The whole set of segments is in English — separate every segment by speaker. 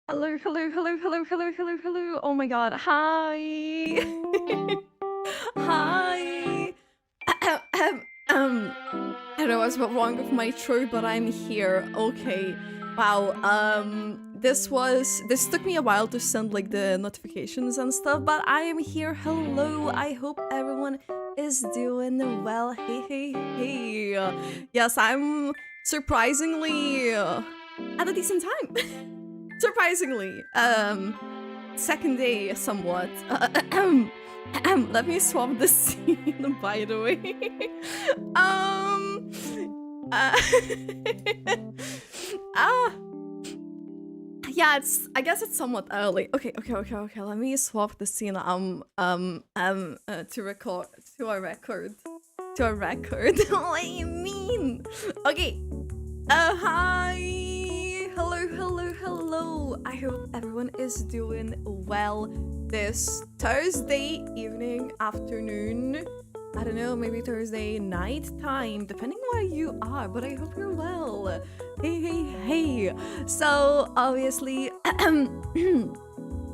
Speaker 1: Hello, hello, hello, hello, hello, hello, hello. Oh my god. Hi. Hi. I don't know what's wrong with my throat, but I'm here. Okay. Wow. this took me a while to send like the notifications and stuff, but I am here. Hello, I hope everyone is doing well. Hey. Yes, I'm surprisingly at a decent time. Surprisingly. Second day somewhat. Let me swap the scene, by the way. Yeah, I guess it's somewhat early. Okay. Let me swap the scene. To record to a record. What do you mean? Okay. Hi. Hello. I hope everyone is doing well this Thursday evening, afternoon. I don't know, maybe Thursday night time, depending where you are, but I hope you're well. Hey. So, obviously,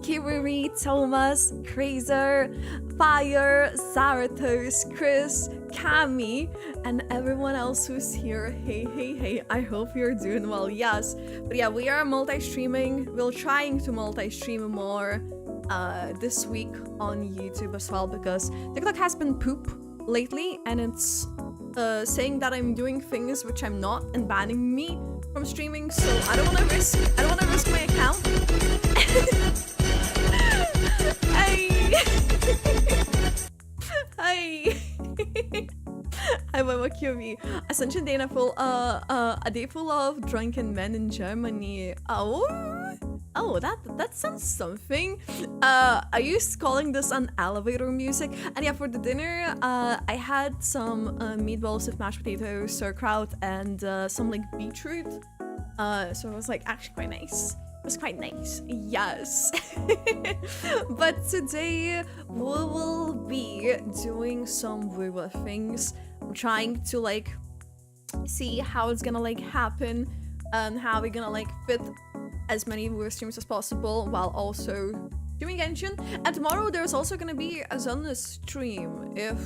Speaker 1: Kiriri, Thomas, Krazer, Fire, Zarathos, Chris, Cami, and everyone else who's here. Hey. I hope you're doing well, yes. But yeah, we are multi-streaming. We're trying to multi-stream more this week on YouTube as well, because TikTok has been poop lately, and it's saying that I'm doing things which I'm not and banning me from streaming, so I don't want to risk my account. Hi. Hi, Mama QV. Ascension day a day full of drunken men in Germany. Oh, that sounds something. Are you calling this an elevator music? And yeah, for the dinner, I had some meatballs with mashed potatoes, sauerkraut, and some like beetroot. So it was like actually quite nice. It was quite nice, yes. But today we will be doing some weird things. I'm trying to like see how it's gonna like happen and how we're gonna like fit as many viewer streams as possible while also doing genshin. And tomorrow there's also gonna be a Zenless stream if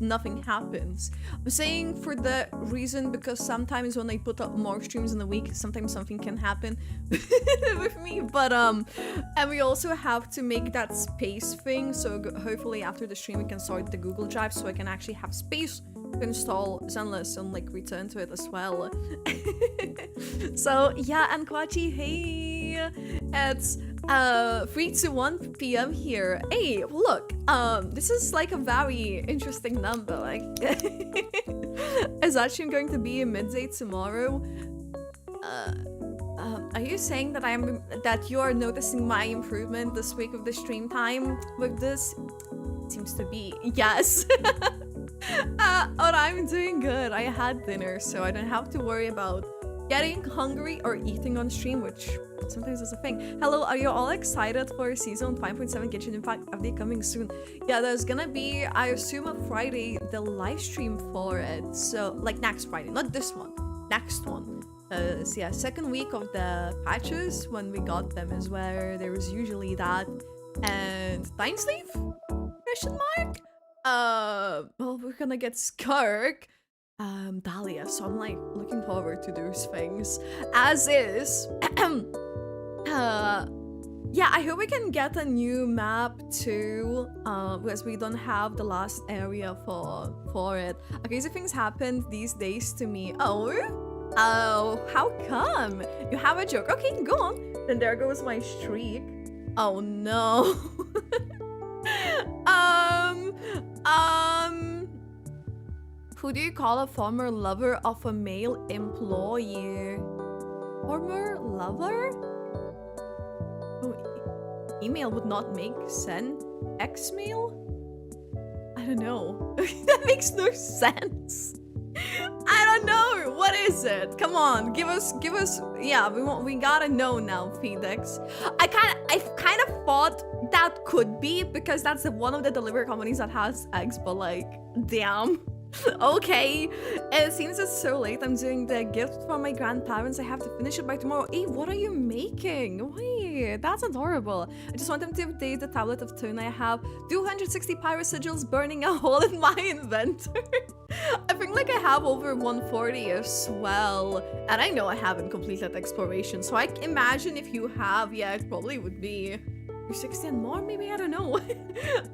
Speaker 1: nothing happens. I'm saying for the reason because sometimes when I put up more streams in the week, sometimes something can happen with me, but and we also have to make that space thing, so hopefully after the stream we can start the Google Drive so I can actually have space to install Zenless and like return to it as well. So yeah, and Kwachi, hey, it's 3 to 1 p.m. here. Hey, look, this is like a very interesting number. Like, it's actually going to be midday tomorrow. Are you saying that you are noticing my improvement this week of the stream time with this? Seems to be yes. But I'm doing good. I had dinner, so I don't have to worry about getting hungry or eating on stream, which sometimes is a thing. Hello, are you all excited for season 5.7 Genshin Impact update coming soon? Yeah, there's gonna be, I assume, on Friday, the live stream for it. So, like next Friday, not this one, next one. So yeah, second week of the patches when we got them is where there was usually that. And time sleeve? Question mark? Well, we're gonna get Skirk. Dahlia, so I'm like looking forward to those things. As is, yeah, I hope we can get a new map too, because we don't have the last area for it. Crazy things happen these days to me. Oh, how come? You have a joke? Okay, go on. Then there goes my streak. Oh no. Who do you call a former lover of a male employee? Former lover? Oh, email would not make sense. Ex-mail? I don't know. That makes no sense. I don't know. What is it? Come on, give us. Yeah, we gotta know now, Phoenix. I kind of thought that could be because that's one of the delivery companies that has eggs, but like, damn. Okay, it seems it's so late. I'm doing the gift for my grandparents. I have to finish it by tomorrow. Hey, what are you making? Wait, that's adorable. I just want them to update the tablet of tuna. I have 260 pyro sigils burning a hole in my inventory. I think like I have over 140 as well. And I know I haven't completed exploration, so I imagine if you have, yeah, it probably would be 260 and more, maybe, I don't know.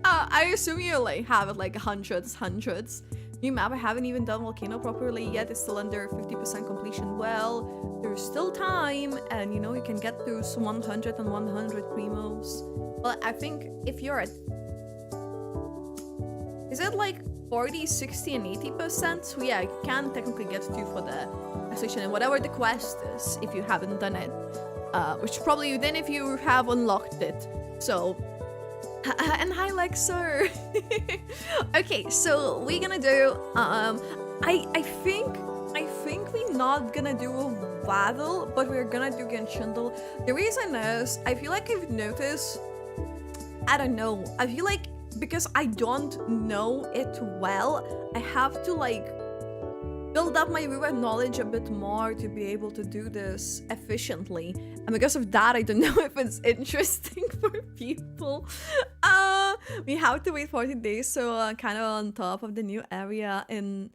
Speaker 1: I assume you like have it like hundreds. New map, I haven't even done Volcano properly yet. It's still under 50% completion. Well, there's still time, and you know, you can get those 100 and 100 primos. Well, I think if you're at... Is it like 40, 60, and 80%? So yeah, you can technically get to for the station and whatever the quest is, if you haven't done it. Which probably you then if you have unlocked it. So... and hi Lexer. Okay, so we're gonna do I think we're not gonna do a battle, but we're gonna do genshin. The reason is I feel like I've noticed, I don't know, I feel like because I don't know it well, I have to like build up my river knowledge a bit more to be able to do this efficiently, and because of that I don't know if it's interesting for people. We have to wait 40 days, so kind of on top of the new area in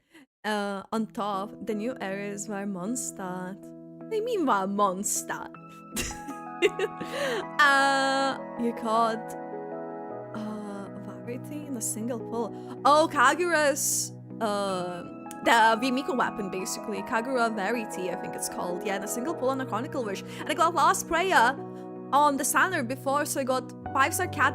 Speaker 1: on top the new areas where Mondstadt. I mean where Mondstadt. You caught variety in a single pull. Oh, Kagura's the Vimiko weapon, basically. Kagura Verity, I think it's called. Yeah, the single pull on the Chronicle Wish. And I got Last Prayer on the standard before, so I got 5-star cat.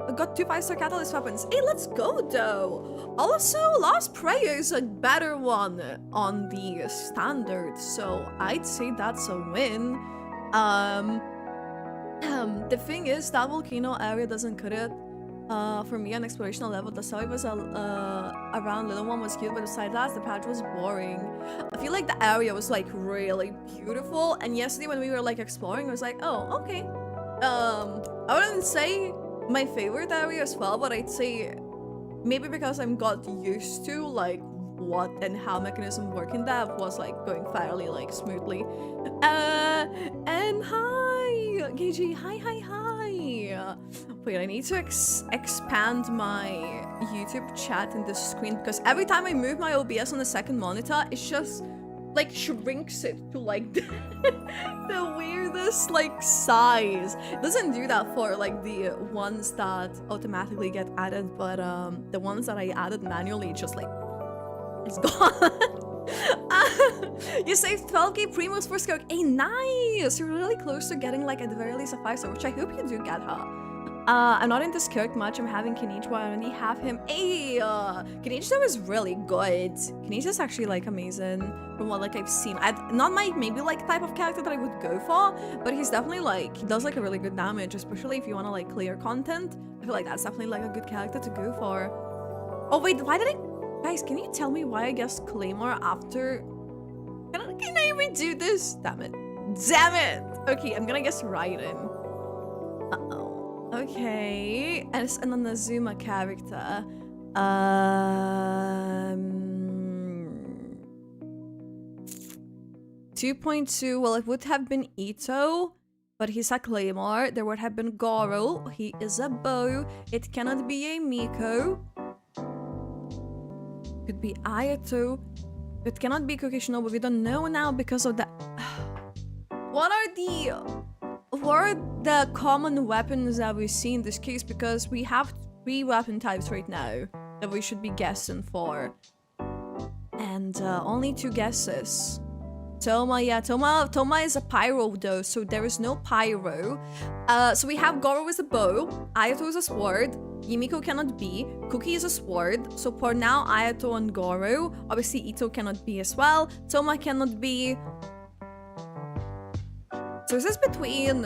Speaker 1: I got 2 5-star catalyst weapons. Hey, let's go though. Also, Last Prayer is a better one on the standard, so I'd say that's a win. The thing is, that volcano area doesn't cut it. For me on explorational level, the story was around Little One was cute, but besides that, the patch was boring. I feel like the area was like really beautiful, and yesterday when we were like exploring, I was like, oh, okay. I wouldn't say my favorite area as well, but I'd say maybe because I'm got used to like what and how mechanism work in that was like going fairly like smoothly. And hi KG, hi. Wait, I need to expand my YouTube chat in this screen, because every time I move my OBS on the second monitor, it just like shrinks it to like the weirdest like size. It doesn't do that for like the ones that automatically get added, but the ones that I added manually, just like it's gone. You saved 12k primos for Skirk. Hey, nice! You're really close to getting like at the very least a 5-star, which I hope you do get her. I'm not into Skirk much. I'm having Kenichwa. I only have him. Hey, Kenichwa is really good. Kenichwa is actually like amazing from what like I've seen. Not my maybe like type of character that I would go for, but he's definitely like, he does like a really good damage, especially if you want to like clear content. I feel like that's definitely like a good character to go for. Oh wait, why did I? Guys, can you tell me why I guessed Claymore after? Can I redo this? Damn it. Okay, I'm gonna guess Raiden. Okay, and it's an Onozuma character. 2.2, well, it would have been Ito, but he's a Claymore. There would have been Goro, he is a bow. It cannot be a Miko. Could be Ayato. It cannot be Kokishino, but we don't know now because of the... What are the common weapons that we see in this case? Because we have 3 weapon types right now that we should be guessing for. And only 2 guesses. Toma, yeah, Toma is a pyro though, so there is no pyro. So we have Goro is a bow, Ayato is a sword, Yimiko cannot be, Cookie is a sword, so for now Ayato and Goro. Obviously Ito cannot be as well, Toma cannot be. So is this between,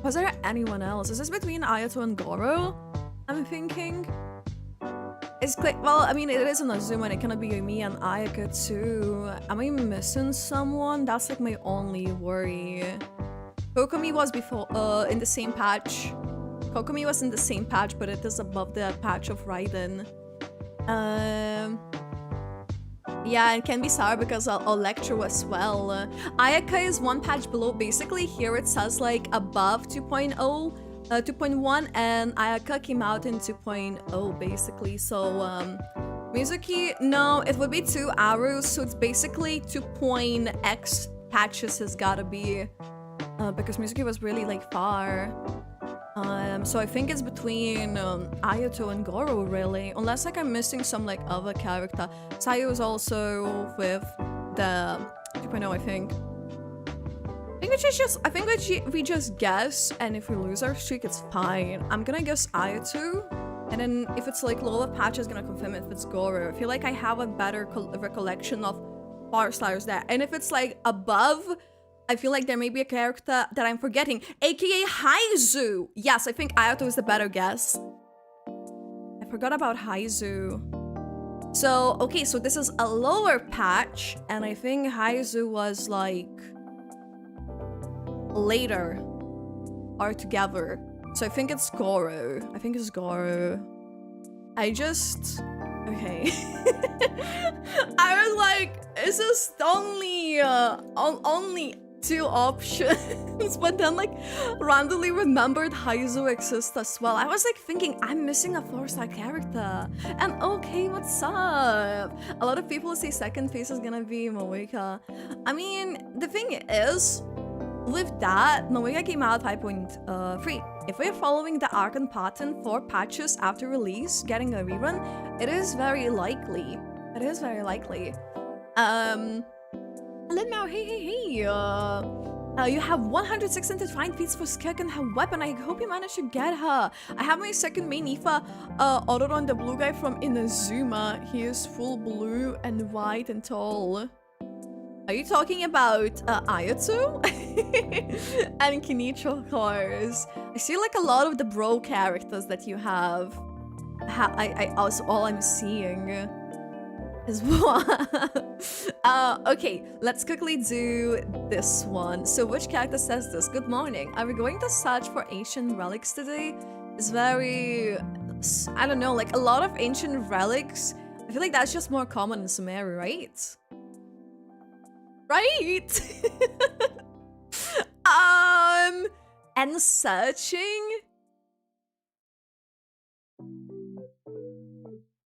Speaker 1: was there anyone else? Is this between Ayato and Goro? I'm thinking. It's like, well, I mean, it is an Azuma and it cannot be Yumi and Ayaka too. Am I missing someone? That's like my only worry. Kokomi was before, in the same patch. Kokomi was in the same patch, but it is above the patch of Raiden. Yeah, it can be sour because of Electro as well. Ayaka is one patch below. Basically, here it says like above 2.0, 2.1, and Ayaka came out in 2.0 basically. So, Mizuki, no, it would be 2 arrows, so it's basically 2.x patches has gotta be, because Mizuki was really like far. So I think it's between Ayato and Goro really, unless like I'm missing some like other character. Sayu is also with the 2.0, I think. I think we just guess, and if we lose our streak, it's fine. I'm gonna guess Ayato, and then if it's like lower patch, is gonna confirm if it's Goro. I feel like I have a better recollection of bar stars there, and if it's like above, I feel like there may be a character that I'm forgetting, aka Haizu. Yes, I think Ayato is the better guess. I forgot about Haizu. So, okay, so this is a lower patch, and I think Haizu was like later or together. So I think it's Goro. I think it's Goro. Okay. I was like, is this only two options? But then like randomly remembered Haizu exists as well. I was like thinking, I'm missing a 4-star character. And okay, what's up? A lot of people say second phase is gonna be Moeka. I mean, the thing is, with that, Moeka came out 5.3. If we're following the Archon pattern 4 patches after release, getting a rerun, it is very likely. It is very likely. Hello now, hey. You have 106 defined feats for Skek and her weapon. I hope you managed to get her. I have my second main Ifa, Odoron, the blue guy from Inazuma. He is full blue and white and tall. Are you talking about Ayato? And Kinichi, of course. I see like a lot of the bro characters that you have. I also all I'm seeing is one. Okay, let's quickly do this one. So which character says this? Good morning. Are we going to search for ancient relics today? It's very, I don't know, like a lot of ancient relics. I feel like that's just more common in Sumeru, right? Right? And searching?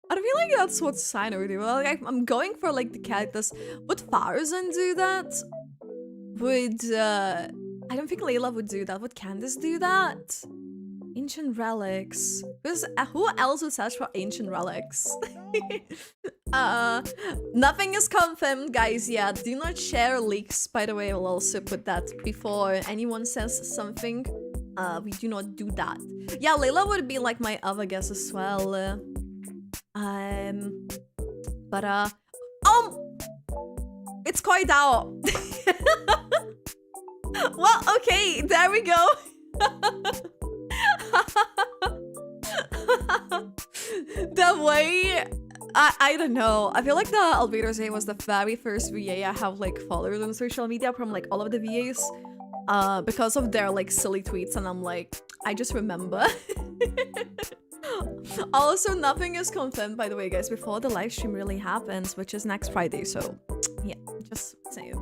Speaker 1: I don't feel like that's what Sino would do. Like, I'm going for like the characters. Would Farazan do that? Would, I don't think Layla would do that. Would Candace do that? Ancient relics. Who else would search for ancient relics? Nothing is confirmed, guys, yet. Do not share leaks, by the way. I'll also put that before anyone says something. We do not do that. Yeah, Layla would be like my other guess as well. It's quite out. Well, okay, there we go. The way, I don't know. I feel like the Albedo Zay was the very first VA I have like followed on social media from like all of the VAs, because of their like silly tweets, and I'm like, I just remember. Also, nothing is confirmed, by the way, guys, before the live stream really happens, which is next Friday. So yeah, just saying.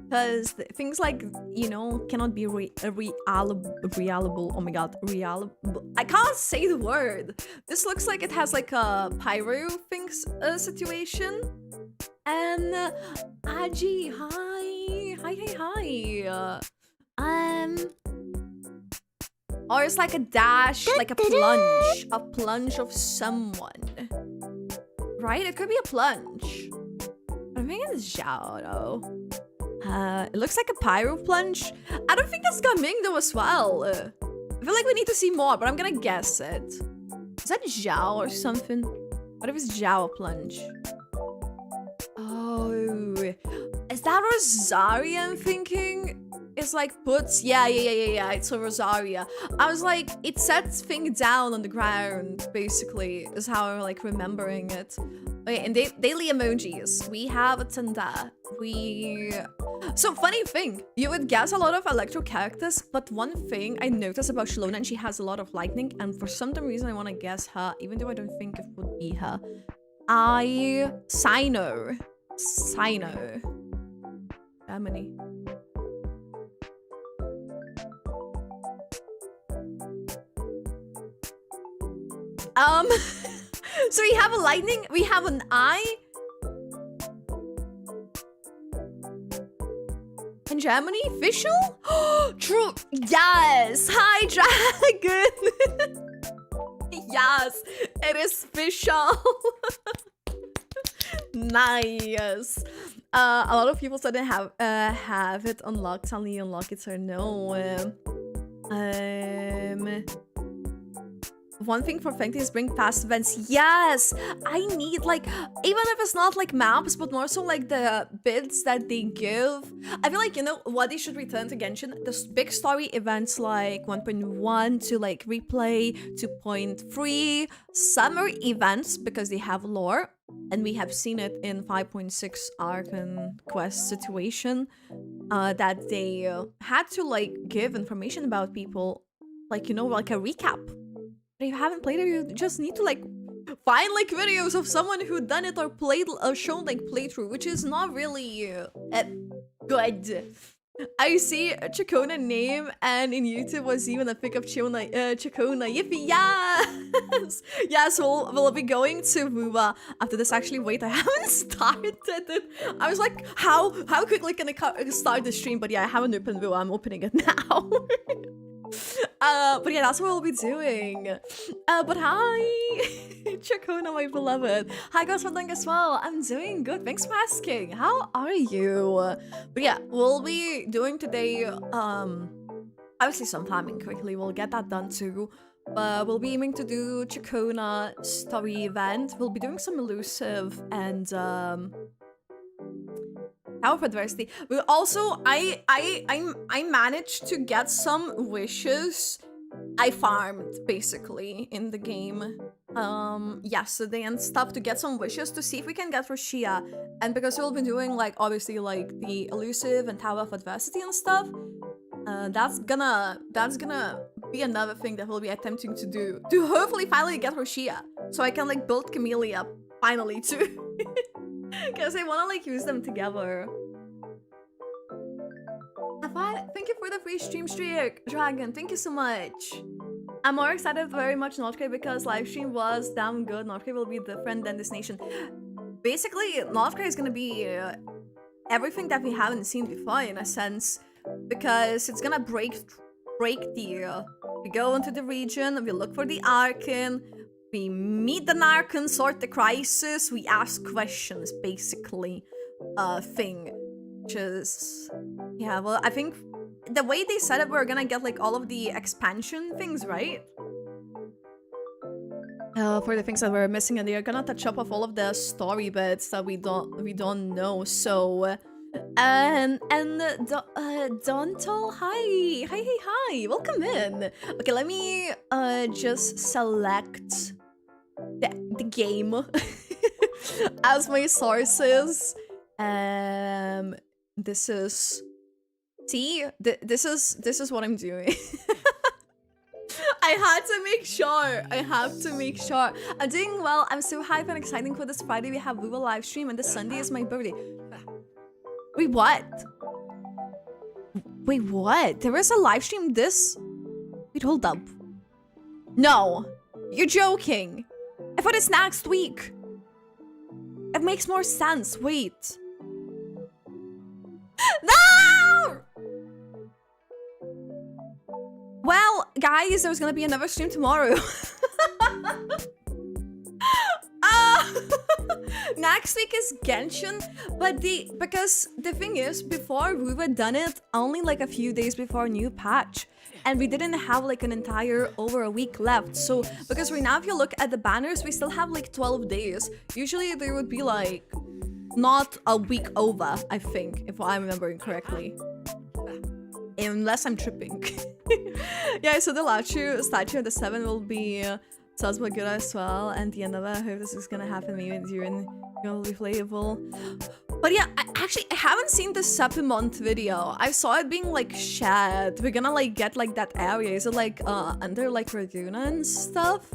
Speaker 1: Because things like, you know, cannot be reliable. Oh my god, reliable. I can't say the word. This looks like it has like a pyro things situation. And Aji, hi. Or it's like a dash, like a plunge of someone. Right? It could be a plunge. I think it's Zhao though. It looks like a pyro plunge. I don't think that's Gaming though as well. I feel like we need to see more, but I'm gonna guess it. Is that Zhao or something? What if it's Zhao plunge? Oh, is that Rosaria I'm thinking? It's like puts, yeah, it's a Rosaria. I was like, it sets things down on the ground, basically, is how I'm like remembering it. Okay, and daily emojis. We have Tanda. So funny thing, you would guess a lot of electro characters, but one thing I noticed about Ciaccona, and she has a lot of lightning, and for some reason I want to guess her, even though I don't think it would be her. Sino. Germany. So we have a lightning, we have an eye. In Germany, official? True. Yes. Hi, dragon. Yes, it is official. Nice. A lot of people said they have it unlocked. Only unlock it or no. One thing for Fenty is bring past events. Yes, I need like, even if it's not like maps, but more so like the bits that they give. I feel like, you know, what they should return to Genshin, the big story events like 1.1 to like replay 2.3, summer events because they have lore, and we have seen it in 5.6 arc and quest situation, that they had to like give information about people, like, you know, like a recap. If you haven't played it, you just need to like find like videos of someone who done it or played or shown like playthrough, which is not really good. I see a Ciaccona name, and in YouTube was even a pic of Ciaccona. Yippee, yes! Yes, we'll be going to Wuba after this. Actually, wait, I haven't started it. I was like, how quickly can I start the stream? But yeah, I haven't opened Wuba. I'm opening it now. But yeah, that's what we'll be doing. But hi, Ciaccona, my beloved. Hi, guys, for doing as well. I'm doing good. Thanks for asking. How are you? But yeah, we'll be doing today, obviously some farming quickly. We'll get that done too. We'll be aiming to do Ciaccona story event. We'll be doing some elusive and Tower of Adversity. But also, I managed to get some wishes. I farmed basically in the game yesterday and stuff to get some wishes to see if we can get Roshia. And because we'll be doing like obviously like the elusive and Tower of Adversity and stuff, that's gonna be another thing that we'll be attempting to do to hopefully finally get Roshia, so I can like build Camellia finally too. Because I want to like use them together. Thank you for the free stream streak, Dragon. Thank you so much. I'm more excited very much North Korea because live stream was damn good. North Korea will be different than this nation. Basically, North Korea is gonna be everything that we haven't seen before in a sense, because it's gonna break the. We go into the region, we look for the Archon. We meet the Narcan, sort the crisis, we ask questions, basically, thing. Which is... Yeah, well, I think the way they said it, we're gonna get, like, all of the expansion things, right? For the things that we're missing, and they're gonna touch up of all of the story bits that we don't know, so... Dontal, hi, welcome in. Okay, let me just select the game as my sources. This is this is what I'm doing. I had to make sure. I'm doing well. I'm so hyped and exciting for this Friday. We have Wuba live stream, and this Sunday is my birthday. Wait, what? Wait, what? There was a live stream this... Wait, hold up. No. You're joking. I thought it's next week. It makes more sense. Wait. No! Well, guys, there's gonna be another stream tomorrow. Next week is Genshin, but because the thing is, before we were done it only like a few days before new patch, and we didn't have like an entire over a week left. So because right now, if you look at the banners, we still have like 12 days. Usually there would be like not a week over, I think, if I'm remembering correctly. Unless I'm tripping. Yeah, so the statue of the 7 will be Sounds more good as well. And the end of it, I hope this is gonna happen maybe during your replayable. But yeah, I haven't seen the Sepimont video. I saw it being like shared. We're gonna like get like that area. Is it like under like Raduna and stuff?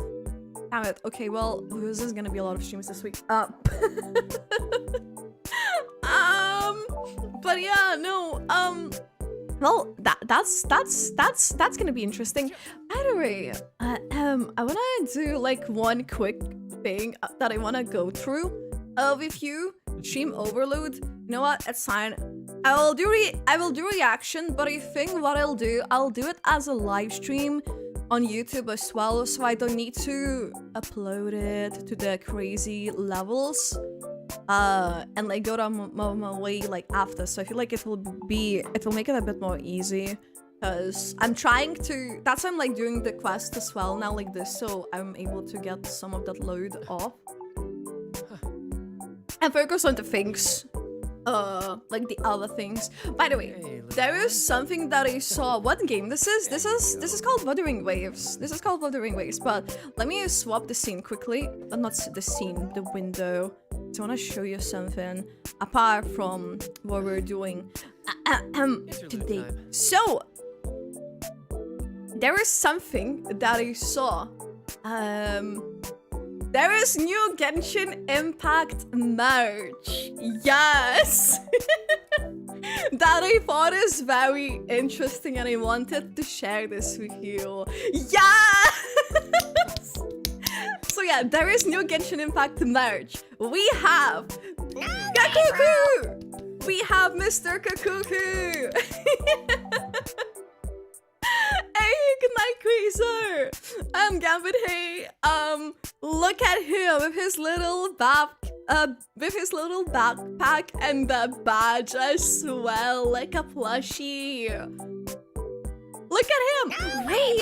Speaker 1: Damn it. Okay, well, this is gonna be a lot of streams this week. But yeah, no. Well, that's gonna be interesting. By the way, I wanna do like one quick thing that I wanna go through with you. Stream overload. You know what? It's fine. I will do reaction, but I think what I'll do it as a live stream on YouTube as well, so I don't need to upload it to the crazy levels. And like go down my way like after, so I feel like it will make it a bit more easy, because I'm trying to, that's why I'm like doing the quest as well now like this, so I'm able to get some of that load off and focus on the things, like the other things. By the way, there is something that I saw. What game this is? This is called Wuthering Waves. This is called Wuthering Waves, but let me swap the scene quickly. But not the scene, the window. So I want to show you something apart from what we're doing today. So there is something that I saw. There is new Genshin Impact merch. Yes! That I thought is very interesting and I wanted to share this with you. Yes! So yeah, there is new Genshin Impact merch. We have Kakuku! We have Mr. Kakuku! Hey, good night, Quasar! Gambit, hey, look at him with his little backpack and the badge as well, like a plushie. Look at him! Wait!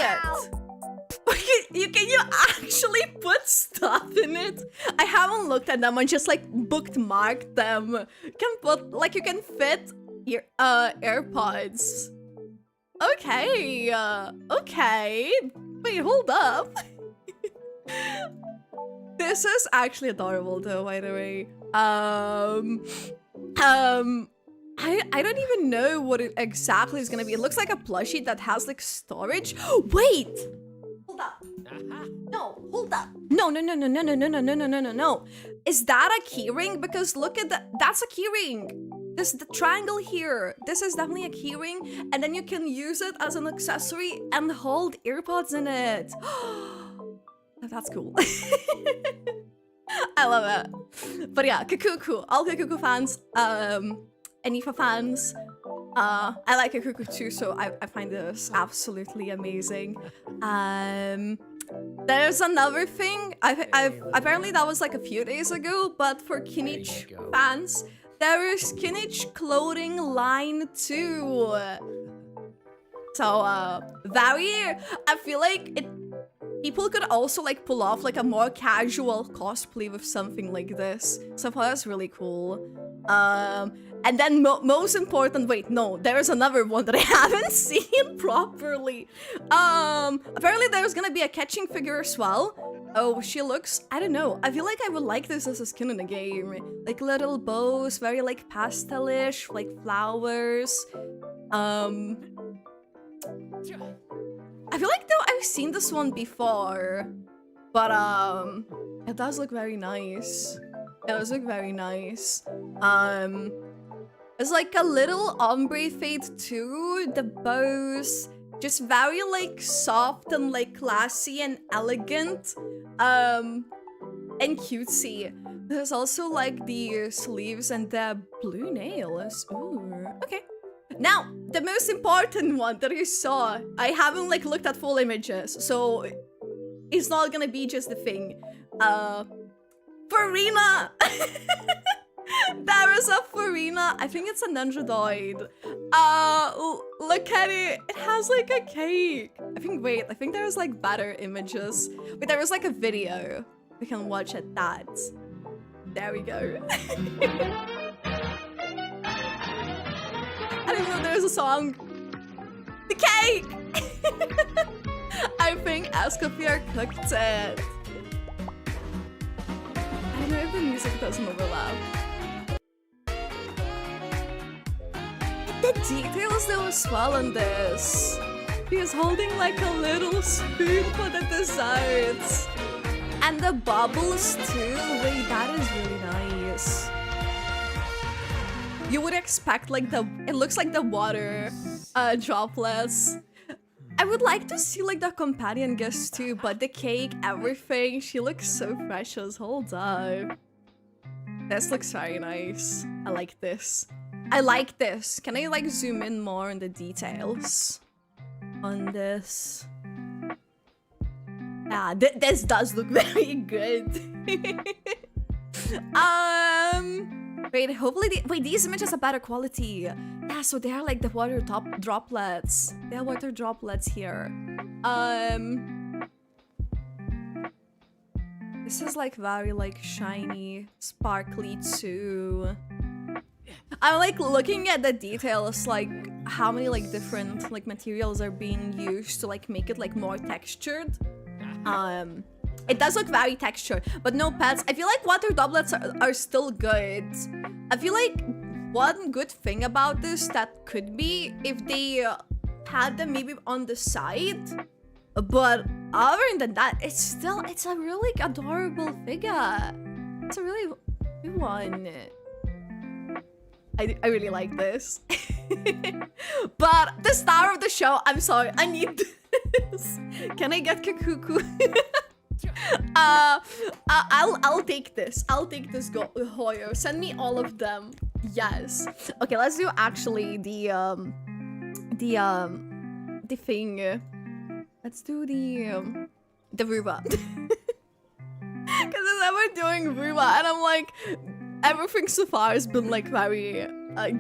Speaker 1: Can you actually put stuff in it? I haven't looked at them. I just like bookmarked them. You can put like you can fit your AirPods. Okay. Okay. Wait, hold up. This is actually adorable though, by the way. I don't even know what it exactly is gonna be. It looks like a plushie that has like storage. Wait! Hold up. No, hold up. No. Is that a keyring? Because look at that. That's a keyring. This the triangle here. This is definitely a keyring, and then you can use it as an accessory and hold earpods in it. That's cool. I love it. But yeah, Kakuku. All Kakuku fans, Anifa fans. I like Kakuku too, so I find this absolutely amazing. There's another thing. I've apparently that was like a few days ago, but for Kinich fans, there is Kinich clothing line too. So I feel like people could also like pull off like a more casual cosplay with something like this. So I thought that's really cool. And then most important, wait, no, there's another one that I haven't seen properly. Apparently there's gonna be a catching figure as well. Oh, she looks, I don't know. I feel like I would like this as a skin in the game. Like little bows, very like pastelish, like flowers. I feel like though I've seen this one before, but it does look very nice. It does look very nice. It's like a little ombre fade too. The bows, just very like soft and like classy and elegant, and cutesy. There's also like the sleeves and the blue nails. Ooh, okay. Now, the most important one that I saw, I haven't like looked at full images, so it's not gonna be just the thing. Farina! There is a Farina. I think it's an android. Look at it. It has like a cake. I think there's like better images. But there was like a video. We can watch at that. There we go. I didn't know there was a song. The cake! I think ask if we are cooked it. I don't know if the music doesn't overlap. The details though as well on this. He's holding like a little spoon for the desserts. And the bubbles too. Wait, that is really nice. You would expect like it looks like the water droplets. I would like to see like the companion gifts too, but the cake, everything, she looks so precious. Hold up. This looks very nice. I like this. I like this. Can I like zoom in more on the details on this? Yeah, this does look very good. Wait, hopefully wait, these images are better quality. Yeah, so they are like the water droplets. They are water droplets here. This is like very like shiny, sparkly too. I'm like looking at the details, like how many like different like materials are being used to like make it like more textured. It does look very textured, but no pets. I feel like water droplets are still good. I feel like one good thing about this that could be if they had them maybe on the side. But other than that, it's a really adorable figure. It's a really good one. I really like this. But the star of the show, I'm sorry, I need this. Can I get Kakuku? I'll take this. I'll take this Hoyo. Send me all of them. Yes. Okay, let's do actually the thing. Let's do the Ruba. Because we're doing Ruba, and I'm like, everything so far has been like very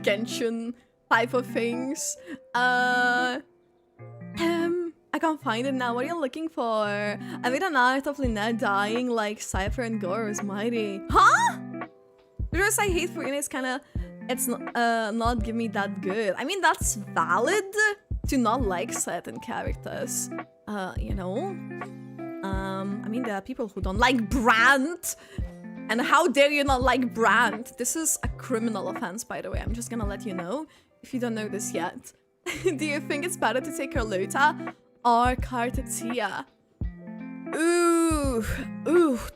Speaker 1: genshin type of things. I can't find it now. What are you looking for? I made an art of Lynette dying like Cypher and Gore is mighty. Huh? Because I hate for it's kinda, it's not give me that good. I mean, that's valid to not like certain characters. You know? I mean, there are people who don't like Brand. And how dare you not like Brand? This is a criminal offense, by the way. I'm just gonna let you know if you don't know this yet. Do you think it's better to take Carlota or Cartetia? Ooh,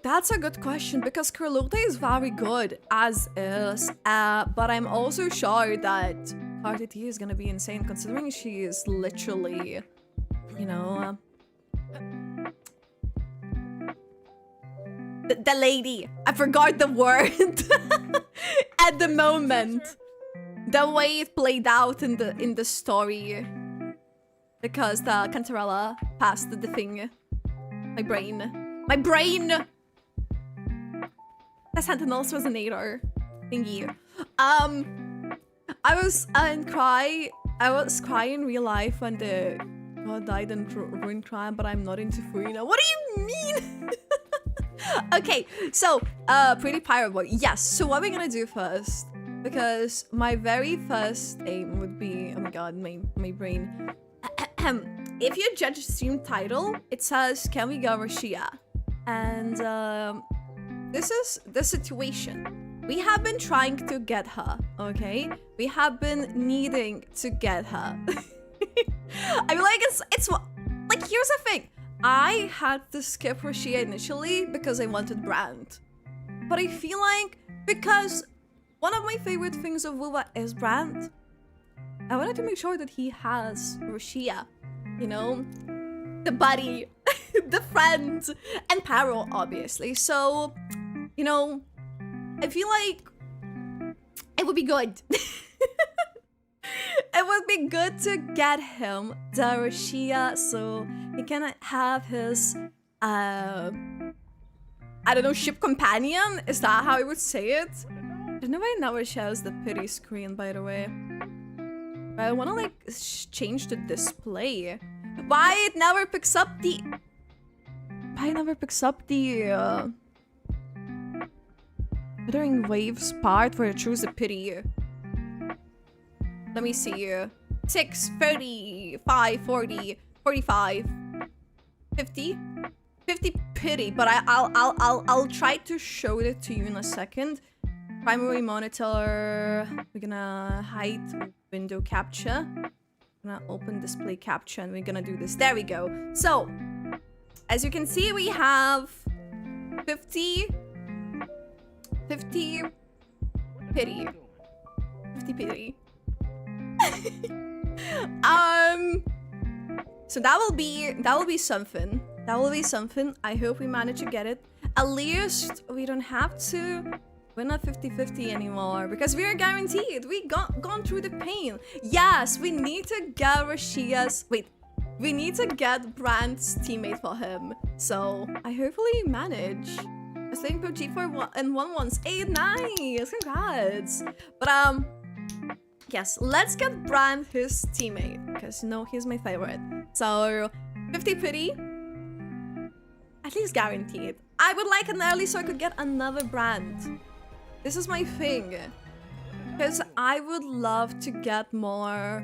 Speaker 1: that's a good question because Carlota is very good as is, but I'm also sure that Cartetia is gonna be insane considering she is literally, you know, the lady. I forgot the word at the moment. The way it played out in the story. Because the Cantarella passed the thing. My brain. The Sentinels Resonator thingy. I was crying in real life when the god died in Ruin Crime, but I'm not into Furina. What do you mean? Okay, so Pretty Pirate Boy. Yes, so what are we gonna do first? Because my very first aim would be, oh my god, my brain. If you judge stream title, it says, can we go Rashia? And this is the situation. We have been trying to get her, okay? We have been needing to get her. I mean, like, it's like, here's the thing. I had to skip Rashia initially because I wanted Brand. But I feel like, because one of my favorite things of Wuwa is Brand, I wanted to make sure that he has Rashia, you know? The buddy, the friend, and Paro, obviously. So, you know, I feel like it would be good. It would be good to get him the Rashia so he can have his, I don't know, ship companion? Is that how I would say it? I don't know why it never shows the pity screen, by the way. I want to, like, change the display. Why it never picks up the... Why it never picks up the, Wuthering Waves part where I choose the pity. Let me see. 6, 30, 5, 40, 45. 50 pity, but I'll try to show it to you in a second. Primary monitor. We're gonna hide window capture. Gonna open display capture and we're gonna do this. There we go. So as you can see, we have 50 pity. 50 pity. So that will be something. That will be something. I hope we manage to get it. At least we don't have to win a 50-50 anymore because we are guaranteed. We gone through the pain. Yes, we need to get Rashia's. Wait, we need to get Brand's teammate for him. So I hopefully manage. I was playing PUBG for one once. 8, nice, congrats. But yes, let's get Brand his teammate because you know he's my favorite. So 50 pity. At least guaranteed. I would like an early so I could get another Brand. This is my thing. Because I would love to get more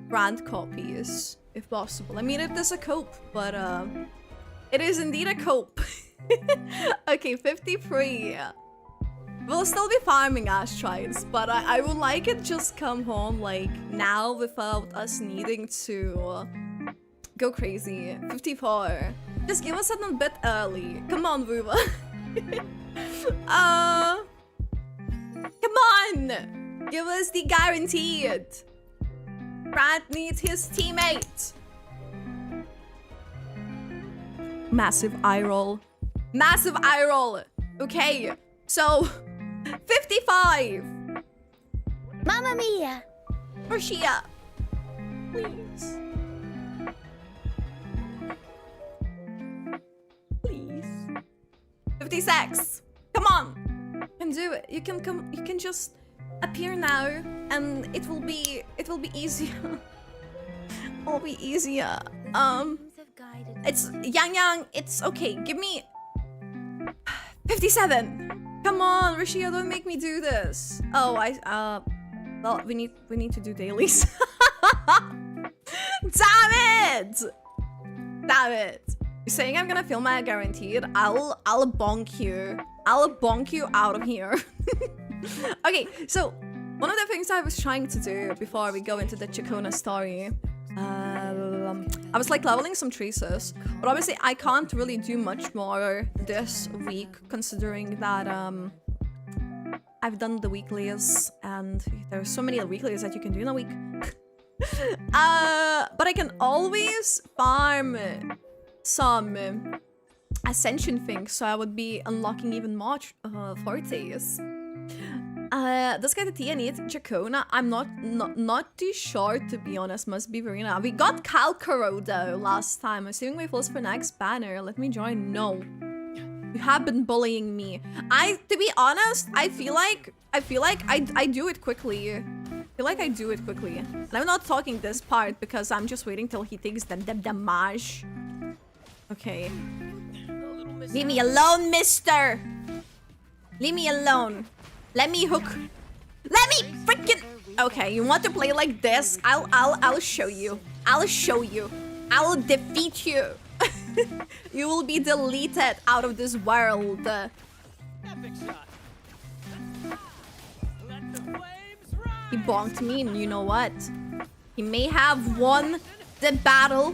Speaker 1: Brand copies, if possible. I mean, it is a cope, but it is indeed a cope. Okay, 53. We'll still be farming Ashtrites, but I would like it just come home like now without us needing to go crazy. 54. Just give us a bit early. Come on, Vuva. Come on! Give us the guaranteed. Brand needs his teammate. Massive eye roll. Massive eye roll. Okay, so 55.
Speaker 2: Mamma mia!
Speaker 1: Rashia, please. Please. 56. Come on. You can do it. You can come. You can just appear now, and it will be easier. It'll be easier. It's Yang. It's okay. Give me 57. Come on, Rashia, don't make me do this. Oh, well, we need to do dailies. Damn it! Damn it! You're saying I'm gonna film my guaranteed? I'll bonk you. I'll bonk you out of here. Okay, so one of the things I was trying to do before we go into the Ciaccona story, I was like leveling some traces, but obviously I can't really do much more this week considering that I've done the weeklies and there's so many weeklies that you can do in a week. But I can always farm some ascension things, so I would be unlocking even more fortes. Does get the Tia need Ciaccona? I'm not too sure, to be honest. Must be Verena. We got Calcaro though last time. Assuming my falls for next banner. Let me join. No, you have been bullying me. To be honest, I feel like I do it quickly. I feel like I do it quickly. And I'm not talking this part because I'm just waiting till he takes the damage. Okay. Leave me alone, mister. Leave me alone. Let me hook. Let me freaking. Okay, you want to play like this? I'll show you. I'll show you. I will defeat you. You will be deleted out of this world. He bonked me, and you know what? He may have won the battle,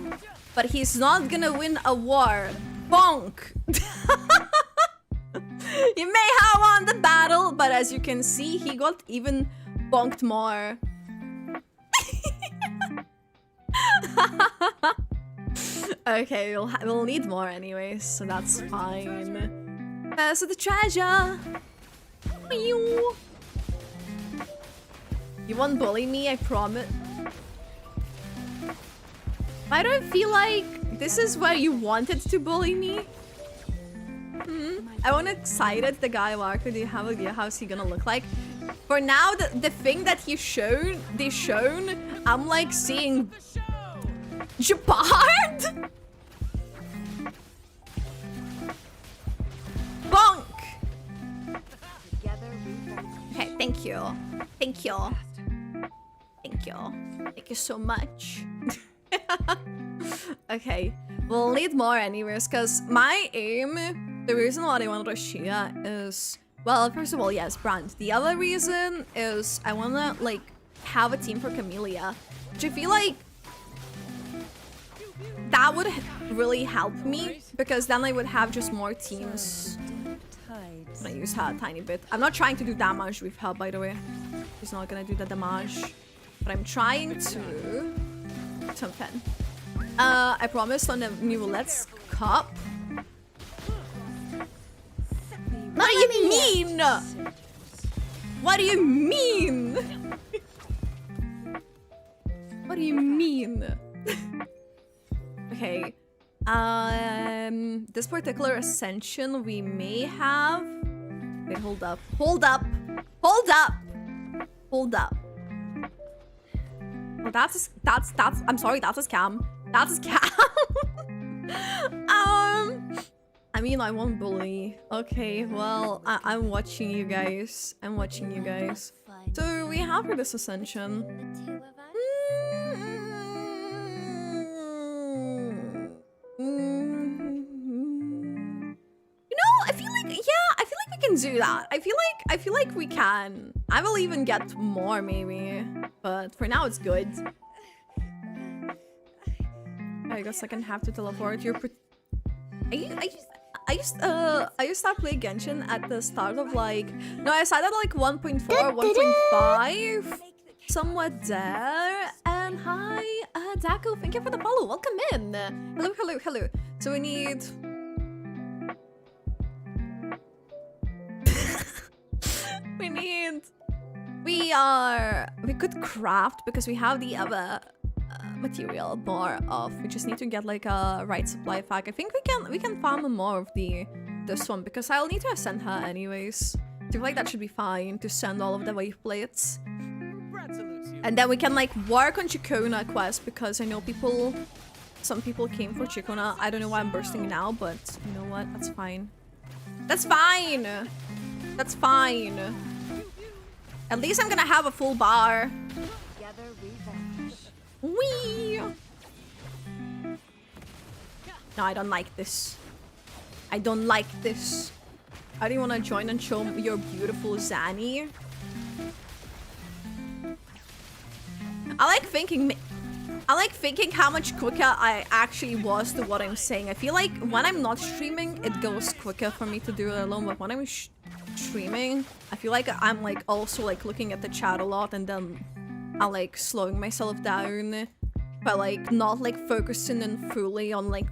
Speaker 1: but he's not gonna win a war. Bonk. He may have won the battle, but as you can see, he got even bonked more. Okay, we'll need more anyways, so that's fine. So the treasure. You won't bully me, I promise. I don't feel like this is where you wanted to bully me. I want to excited the guy Walker. Do you have an idea how's he gonna look like? For now, the thing that they shown, I'm like seeing Jabard. Bonk. Okay, thank you, thank you, thank you, thank you so much. Okay, We'll need more anyways, because my aim, the reason why I want Rashia is, well, first of all, yes, Brand. The other reason is I want to, like, have a team for Camellia, which I feel like that would really help me, because then I would have just more teams. I'm gonna use her a tiny bit. I'm not trying to do damage with her, by the way. She's not gonna do the damage. But I'm trying to... something. I promised on the new Let's Cup. What do you mean? What do you mean? What do you mean? Okay. This particular ascension we may have. Wait, hold up. Hold up. Hold up. Hold up. Oh, that's I'm sorry, that's a scam. That's a scam. I mean, I won't bully. Okay, well, I'm watching you guys. I'm watching you guys. So we have for this ascension. You know, I feel like, yeah, I feel like we can do that. I feel like we can. I will even get more maybe, but for now it's good. I guess I can have to teleport. I used to play Genshin at the start of like, no, I started like 1.4, 1.5, somewhere there. And hi, Daco, thank you for the follow. Welcome in. Hello, hello, hello. So we need. We could craft because we have the other material more of. We just need to get like a right supply pack. I think we can farm more of this one because I'll need to ascend her anyways. I feel like that should be fine to send all of the wave plates. And then we can like work on Ciaccona Quest because I know some people came for Ciaccona. I don't know why I'm bursting now, but you know what? That's fine. That's fine. That's fine. At least I'm gonna have a full bar. Wee! No, I don't like this. I don't like this. How do you want to join and show your beautiful Zanny? I like thinking how much quicker I actually was to what I'm saying. I feel like when I'm not streaming, it goes quicker for me to do it alone. But when I'm streaming, I feel like I'm like also like looking at the chat a lot, and then I'm like slowing myself down by like not like focusing in fully on like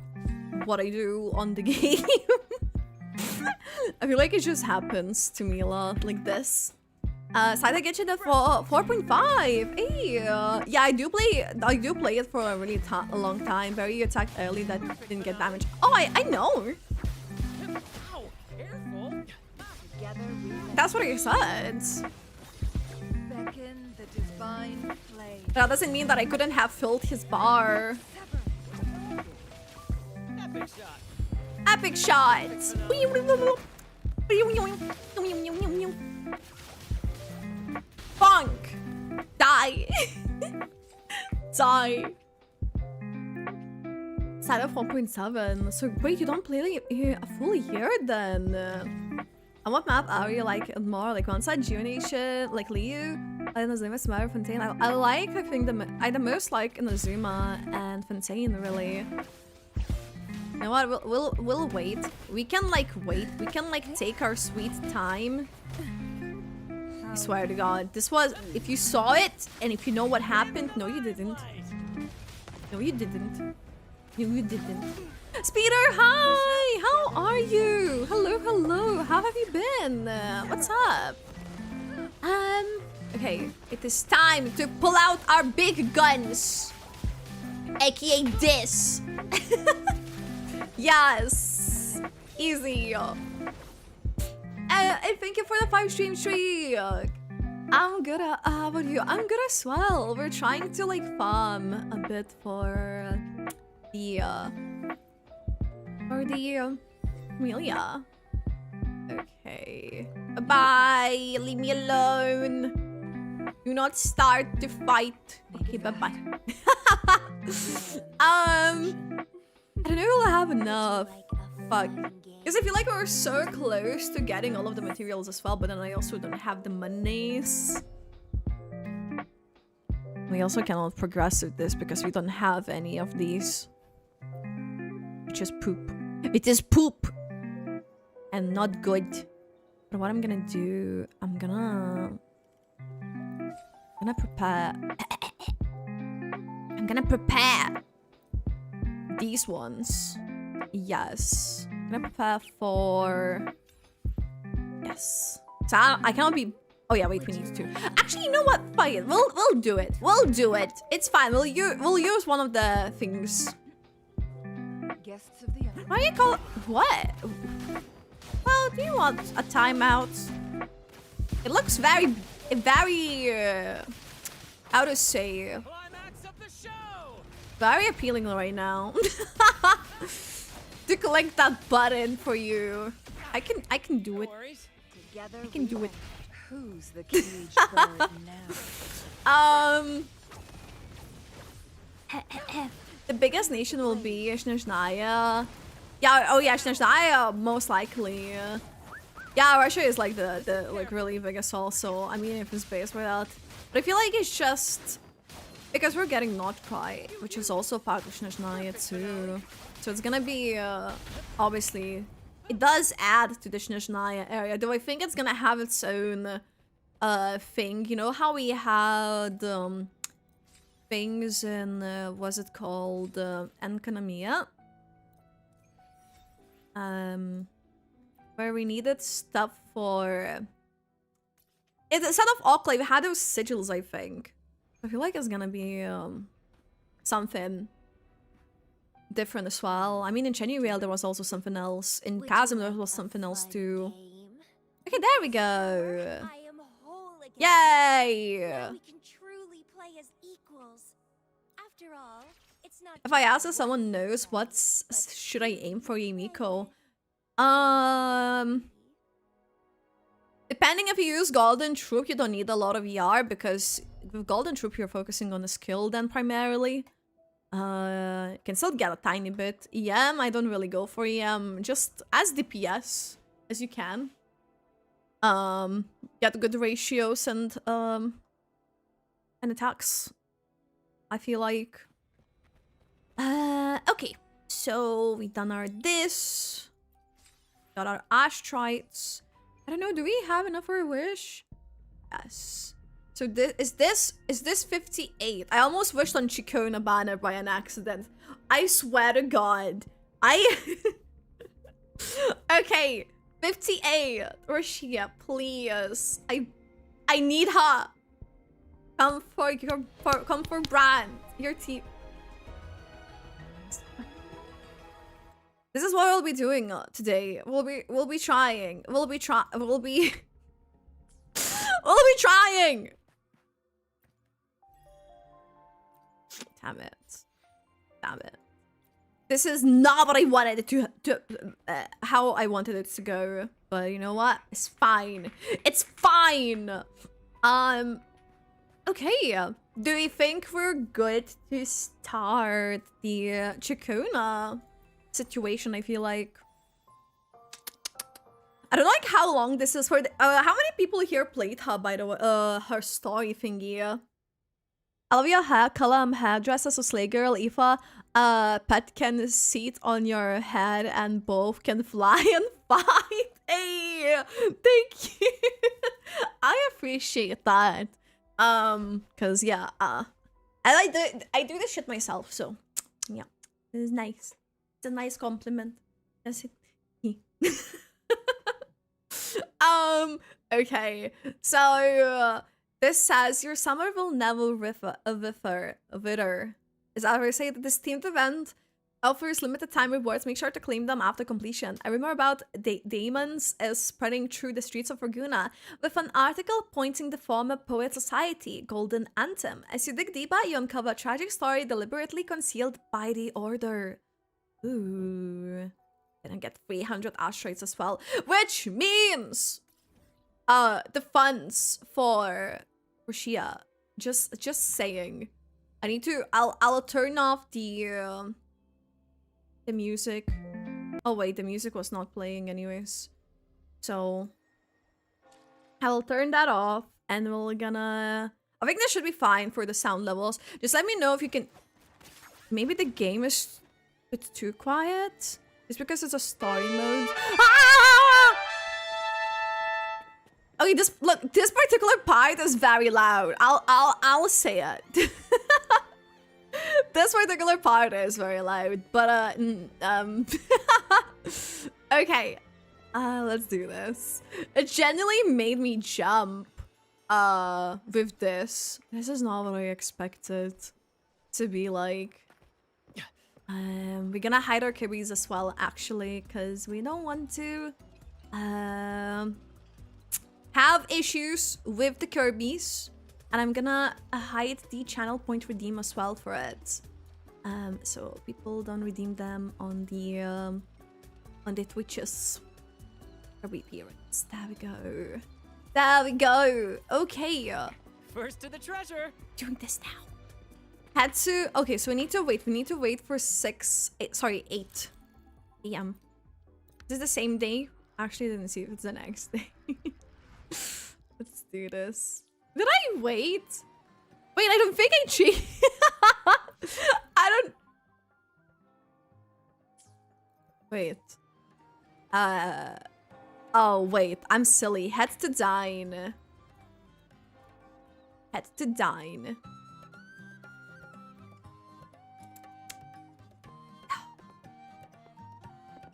Speaker 1: what I do on the game. I feel like it just happens to me a lot like this. So I get you the 4.5. Hey, yeah, I do play it for a really long time. Very attacked early that didn't get damaged. Oh, I know. That's what I said. That doesn't mean that I couldn't have filled his bar. Epic shot. Bonk. Die. Die. Side of 1.7. So wait, you don't play like a full year then? And what map are you like more? Like one side Geonation, like Liu, Inazuma, Smara, Fontaine. I like, I think I the most like Inazuma and Fontaine really. You know what? We'll wait. We can like wait. We can like take our sweet time. I swear to God, this was. If you saw it and if you know what happened, no, you didn't. No, you didn't. No, you didn't. Speeder, hi! How are you? Hello, hello. How have you been? What's up? Okay, it is time to pull out our big guns, aka this. Yes, easy. And thank you for the 5 stream streak. I'm good. How about you? I'm good as well. We're trying to like farm a bit for the Amelia. Okay. Bye. Leave me alone. Do not start to fight. Okay, bye bye. I don't know, have enough. Fuck. Because I feel like we're so close to getting all of the materials as well, but then I also don't have the monies. We also cannot progress with this because we don't have any of these. Which is poop. It is poop! And not good. But what I'm gonna do, I'm gonna prepare. I'm gonna prepare these ones. Yes. I'm gonna prepare for... Yes. So I cannot be... Oh yeah, wait, we need to. Actually, you know what? Fuck it. We'll do it. We'll do it. It's fine. We'll use one of the things.
Speaker 3: Guests of the
Speaker 1: Why do you call it? What? Well, do you want a timeout? It looks very, how to say,
Speaker 4: Climax of the show.
Speaker 1: very appealing right now. To click that button for you. I can do it.
Speaker 3: Together
Speaker 1: I can do it.
Speaker 3: Who's the caged bird now?
Speaker 1: The biggest nation will be Snezhnaya. Yeah, oh yeah, Snezhnaya most likely. Yeah, Russia is like the like really biggest also. I mean, if it's based for that. But I feel like it's just because we're getting Notcry, which is also part of Snezhnaya too. So it's gonna be obviously it does add to the Snezhnaya area, though I think it's gonna have its own thing. You know how we had things in what's it called, Enkanomiya? Where we needed stuff for instead of Oakley, we had those sigils, I think. I feel like it's gonna be something different as well. I mean, in Chenuale there was also something else. In Chasm there was something else too. Okay, there we go.
Speaker 2: I am whole again.
Speaker 1: Yay!
Speaker 2: Now we can truly play as equals. After all, it's not.
Speaker 1: If I ask if someone knows what's should I aim for Yumiko? Depending if you use Golden Troop, you don't need a lot of ER because with Golden Troop you're focusing on the skill then primarily. You can still get a tiny bit. EM, I don't really go for EM. Just as DPS as you can. Get good ratios and attacks. I feel like. Okay. So we done our this. Got our Ashtrites. I don't know, do we have enough for a wish? Yes. So this is this 58? I almost wished on Ciaccona banner by an accident. I swear to God. Okay, 58. Rashia, please. I need her. Come for Brand. Your team. This is what we'll be doing today. We'll be trying. We'll be trying. Damn it. Damn it. This is not what I wanted it to how I wanted it to go. But you know what? It's fine. It's fine. Okay. Do we think we're good to start the Ciaccona situation? I feel like I don't like how long this is for. How many people here played her, by the way? Her story thingy. I love your hair color. Hairdresser, so Slay Girl, Aoife. Pet can sit on your head and both can fly and fight. Hey, thank you. I appreciate that. Cause yeah, I do this shit myself, so yeah, this is nice. It's a nice compliment. Yes, it. Okay, so this says your summer will never wither. Is that how I say that this themed event offers limited time rewards. Make sure to claim them after completion. A rumor about demons is spreading through the streets of Raguna, with an article pointing the former Poet Society Golden Anthem. As you dig deeper, you uncover a tragic story deliberately concealed by the Order. Ooh. Gonna get 300 asteroids as well, which means the funds for Rashia. Just saying. I need to I'll turn off the the music. Oh wait, the music was not playing anyways. So I will turn that off and we're gonna... I think this should be fine for the sound levels. Just let me know if you can... Maybe the game is a bit too quiet. It's because it's a story mode. Ah! Okay, this particular part is very loud. I'll say it. This particular part is very loud, but okay. Let's do this. It genuinely made me jump with this. This is not what I expected to be like. We're gonna hide our Kirby's as well, actually, because we don't want to have issues with the Kirby's. And I'm gonna hide the channel point redeem as well for it. So people don't redeem them on the Twitches. Kirby appearance. There we go. There we go. Okay.
Speaker 4: First to the treasure.
Speaker 1: Doing this now. Had to... Okay, so we need to wait. We need to wait for 8 a.m. Is this the same day? Actually, I didn't see if it's the next day. Let's do this. Did I wait? Wait, I don't think I cheated. I don't... Wait. Oh, wait. I'm silly. Head to dine. Head to dine.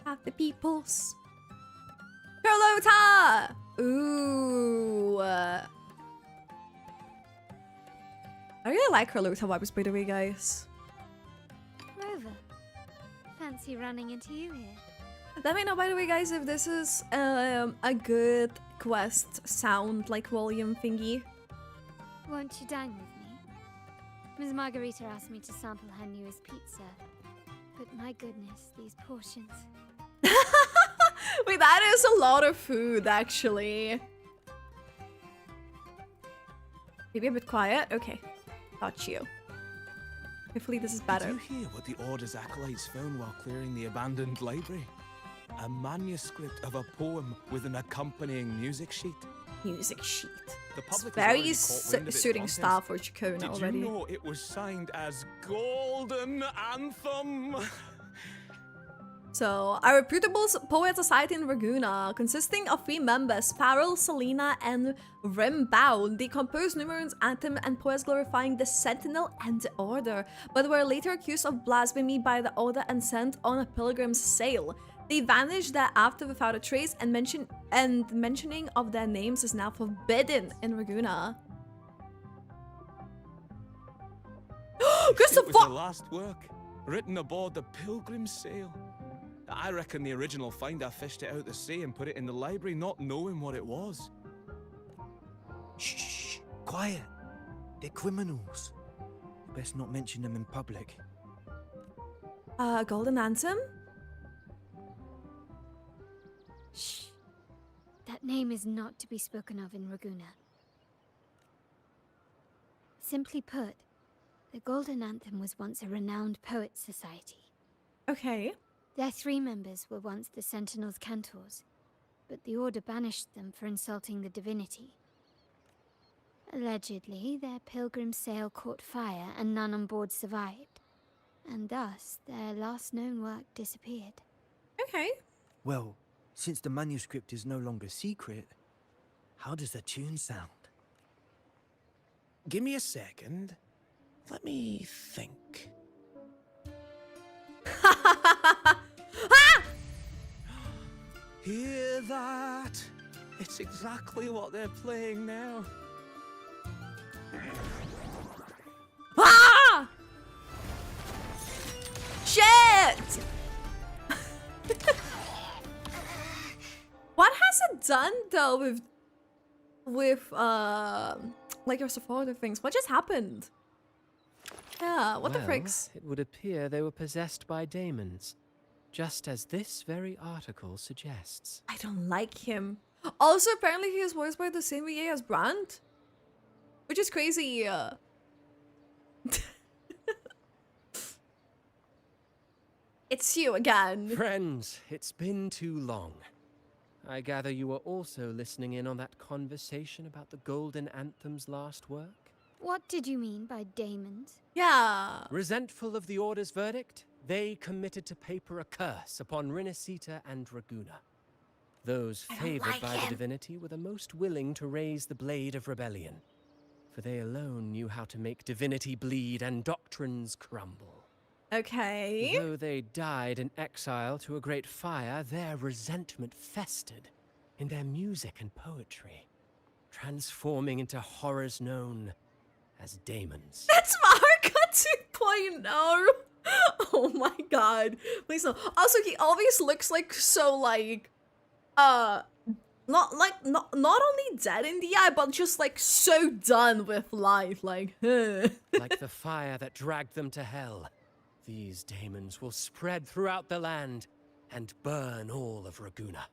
Speaker 1: Have the peoples. Carlota! Ooh. I really like Carlota vibes, by the way, guys.
Speaker 2: Rover, fancy running into you here.
Speaker 1: Let me know, by the way, guys, if this is a good quest sound, like volume thingy.
Speaker 2: Won't you dine with me? Ms. Margarita asked me to sample her newest pizza. But my goodness, these portions.
Speaker 1: Wait, that is a lot of food, actually. Maybe a bit quiet? Okay. Got you. Hopefully this is better.
Speaker 5: Did you hear what the Order's acolytes found while clearing the abandoned library? A manuscript of a poem with an accompanying music sheet.
Speaker 1: Music sheet.
Speaker 5: The public
Speaker 1: Very
Speaker 5: has already caught wind of its
Speaker 1: suiting
Speaker 5: contents.
Speaker 1: style for Ciaccona already.
Speaker 5: Did you know it was signed as Golden Anthem?
Speaker 1: So, a reputable poet society in Raguna, consisting of 3 members, Farrell, Selena, and Rimbaud, they composed numerous anthems and poems glorifying the Sentinel and the Order, but were later accused of blasphemy by the Order and sent on a pilgrim's sail. They vanished thereafter without a trace, and mentioning of their names is now forbidden in Raguna.
Speaker 5: It was the
Speaker 1: Christopher!
Speaker 5: last work, written aboard the pilgrim's sail. I reckon the original finder fished it out the sea and put it in the library, not knowing what it was.
Speaker 6: Shh, quiet. They're criminals. Best not mention them in public.
Speaker 1: Golden Anthem?
Speaker 2: Shh. That name is not to be spoken of in Raguna. Simply put, the Golden Anthem was once a renowned poets' society.
Speaker 1: Okay.
Speaker 2: Their 3 members were once the Sentinel's cantors, but the Order banished them for insulting the divinity. Allegedly, their pilgrim sail caught fire and none on board survived, and thus their last known work disappeared.
Speaker 1: Okay.
Speaker 6: Well, since the manuscript is no longer secret, how does the tune sound?
Speaker 5: Give me a second. Let me think. Hear that? It's exactly what they're playing now.
Speaker 1: Ah! Shit! What has it done though with like your other things? What just happened? Yeah, what the fricks?
Speaker 7: It would appear they were possessed by daemons, just as this very article suggests.
Speaker 1: I don't like him. Also, apparently he is voiced by the same VA as Brand, which is crazy. it's you again.
Speaker 7: Friends, it's been too long. I gather you were also listening in on that conversation about the Golden Anthem's last work?
Speaker 2: What did you mean by daemons?
Speaker 1: Yeah.
Speaker 7: Resentful of the Order's verdict, they committed to paper a curse upon Rinascita and Raguna. Those favored by the divinity were the most willing to raise the blade of rebellion, for they alone knew how to make divinity bleed and doctrines crumble.
Speaker 1: Okay.
Speaker 7: Though they died in exile to a great fire, their resentment festered in their music and poetry, transforming into horrors known as daemons.
Speaker 1: That's Marco 2.0. Oh my god. Please no. Also, he always looks like so like not only dead in the eye, but just like so done with life, like
Speaker 7: Like the fire that dragged them to hell, these daemons will spread throughout the land and burn all of Raguna.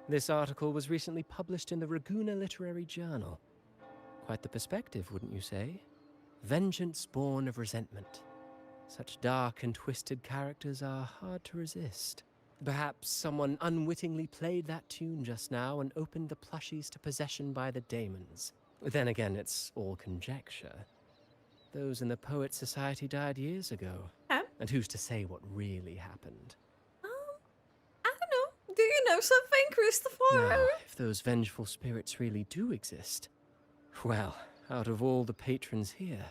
Speaker 7: This article was recently published in the Raguna Literary Journal. Quite the perspective, wouldn't you say? Vengeance born of resentment. Such dark and twisted characters are hard to resist. Perhaps someone unwittingly played that tune just now and opened the plushies to possession by the daemons. Then again, it's all conjecture. Those in the Poet Society died years ago.
Speaker 1: Oh.
Speaker 7: And who's to say what really happened?
Speaker 1: I don't know. Do you know something, Christopher?
Speaker 7: Now, if those vengeful spirits really do exist, well, out of all the patrons here,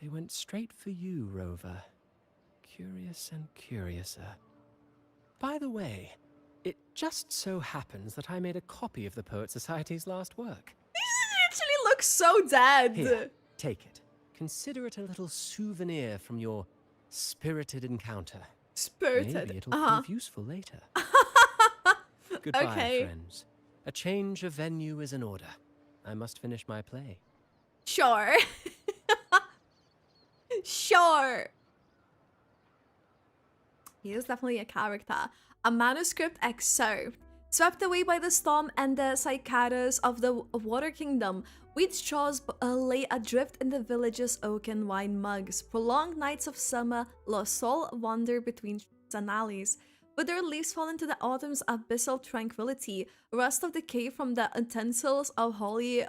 Speaker 7: they went straight for you, Rover. Curious and curiouser. By the way, it just so happens that I made a copy of the Poet Society's last work.
Speaker 1: He actually looks so dead.
Speaker 7: Here, take it. Consider it a little souvenir from your spirited encounter.
Speaker 1: Spirited.
Speaker 7: Maybe it'll prove useful later. Goodbye,
Speaker 1: Okay.
Speaker 7: friends. A change of venue is in order. I must finish my play.
Speaker 1: Sure. Sure. He is definitely a character. A manuscript excerpt. Swept away by the storm and the cicadas of the Water Kingdom, wheat straws lay adrift in the village's oaken wine mugs. Prolonged nights of summer, lost soul wander between streets and alleys. Withered leaves fall into the autumn's abyssal tranquility, rust of decay from the utensils of holy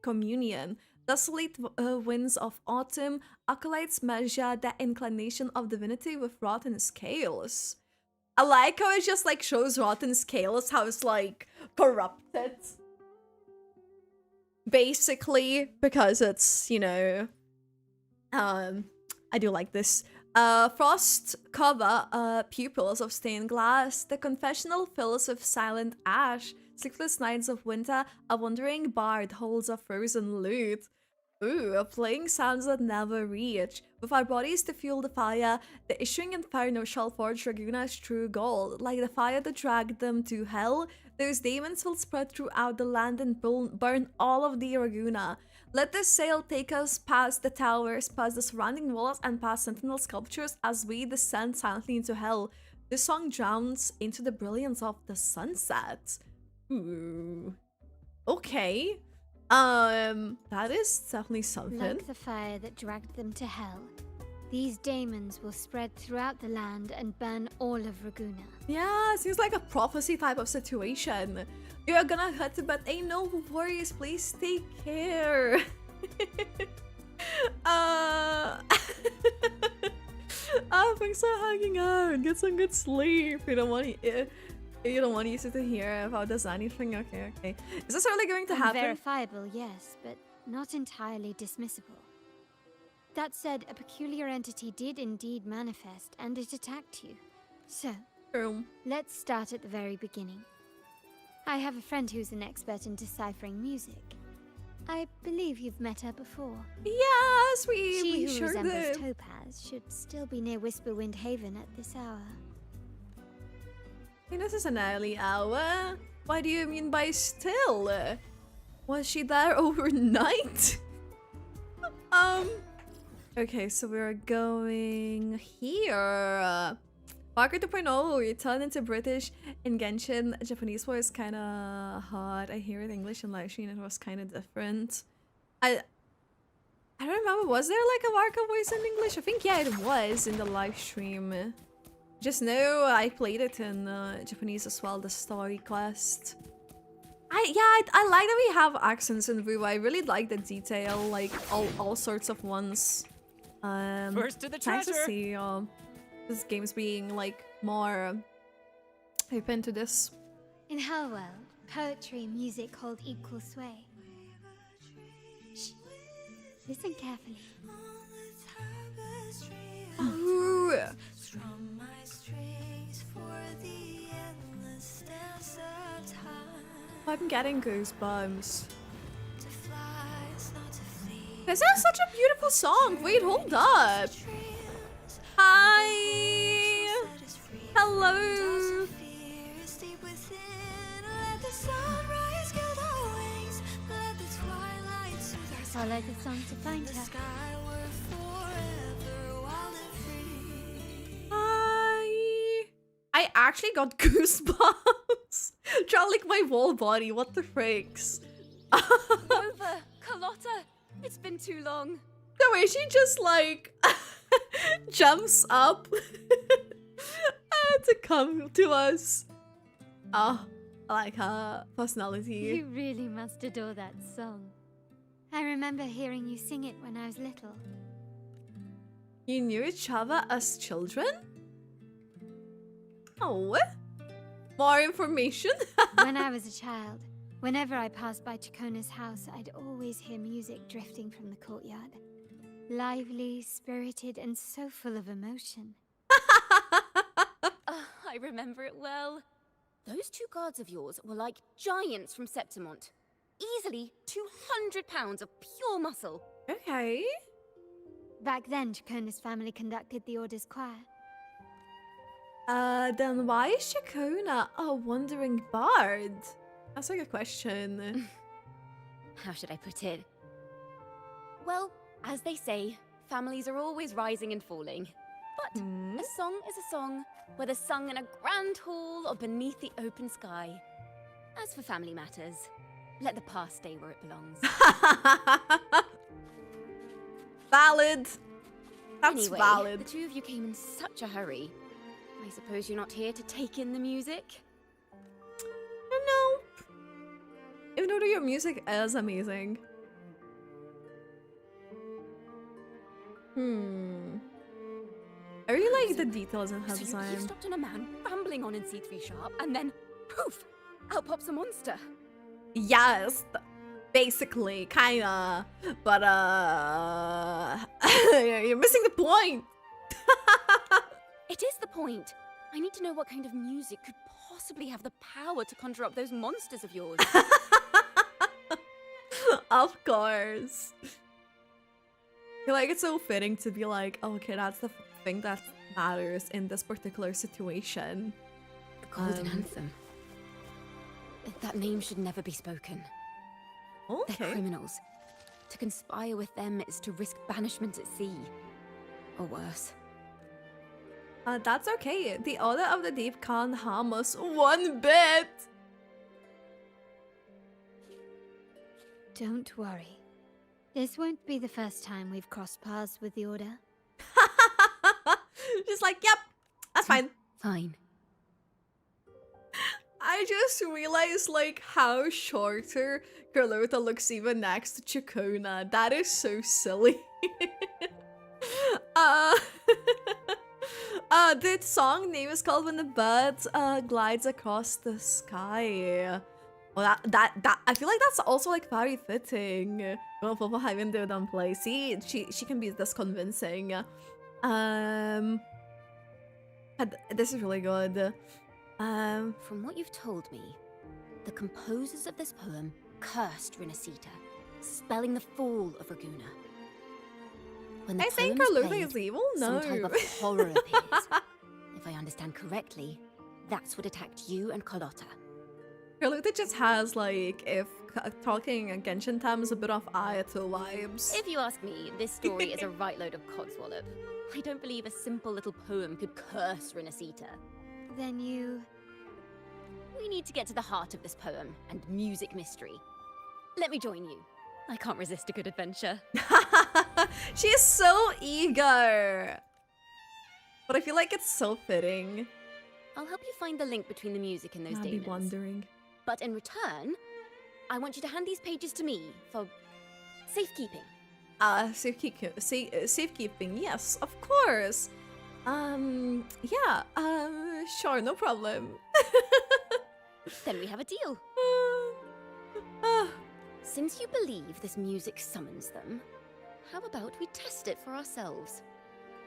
Speaker 1: communion. Desolate winds of autumn, acolytes measure the inclination of divinity with rotten scales. I like how it just like shows rotten scales, how it's like corrupted. Basically, because it's, you know, I do like this. Frost cover pupils of stained glass. The confessional fills with silent ash. Sleepless nights of winter, a wandering bard holds a frozen lute. Ooh, playing sounds that never reach. With our bodies to fuel the fire, the issuing inferno shall forge Raguna's true goal. Like the fire that dragged them to hell, those demons will spread throughout the land and burn all of the Raguna. Let this sail take us past the towers, past the surrounding walls, and past sentinel sculptures as we descend silently into hell. This song drowns into the brilliance of the sunset. Ooh. Okay. That is definitely something.
Speaker 2: Like the fire that dragged them to hell, these daemons will spread throughout the land and burn all of Raguna.
Speaker 1: Yeah, seems like a prophecy type of situation. You're gonna head to bed. Hey, no worries. Please take care. Thanks for hanging out. Get some good sleep. You don't want to to hear about this anything. Okay. Is this really going to happen?
Speaker 2: Unverifiable, yes, but not entirely dismissible. That said, a peculiar entity did indeed manifest, and it attacked you. So, let's start at the very beginning. I have a friend who's an expert in deciphering music. I believe you've met her before.
Speaker 1: Yes,
Speaker 2: She
Speaker 1: we
Speaker 2: who
Speaker 1: sure
Speaker 2: resembles
Speaker 1: did.
Speaker 2: Topaz should still be near Whisperwind Haven at this hour.
Speaker 1: Hey, this is an early hour. What do you mean by still? Was she there overnight? Okay, so we're going here. Parker 2.0 return into British in Genshin. Japanese was kind of hard. I hear it English and live stream. It was kind of different. I don't remember, was there like a Warka voice in English? I think, yeah, it was in the live stream. Just know I played it in Japanese as well, the story quest. I like that we have accents in Wu. I really like the detail, like all sorts of ones.
Speaker 4: First to the
Speaker 1: Nice to
Speaker 4: treasure.
Speaker 1: see this game's being like more open to this.
Speaker 2: In her world, poetry and music hold equal sway. Shh. Listen carefully.
Speaker 1: Ooh. I'm getting goosebumps. This is such a beautiful song. Wait, hold up. Hi. Hello.
Speaker 2: Follow the song to find her.
Speaker 1: Hi. I actually got goosebumps. Trying to lick my whole body. What the frakes?
Speaker 8: Over, Carlotta. It's been too long.
Speaker 1: The way she just like jumps up to come to us. Oh, I like her personality.
Speaker 2: You really must adore that song. I remember hearing you sing it when I was little.
Speaker 1: You knew each other as children? Oh, more information?
Speaker 2: When I was a child, whenever I passed by Ciaccona's house, I'd always hear music drifting from the courtyard. Lively, spirited, and so full of emotion.
Speaker 8: I remember it well. Those two guards of yours were like giants from Septimont. Easily 200 pounds of pure muscle.
Speaker 1: Okay.
Speaker 2: Back then, Ciaccona's family conducted the Order's choir.
Speaker 1: Then why is Ciaccona a wandering bard? That's a good question.
Speaker 8: How should I put it? Well, as they say, families are always rising and falling. But a song is a song, whether sung in a grand hall or beneath the open sky. As for family matters, let the past stay where it belongs.
Speaker 1: Valid. That's
Speaker 8: Anyway,
Speaker 1: valid.
Speaker 8: the two of you came in such a hurry. I suppose you're not here to take in the music?
Speaker 1: No. Even though your music is amazing. I really like the details in her
Speaker 8: So you
Speaker 1: design.
Speaker 8: stopped on a man rambling on in C3 Sharp, and then poof! Out pops a monster.
Speaker 1: Yes, basically, kinda. But you're missing the point.
Speaker 8: It is the point. I need to know what kind of music could possibly have the power to conjure up those monsters of yours.
Speaker 1: Of course. I feel like it's so fitting to be like, oh, okay, that's the thing that matters in this particular situation.
Speaker 8: The Golden Anthem. That name should never be spoken. They're
Speaker 1: Okay.
Speaker 8: criminals. To conspire with them is to risk banishment at sea. Or worse.
Speaker 1: That's okay. The Order of the Deep can't harm us one bit.
Speaker 2: Don't worry. This won't be the first time we've crossed paths with the Order.
Speaker 1: Just like, yep, that's fine.
Speaker 8: Fine.
Speaker 1: I just realized like how shorter Carlotta looks even next to Ciaccona. That is so silly. The song name is called When the Bird Glides Across the Sky. Well, that I feel like that's also like very fitting. Well, for having the done play. See, she can be this convincing. This is really good.
Speaker 8: From what you've told me, the composers of this poem cursed rinascita, spelling the fall of Raguna. When the
Speaker 1: I think
Speaker 8: poem's
Speaker 1: Carlotta
Speaker 8: played,
Speaker 1: is evil. No.
Speaker 8: some type of horror appears. If I understand correctly, that's what attacked you and Carlotta.
Speaker 1: Carlotta just has like, if talking in genshin terms, a bit of Ayato vibes.
Speaker 8: If you ask me, this story is a right load of codswallop. I don't believe a simple little poem could curse rinascita.
Speaker 2: Then
Speaker 8: We need to get to the heart of this poem and music mystery. Let me join you. I can't resist a good adventure.
Speaker 1: She is so eager. But I feel like it's so fitting.
Speaker 8: I'll help you find the link between the music and those
Speaker 1: I'd be
Speaker 8: daemons.
Speaker 1: wondering.
Speaker 8: But in return, I want you to hand these pages to me for safekeeping.
Speaker 1: Safekeeping, yes, of course. Yeah, sure, no problem.
Speaker 8: Then we have a deal. Since you believe this music summons them, how about we test it for ourselves?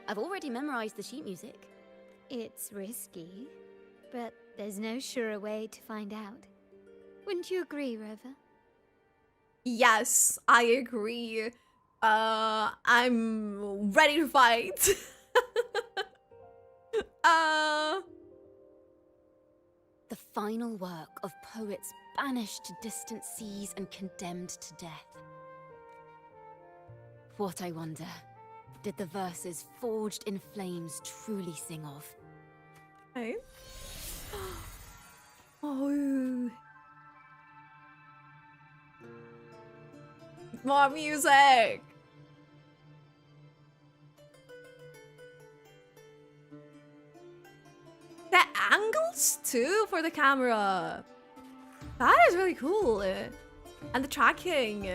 Speaker 8: I've already memorized the sheet music.
Speaker 2: It's risky, but there's no surer way to find out. Wouldn't you agree, Rover?
Speaker 1: Yes, I agree. I'm ready to fight.
Speaker 8: The final work of poets banished to distant seas and condemned to death. What, I wonder, did the verses forged in flames truly sing of?
Speaker 1: Okay. Oh. More music. The angles too for the camera. That is really cool. And the tracking.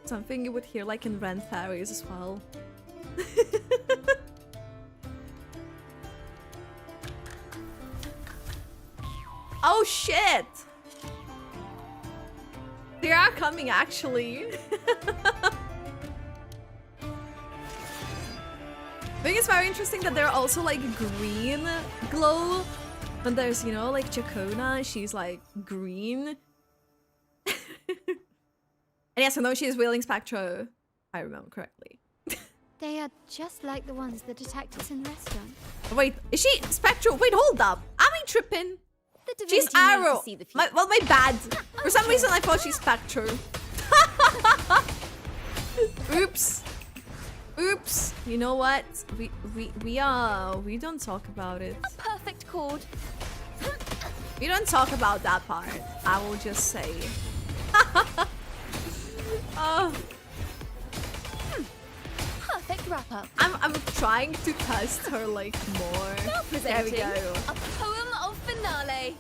Speaker 1: Something you would hear like in Ren Fairies as well. Oh shit! They are coming actually. I think it's very interesting that they're also like green glow. When there's, you know, like Ciaccona, she's like green. And yes, I know she is wielding Spectro, if I remember correctly.
Speaker 2: They are just like the ones that attacked us in the restaurant.
Speaker 1: Wait, is she Spectro? Wait, hold up. Am I tripping?
Speaker 8: The
Speaker 1: She's
Speaker 8: divinity needs to
Speaker 1: Arrow.
Speaker 8: see the future.
Speaker 1: My bad. For some reason, I thought she's Spectro. Oops. Oops. You know what? We don't talk about it.
Speaker 8: A perfect chord.
Speaker 1: We don't talk about that part. I will just say. Oh.
Speaker 8: Perfect wrap-up.
Speaker 1: I'm trying to test her like more.
Speaker 8: Now
Speaker 1: There we
Speaker 8: presenting
Speaker 1: go.
Speaker 8: a poem of finale.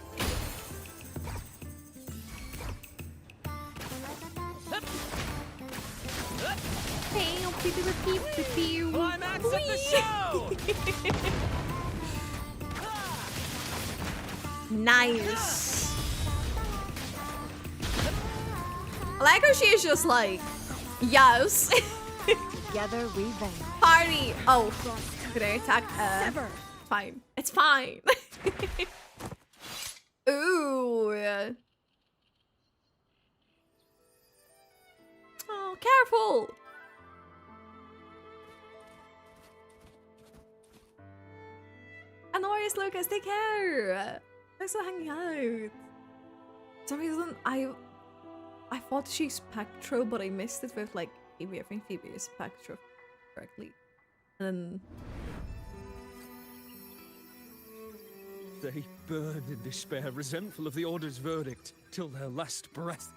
Speaker 4: Climax of the show!
Speaker 1: Nice. I like how she is just like, yes.
Speaker 3: Together we bang.
Speaker 1: Party. Oh, could I attack? Fine. It's fine. Ooh. Oh, careful. Anoris, Lucas, take care. Thanks for hanging out. For some reason, I thought she's Spectro, but I missed it with like Phoebe. I think Phoebe is Spectro correctly. And then
Speaker 5: They burn in despair, resentful of the Order's verdict, till their last breath.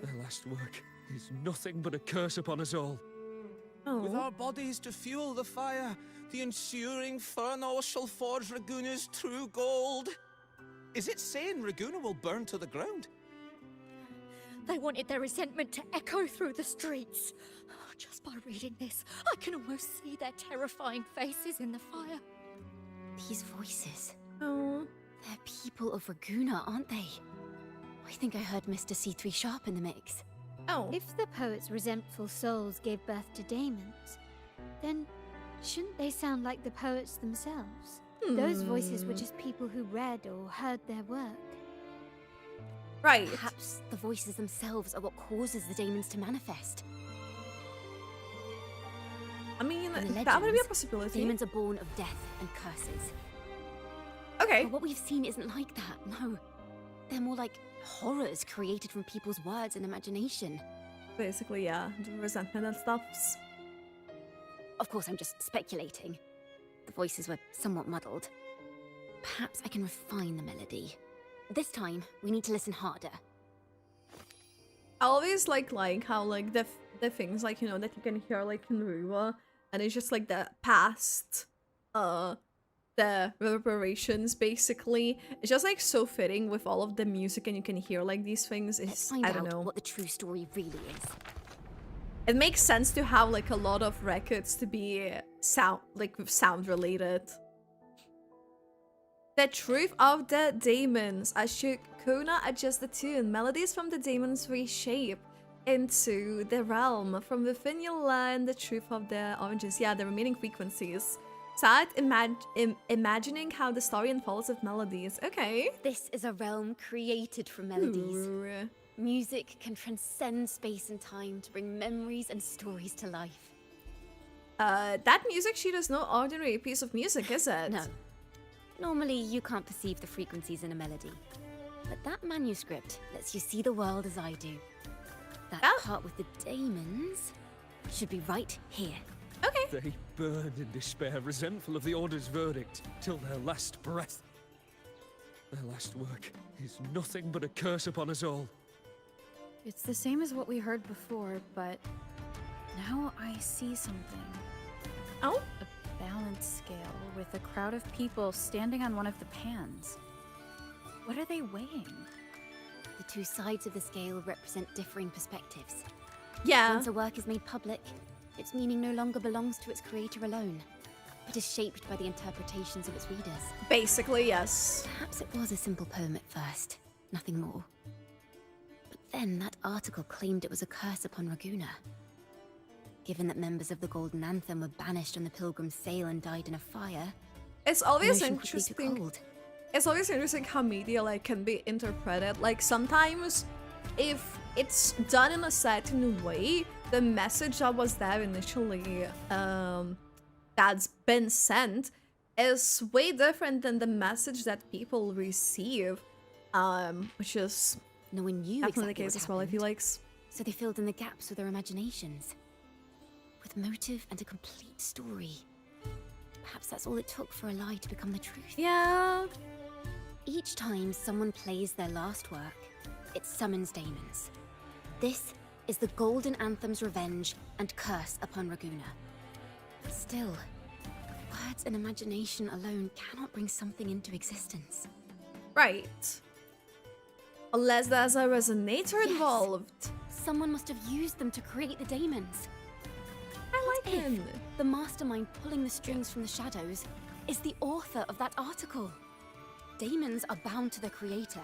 Speaker 5: Their last work is nothing but a curse upon us all. With our bodies to fuel the fire, the ensuing furnace shall forge Raguna's true gold. Is it saying Raguna will burn to the ground?
Speaker 9: They wanted their resentment to echo through the streets. Just by reading this, I can almost see their terrifying faces in the fire.
Speaker 8: These voices.
Speaker 1: oh,
Speaker 8: They're people of Raguna, aren't they? I think I heard Mr. C3 Sharp in the mix.
Speaker 1: oh.
Speaker 2: If the poet's resentful souls gave birth to daemons, then shouldn't they sound like the poets themselves? Those voices were just people who read or heard their work.
Speaker 1: Right.
Speaker 8: Perhaps the voices themselves are what causes the daemons to manifest.
Speaker 1: I mean,
Speaker 8: In the
Speaker 1: that would be a
Speaker 8: legends,
Speaker 1: possibility.
Speaker 8: Demons are born of death and curses.
Speaker 1: Okay.
Speaker 8: But what we've seen isn't like that, no. They're more like horrors created from people's words and imagination.
Speaker 1: Basically, yeah. The resentment and stuff.
Speaker 8: Of course, I'm just speculating. The voices were somewhat muddled. Perhaps I can refine the melody. this time we need to listen harder.
Speaker 1: I always like how like the things like, you know, that you can hear like in Ruwa, and it's just like the past the reverberations basically. It's just like so fitting with all of the music, and you can hear like these things.
Speaker 8: Let's
Speaker 1: It's
Speaker 8: find
Speaker 1: I don't
Speaker 8: out
Speaker 1: know.
Speaker 8: what the true story really is.
Speaker 1: It makes sense to have like a lot of records to be sound related. The truth of the daemons. As Ciaccona adjusts the tune, melodies from the daemons reshape into the realm. From within you learn the truth of the origins. Yeah, the remaining frequencies. Start imagining how the story unfolds with melodies. Okay.
Speaker 8: This is a realm created from melodies.
Speaker 1: Ooh.
Speaker 8: Music can transcend space and time to bring memories and stories to life.
Speaker 1: That music sheet is no ordinary piece of music, is it?
Speaker 8: No. Normally, you can't perceive the frequencies in a melody. But that manuscript lets you see the world as I do. That part with the daemons should be right here.
Speaker 1: Okay.
Speaker 5: They burned in despair, resentful of the Order's verdict, till their last breath. Their last work is nothing but a curse upon us all.
Speaker 10: It's the same as what we heard before, but now I see something.
Speaker 1: Oh?
Speaker 10: A balance scale with a crowd of people standing on one of the pans. What are they weighing?
Speaker 8: The two sides of the scale represent differing perspectives.
Speaker 1: Yeah.
Speaker 8: Once a work is made public, its meaning no longer belongs to its creator alone, but is shaped by the interpretations of its readers.
Speaker 1: Basically, yes.
Speaker 8: Perhaps it was a simple poem at first, nothing more. But then that article claimed it was a curse upon Raguna. Given that members of the Golden Anthem were banished on the Pilgrim's Sail and died in a fire,
Speaker 1: It's always
Speaker 8: emotion quickly took
Speaker 1: interesting.
Speaker 8: hold.
Speaker 1: It's always interesting how media like can be interpreted. Like sometimes, if it's done in a certain way, the message that was there initially, that's been sent, is way different than the message that people receive. Which is
Speaker 8: no one knew
Speaker 1: definitely
Speaker 8: exactly
Speaker 1: the case
Speaker 8: what
Speaker 1: as well. I feel
Speaker 8: happened.
Speaker 1: like.
Speaker 8: So they filled in the gaps with their imaginations. With motive and a complete story. Perhaps that's all it took for a lie to become the truth.
Speaker 1: Yeah.
Speaker 8: Each time someone plays their last work, it summons daemons. This is the Golden Anthem's revenge and curse upon Raguna. But still, words and imagination alone cannot bring something into existence.
Speaker 1: Right. Unless there's a resonator
Speaker 8: Yes.
Speaker 1: involved.
Speaker 8: Someone must have used them to create the daemons.
Speaker 1: I like
Speaker 8: If
Speaker 1: him.
Speaker 8: the mastermind pulling the strings from the shadows is the author of that article. Daemons are bound to their creator,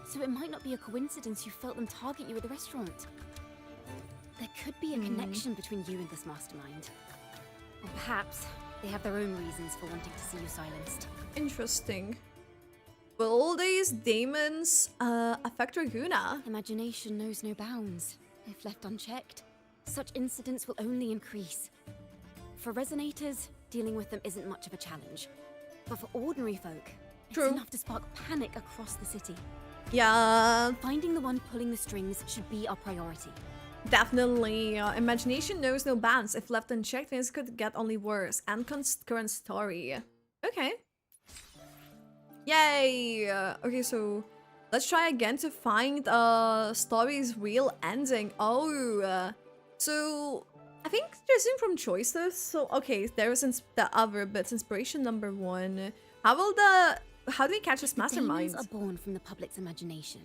Speaker 8: so it might not be a coincidence you felt them target you at the restaurant. There could be a connection between you and this mastermind. Or perhaps they have their own reasons for wanting to see you silenced.
Speaker 1: Interesting. Will these demons affect Raguna?
Speaker 8: Imagination knows no bounds. If left unchecked, such incidents will only increase. For resonators, dealing with them isn't much of a challenge. But for ordinary folk,
Speaker 1: True.
Speaker 8: it's enough to spark panic across the city.
Speaker 1: Yeah,
Speaker 8: Finding the one pulling the strings should be our priority.
Speaker 1: definitely. Imagination knows no bounds. If left unchecked, things could get only worse. And current story. Okay. Yay! Okay, so let's try again to find story's real ending. Oh, so I think there's room from choices. So okay, there is the other bits. Inspiration number 1. How do we catch this mastermind?
Speaker 8: Demons are born from the public's imagination.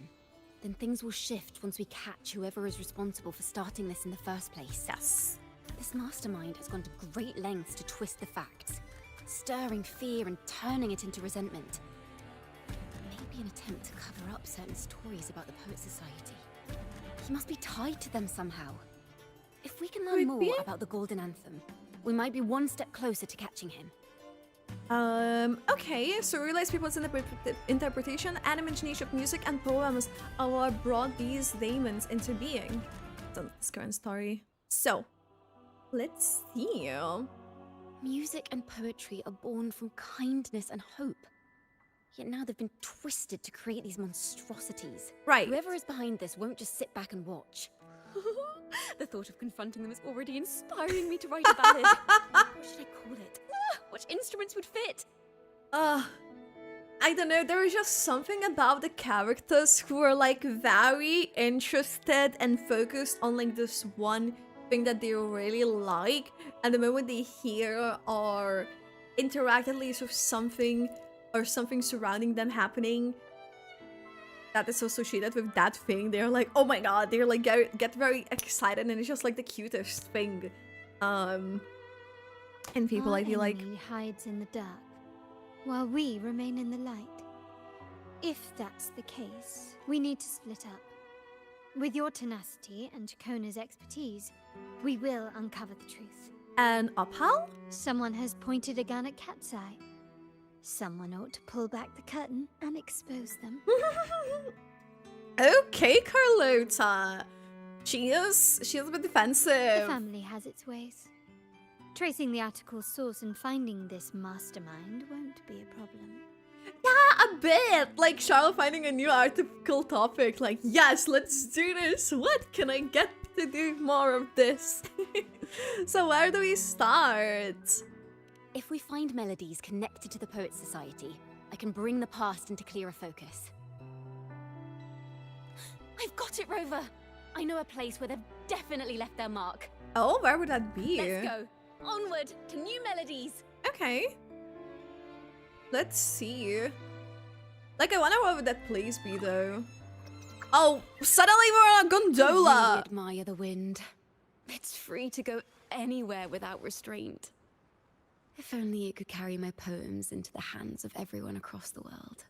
Speaker 8: Then things will shift once we catch whoever is responsible for starting this in the first place.
Speaker 1: Yes.
Speaker 8: This mastermind has gone to great lengths to twist the facts, stirring fear and turning it into resentment. Maybe an attempt to cover up certain stories about the Poet Society. He must be tied to them somehow. If we can learn
Speaker 1: Could
Speaker 8: more
Speaker 1: be.
Speaker 8: about the Golden Anthem, we might be one step closer to catching him.
Speaker 1: Okay, so realize people's interpretation and imagination of music and poems are brought these daemons into being. That's this current story. So, let's see.
Speaker 8: Music and poetry are born from kindness and hope. Yet now they've been twisted to create these monstrosities.
Speaker 1: Right.
Speaker 8: Whoever is behind this won't just sit back and watch. The thought of confronting them is already inspiring me to write a ballad. What should I call it? Which instruments would fit?
Speaker 1: I don't know, there is just something about the characters who are like very interested and focused on like this one thing that they really like, and the moment they hear or interact at least with something or something surrounding them happening that is associated with that thing, they're like, oh my god, they're like get very excited, and it's just like the cutest thing. And people, I feel like,
Speaker 2: enemy hides in the dark, while we remain in the light. If that's the case, we need to split up. With your tenacity and Ciaccona's expertise, we will uncover the truth.
Speaker 1: And Ophal?
Speaker 2: Someone has pointed a gun at Cat's Eye. Someone ought to pull back the curtain and expose them.
Speaker 1: Okay, Carlota. She is a bit defensive.
Speaker 2: The family has its ways. Tracing the article's source and finding this mastermind won't be a problem.
Speaker 1: Yeah, a bit. Like Charlotte finding a new article topic. Like, yes, let's do this. What can I get to do more of this? So where do we start?
Speaker 8: If we find melodies connected to the Poets Society, I can bring the past into clearer focus. I've got it, Rover! I know a place where they've definitely left their mark.
Speaker 1: Oh, where would that be?
Speaker 8: Let's go! Onward to new melodies!
Speaker 1: Okay. Let's see. Like, I wonder where would that place be, though. Oh, suddenly we're on a gondola!
Speaker 8: I really admire the wind. It's free to go anywhere without restraint. If only it could carry my poems into the hands of everyone across the world.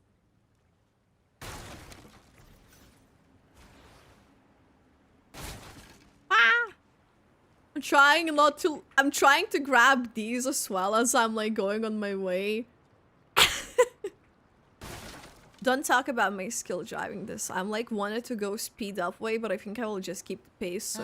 Speaker 1: Ah! I'm trying to grab these as well as I'm like going on my way. Don't talk about my skill driving this. I'm like wanted to go speed up way, but I think I will just keep the pace, so.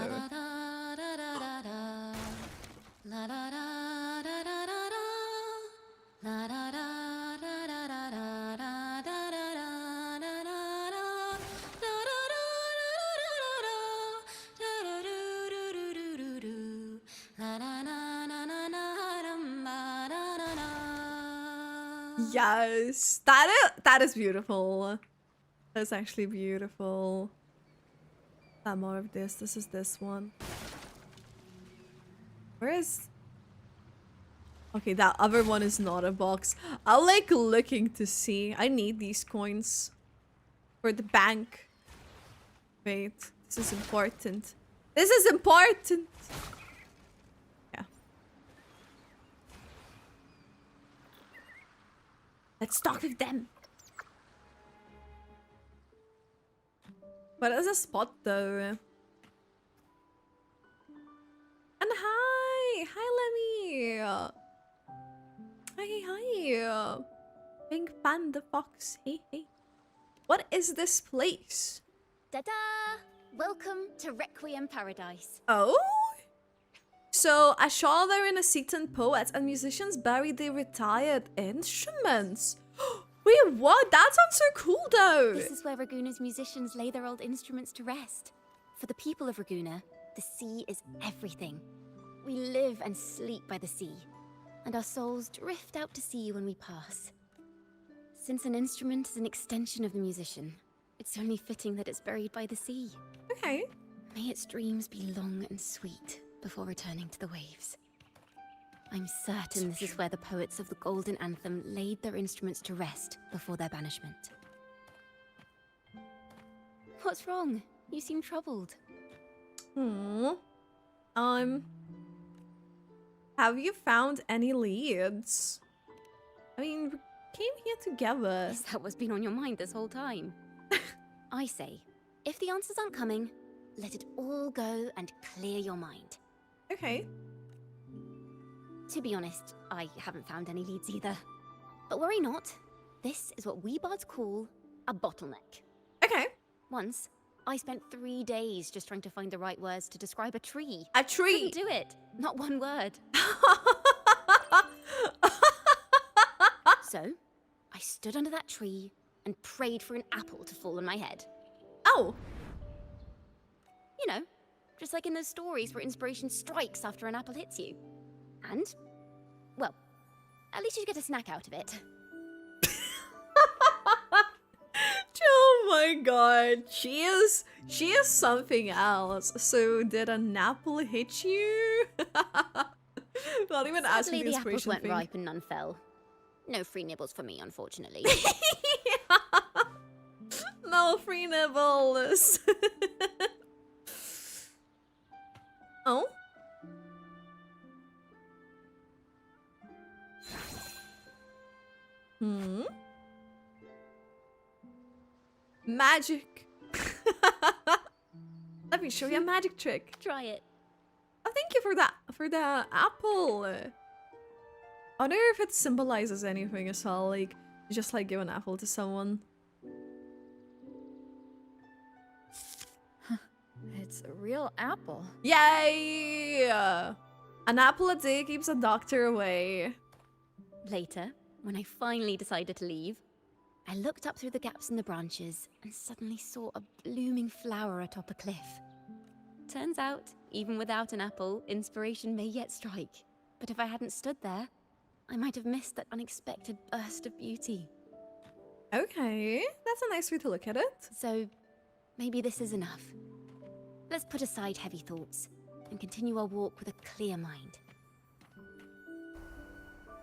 Speaker 1: Yes, that is beautiful. That's actually beautiful. More of this. This is this one. Where is? Okay, that other one is not a box. I'm like looking to see. I need these coins for the bank. Wait, this is important. This is important. Yeah. Let's talk with them. But there's a spot though. And hi! Hi, Lemmy! Hi! Pink Panda Fox. Hey. What is this place?
Speaker 8: Ta-da! Welcome to Requiem Paradise.
Speaker 1: Oh? So, I saw there rinascita poets and musicians bury their retired instruments. Wait, what? That sounds so cool though!
Speaker 8: This is where Raguna's musicians lay their old instruments to rest. For the people of Raguna, the sea is everything. We live and sleep by the sea, and our souls drift out to sea when we pass. Since an instrument is an extension of the musician, it's only fitting that it's buried by the sea.
Speaker 1: Okay.
Speaker 8: May its dreams be long and sweet before returning to the waves. I'm certain this is where the poets of the Golden Anthem laid their instruments to rest before their banishment. What's wrong? You seem troubled.
Speaker 1: Have you found any leads? I mean, we came here together.
Speaker 8: Is that what's been on your mind this whole time? I say, if the answers aren't coming, let it all go and clear your mind.
Speaker 1: Okay.
Speaker 8: To be honest, I haven't found any leads either. But worry not. This is what we bards call a bottleneck.
Speaker 1: Okay.
Speaker 8: Once, I spent 3 days just trying to find the right words to describe a tree.
Speaker 1: A tree?
Speaker 8: Couldn't do it. Not one word. So, I stood under that tree and prayed for an apple to fall on my head.
Speaker 1: Oh.
Speaker 8: You know, just like in those stories where inspiration strikes after an apple hits you. And, well, at least you get a snack out of it.
Speaker 1: my god, she is something else. So did an apple hit you? Not even asking
Speaker 8: Sadly,
Speaker 1: the
Speaker 8: the apples
Speaker 1: inspiration
Speaker 8: went
Speaker 1: thing.
Speaker 8: ripe and none fell. No free nibbles for me, unfortunately.
Speaker 1: No free nibbles. Oh? Hmm? Magic. Let me show you a magic trick.
Speaker 8: Try it.
Speaker 1: Oh, thank you for the apple. I wonder if it symbolizes anything as well, like just like give an apple to someone.
Speaker 10: It's a real apple.
Speaker 1: Yay! An apple a day keeps a doctor away.
Speaker 8: Later, when I finally decided to leave, I looked up through the gaps in the branches and suddenly saw a blooming flower atop a cliff. Turns out, even without an apple, inspiration may yet strike. But if I hadn't stood there, I might have missed that unexpected burst of beauty.
Speaker 1: Okay, that's a nice way to look at it.
Speaker 8: So, maybe this is enough. Let's put aside heavy thoughts and continue our walk with a clear mind.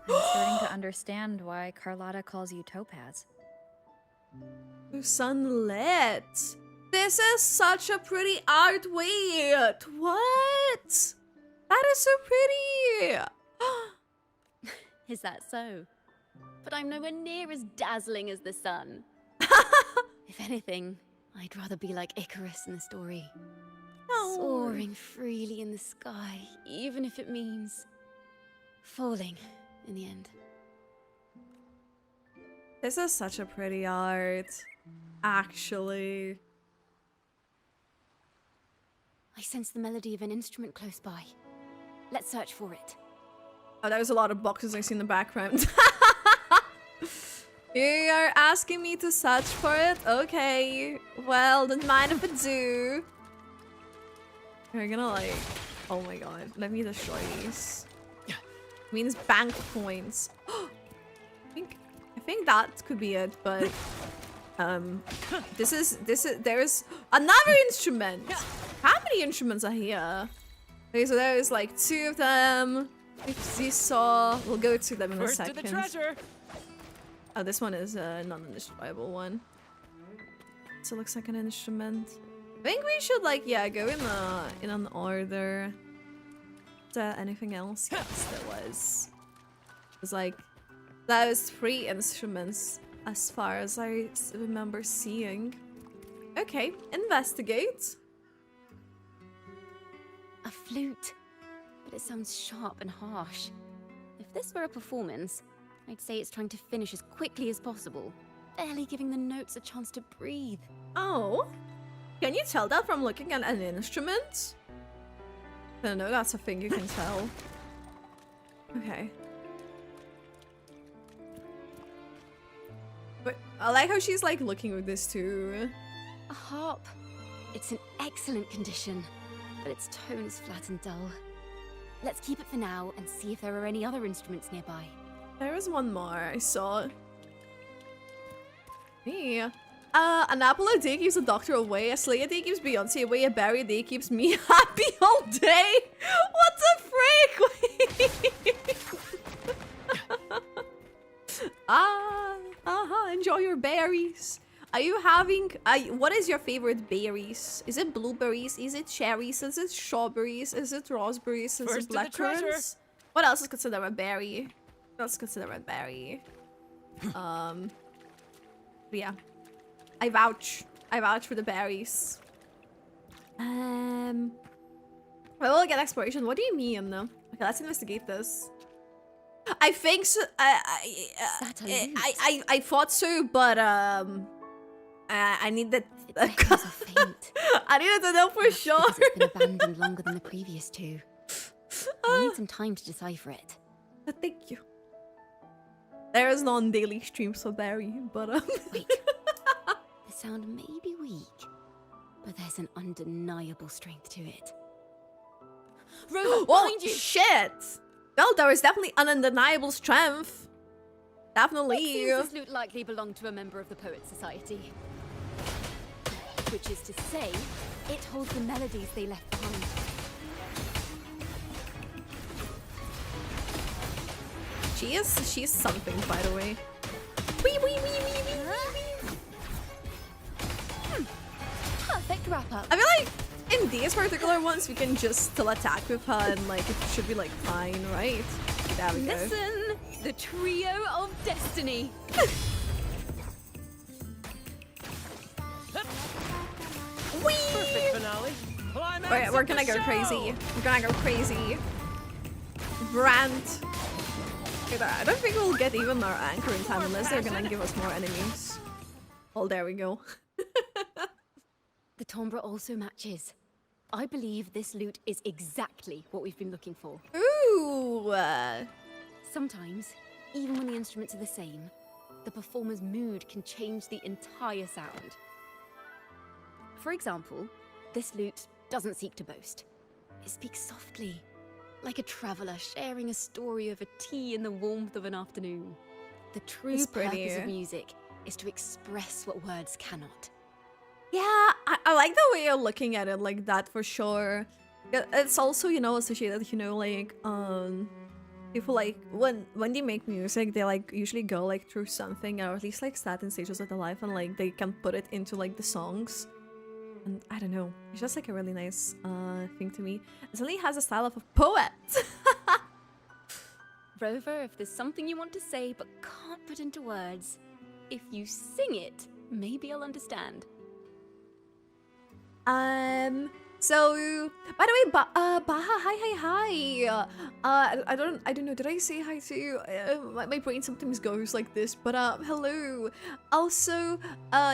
Speaker 10: I'm starting to understand why Carlotta calls you Topaz.
Speaker 1: Sunlit. This is such a pretty art. Wait, what? That is so pretty.
Speaker 8: Is that so? But I'm nowhere near as dazzling as the sun. If anything, I'd rather be like Icarus in the story.
Speaker 1: Oh.
Speaker 8: Soaring freely in the sky, even if it means falling in the end.
Speaker 1: This is such a pretty art, actually.
Speaker 8: I sense the melody of an instrument close by. Let's search for it.
Speaker 1: Oh, there's a lot of boxes I see in the background. You are asking me to search for it? Okay. Well, don't mind if I do. We're gonna like... Oh my god. Let me destroy these. Means bank points. I think that could be it, but... there's another instrument! How many instruments are here? Okay, so there's like 2 of them. Seesaw. We'll go to them in a second.
Speaker 5: First to the treasure!
Speaker 1: Oh, this one is a non-destroyable one. So it looks like an instrument. I think we should like, yeah, go in an order. Is there anything else? Yes, there was. It was like, that was 3 instruments as far as I remember seeing. Okay, investigate.
Speaker 8: A flute. But it sounds sharp and harsh. If this were a performance, I'd say it's trying to finish as quickly as possible, barely giving the notes a chance to breathe.
Speaker 1: Oh, can you tell that from looking at an instrument? I don't know, that's a thing you can tell. Okay. But I like how she's like looking with this too.
Speaker 8: A harp. It's in excellent condition, but its tone is flat and dull. Let's keep it for now and see if there are any other instruments nearby.
Speaker 1: There is one more I saw. Yeah. An apple a day keeps a doctor away, a sleigh a day keeps Beyonce away, a berry a day keeps me happy all day. What the freak? Enjoy your berries. Are you having, what is your favorite berries? Is it blueberries? Is it cherries? Is it strawberries? Is it raspberries? Is it blackcurrants? What else is considered a berry? That's considered a berry. Yeah. I vouch for the berries. I will get exploration. What do you mean? Okay, let's investigate this. I think so. I thought so, but I need that. I needed to know for sure.
Speaker 8: It's been abandoned longer than the previous 2. I'll need some time to decipher it.
Speaker 1: Thank you. There is non-daily streams for Barry, but
Speaker 8: Wait. The sound may be weak, but there's an undeniable strength to it. Rover, behind you!
Speaker 1: Shit! Well, there is definitely an undeniable strength. Definitely.
Speaker 8: It seems this loot likely belonged to a member of the Poet Society. which is to say, it holds the melodies they left behind.
Speaker 1: She's something, by the way. Wee wee wee wee wee wee.
Speaker 8: Perfect wrap up.
Speaker 1: I feel like in these particular ones we can just still attack with her and like it should be like fine, right? There we go.
Speaker 8: Listen, the trio of destiny.
Speaker 7: Perfect finale.
Speaker 1: We're gonna go crazy. We're gonna go crazy. Brand. I don't think we'll get even our anchor in time unless they're gonna give us more enemies. Well, there we go.
Speaker 8: The timbre also matches. I believe this loot is exactly what we've been looking for.
Speaker 1: Ooh.
Speaker 8: Sometimes, even when the instruments are the same, the performer's mood can change the entire sound. For example, this lute doesn't seek to boast. It speaks softly, like a traveler sharing a story over tea in the warmth of an afternoon. The true purpose of music is to express what words cannot.
Speaker 1: Yeah, I like the way you're looking at it like that for sure. It's also, you know, associated, you know, like, people like, when they make music, they like usually go like through something, or at least like certain stages of their life, and like they can put it into like the songs. And I don't know, it's just like a really nice thing to me. It suddenly has a style of a poet.
Speaker 8: Rover, if there's something you want to say but can't put into words, if you sing it, maybe I'll understand.
Speaker 1: So by the way, Baha, hi. I don't know. Did I say hi to you? My brain sometimes goes like this, but hello. Also,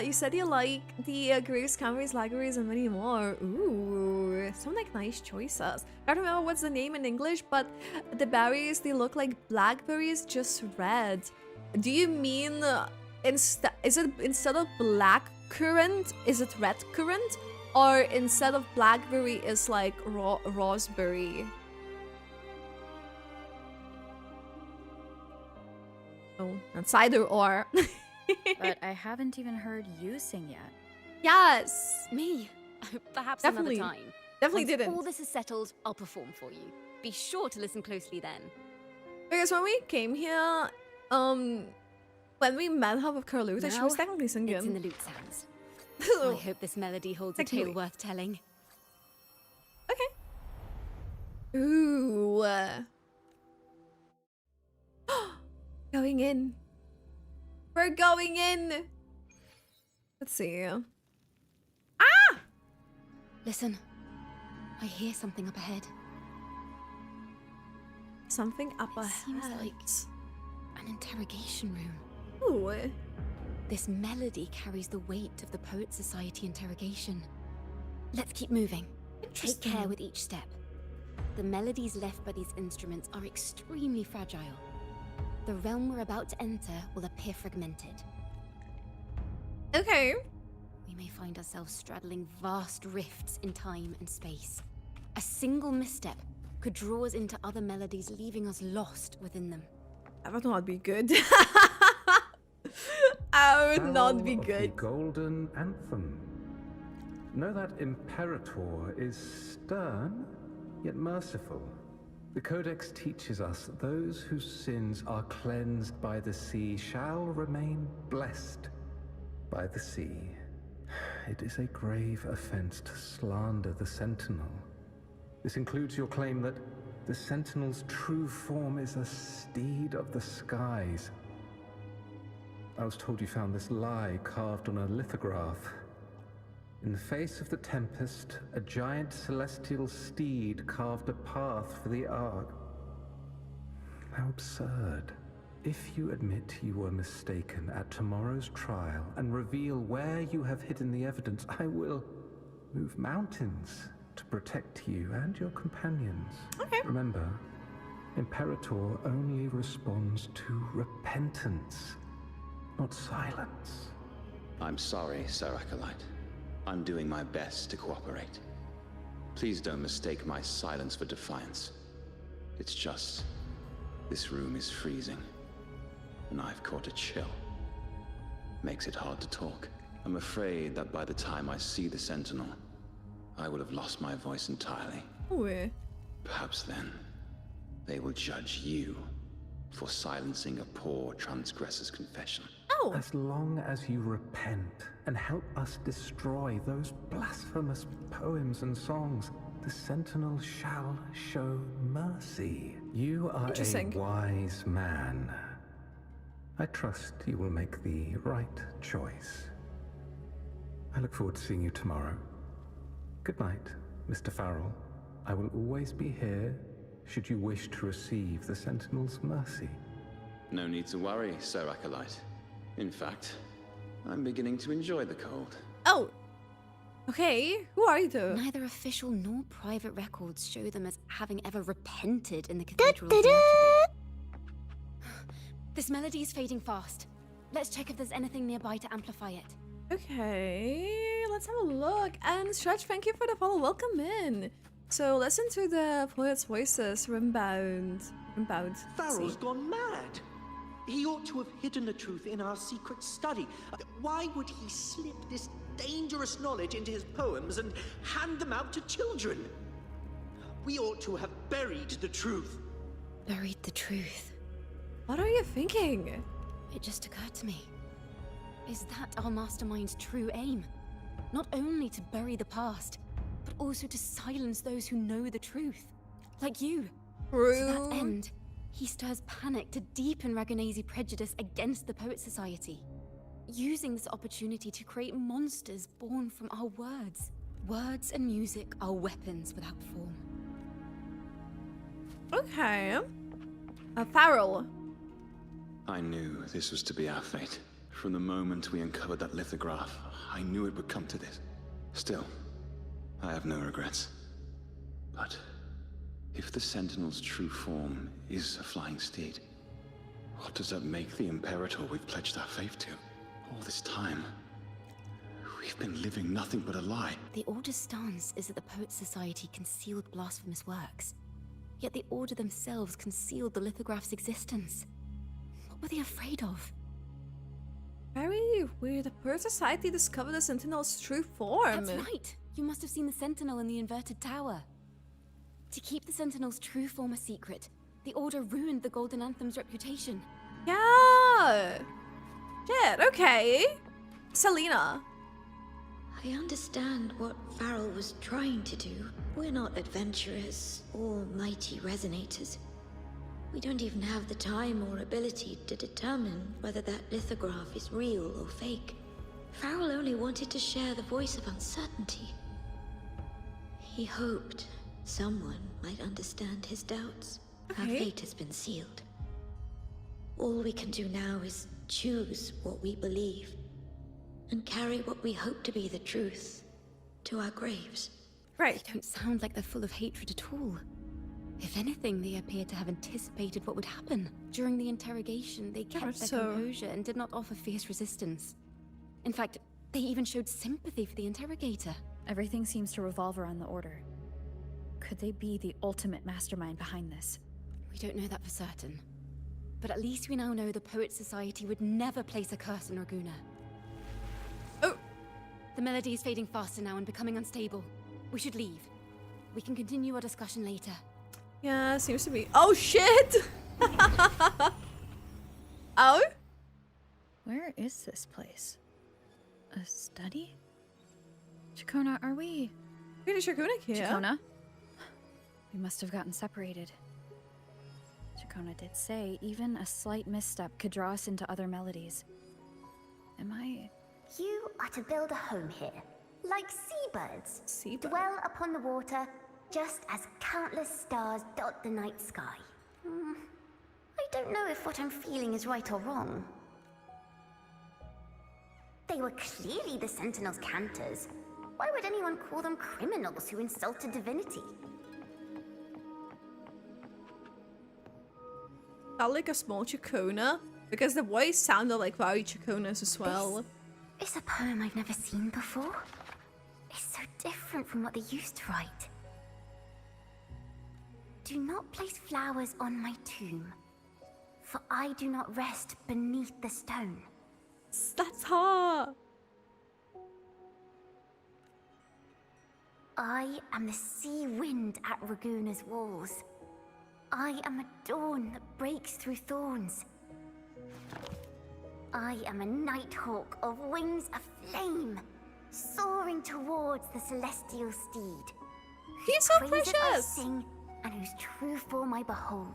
Speaker 1: you said you like the Graves, Camrys, Lageries, and many more. Ooh, some like nice choices. I don't remember what's the name in English, but the berries, they look like blackberries, just red. Do you mean is it instead of black currant, is it red currant? Or instead of blackberry is like raspberry. Oh, that's either or.
Speaker 10: But I haven't even heard you sing yet.
Speaker 1: Yes!
Speaker 8: Me? Perhaps
Speaker 1: Definitely.
Speaker 8: another time.
Speaker 1: Definitely
Speaker 8: Once
Speaker 1: didn't.
Speaker 8: all this is settled, I'll perform for you. Be sure to listen closely then.
Speaker 1: Because when we came here, when we met her with Carlota, she was technically singing.
Speaker 8: It's in the lute sounds. I hope this melody holds a tale worth telling.
Speaker 1: Okay. Ooh. Going in. We're going in. Let's see. Ah!
Speaker 8: Listen. I hear something up ahead.
Speaker 1: Something up ahead.
Speaker 8: Seems like an interrogation room.
Speaker 1: Ooh.
Speaker 8: This melody carries the weight of the Poet Society interrogation. Let's keep moving. Take care with each step. The melodies left by these instruments are extremely fragile. The realm we're about to enter will appear fragmented.
Speaker 1: Okay.
Speaker 8: We may find ourselves straddling vast rifts in time and space. A single misstep could draw us into other melodies, leaving us lost within them.
Speaker 1: That would not be good. I would not be
Speaker 11: Of
Speaker 1: good.
Speaker 11: the Golden Anthem. Know that Imperator is stern, yet merciful. The Codex teaches us that those whose sins are cleansed by the sea shall remain blessed by the sea. It is a grave offense to slander the Sentinel. This includes your claim that the Sentinel's true form is a steed of the skies. I was told you found this lie carved on a lithograph. In the face of the tempest, a giant celestial steed carved a path for the Ark. How absurd. If you admit you were mistaken at tomorrow's trial and reveal where you have hidden the evidence, I will move mountains to protect you and your companions.
Speaker 1: Okay.
Speaker 11: Remember, Imperator only responds to repentance, not silence.
Speaker 12: I'm sorry, Sir Acolyte. I'm doing my best to cooperate. Please don't mistake my silence for defiance. It's just, this room is freezing, and I've caught a chill. Makes it hard to talk. I'm afraid that by the time I see the Sentinel, I will have lost my voice entirely.
Speaker 1: Ooh.
Speaker 12: Perhaps then, they will judge you for silencing a poor transgressor's confession.
Speaker 1: Oh!
Speaker 11: As long as you repent and help us destroy those blasphemous poems and songs, the Sentinel shall show mercy. You are a wise man. I trust you will make the right choice. I look forward to seeing you tomorrow. Good night, Mr. Farrell. I will always be here should you wish to receive the Sentinel's mercy.
Speaker 12: No need to worry, Sir Acolyte. In fact, I'm beginning to enjoy the cold.
Speaker 1: Oh! Okay, who are you though?
Speaker 8: Neither official nor private records show them as having ever repented in the Cathedral of Mercury. This melody is fading fast. Let's check if there's anything nearby to amplify it.
Speaker 1: Okay, let's have a look. And Stretch, thank you for the follow. Welcome in. So listen to the poet's voices. Rimbound.
Speaker 13: Farrell's gone mad. He ought to have hidden the truth in our secret study. Why would he slip this dangerous knowledge into his poems and hand them out to children? We ought to have buried the truth.
Speaker 8: Buried the truth?
Speaker 1: What are you thinking?
Speaker 8: It just occurred to me. Is that our mastermind's true aim? Not only to bury the past, but also to silence those who know the truth. Like you.
Speaker 1: True.
Speaker 8: To that end, he stirs panic to deepen Ragonese prejudice against the Poet Society, using this opportunity to create monsters born from our words. Words and music are weapons without form.
Speaker 1: Okay. Farrell.
Speaker 12: I knew this was to be our fate. From the moment we uncovered that lithograph, I knew it would come to this. Still, I have no regrets. But if the Sentinel's true form is a flying steed, what does that make the Imperator we've pledged our faith to? All this time, we've been living nothing but a lie.
Speaker 8: The Order's stance is that the Poet Society concealed blasphemous works. Yet the Order themselves concealed the lithograph's existence. What were they afraid of?
Speaker 1: Very weird. The Poet Society discovered the Sentinel's true form.
Speaker 8: That's right. You must have seen the Sentinel in the inverted tower. To keep the Sentinel's true form a secret, the Order ruined the Golden Anthem's reputation.
Speaker 1: Yeah. Shit, okay. Selena.
Speaker 14: I understand what Farrell was trying to do. We're not adventurers or mighty resonators. We don't even have the time or ability to determine whether that lithograph is real or fake. Farrell only wanted to share the voice of uncertainty. He hoped someone might understand his doubts. Our fate has been sealed. All we can do now is choose what we believe and carry what we hope to be the truth to our graves.
Speaker 1: Right.
Speaker 8: They don't sound like they're full of hatred at all. If anything, they appear to have anticipated what would happen. During the interrogation, they kept their composure and did not offer fierce resistance. In fact, they even showed sympathy for the interrogator.
Speaker 10: Everything seems to revolve around the Order. Could they be the ultimate mastermind behind this?
Speaker 8: We don't know that for certain. But at least we now know the Poet Society would never place a curse on Raguna.
Speaker 1: Oh!
Speaker 8: The melody is fading faster now and becoming unstable. We should leave. We can continue our discussion later.
Speaker 1: Yeah, seems to be. Oh shit! Oh?
Speaker 10: Where is this place? A study? Ciaccona, are we?
Speaker 1: We're in Ciaccona here.
Speaker 10: Ciaccona? We must have gotten separated. Ciaccona did say even a slight misstep could draw us into other melodies. Am I?
Speaker 15: You are to build a home here, like seabirds. Dwell upon the water, just as countless stars dot the night sky. I don't know if what I'm feeling is right or wrong. They were clearly the Sentinel's cantors. Why would anyone call them criminals who insulted divinity?
Speaker 1: Felt like a small Ciaccona, because the voice sounded like very Ciaccona's as well.
Speaker 15: This is a poem I've never seen before. It's so different from what they used to write. Do not place flowers on my tomb, for I do not rest beneath the stone.
Speaker 1: That's her.
Speaker 15: I am the sea wind at Raguna's walls. I am a dawn that breaks through thorns. I am a nighthawk of wings of flame, soaring towards the celestial steed.
Speaker 1: He's so
Speaker 15: Whose praises I
Speaker 1: precious!
Speaker 15: sing, and whose true form I behold.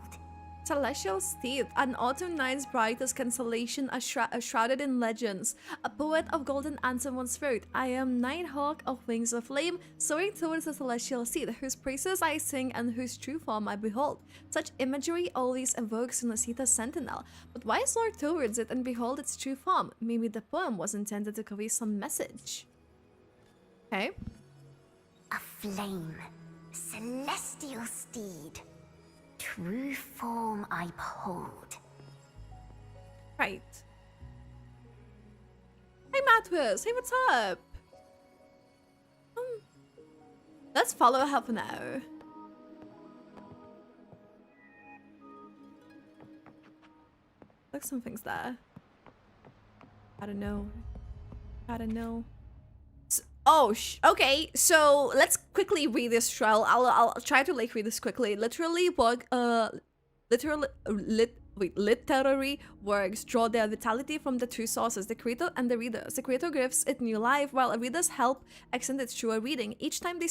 Speaker 1: Celestial Steed, an autumn night's brightest constellation, shrouded in legends. A poet of golden anthem once wrote, I am Nighthawk of wings of flame, soaring towards the celestial steed, whose praises I sing and whose true form I behold. Such imagery always evokes Rinascita's sentinel, but why soar towards it and behold its true form? Maybe the poem was intended to convey some message. Okay.
Speaker 15: A flame, celestial steed. True form I behold.
Speaker 1: Right. Hey Matwis, hey, what's up? Let's follow her for now. Like something's there. I don't know. I don't know. Oh, okay. So let's quickly read this trail. I'll try to like read this quickly. Literary works draw their vitality from the two sources, the creator and the readers. The creator gives it new life, while readers help extend its truer reading. Each time they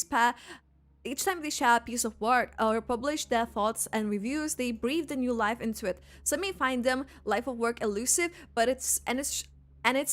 Speaker 1: share a piece of work or publish their thoughts and reviews, they breathe the new life into it. Some may find them life of work elusive, but it's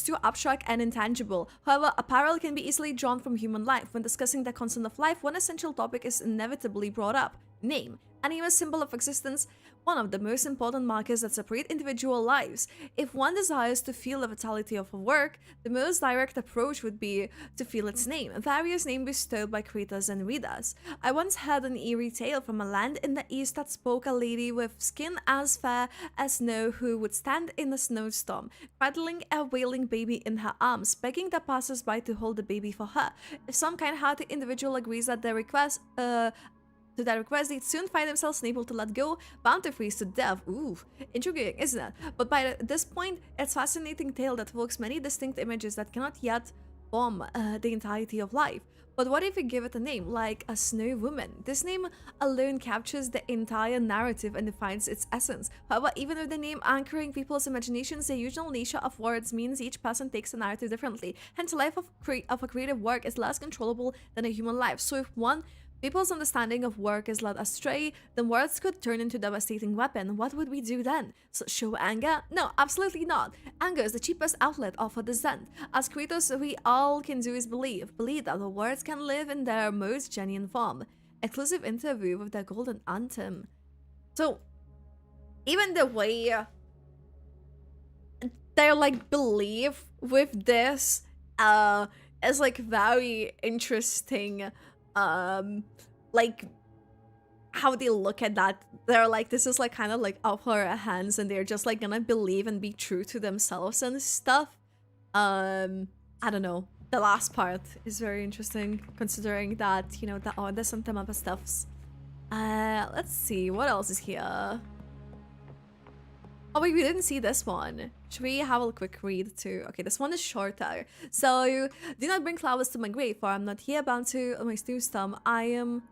Speaker 1: too abstract and intangible. However, a parallel can be easily drawn from human life. When discussing the concept of life, one essential topic is inevitably brought up: name. A name is a symbol of existence, one of the most important markers that separate individual lives. If one desires to feel the vitality of a work, the most direct approach would be to feel its name, various names bestowed by creators and readers. I once heard an eerie tale from a land in the east that spoke a lady with skin as fair as snow who would stand in a snowstorm, cradling a wailing baby in her arms, begging the passers-by to hold the baby for her. If some kind-hearted individual agrees that their request, they'd soon find themselves unable to let go, bound to freeze to death. Ooh, intriguing, isn't it? But by this point, it's a fascinating tale that evokes many distinct images that cannot yet form the entirety of life. But what if we give it a name, like a snow woman? This name alone captures the entire narrative and defines its essence. However, even with the name anchoring people's imaginations, the usual nature of words means each person takes the narrative differently. Hence, the life of a creative work is less controllable than a human life. So if people's understanding of work is led astray, then words could turn into a devastating weapon. What would we do then? So show anger? No, absolutely not. Anger is the cheapest outlet of a dissent. As creators, we all can do is believe that the words can live in their most genuine form. Exclusive interview with the Golden Anthem. So, even the way their like belief with this is like very interesting. Like how they look at that, they're like, this is like kind of like off our hands, and they're just like gonna believe and be true to themselves and stuff. I don't know, the last part is very interesting considering that, you know, there's some Tamapa stuffs. Let's see what else is here. Oh wait, we didn't see this one. Should we have a quick read too? Okay, this one is shorter. So, do not bring flowers to my grave, for I'm not here bound to my tombstone. I am...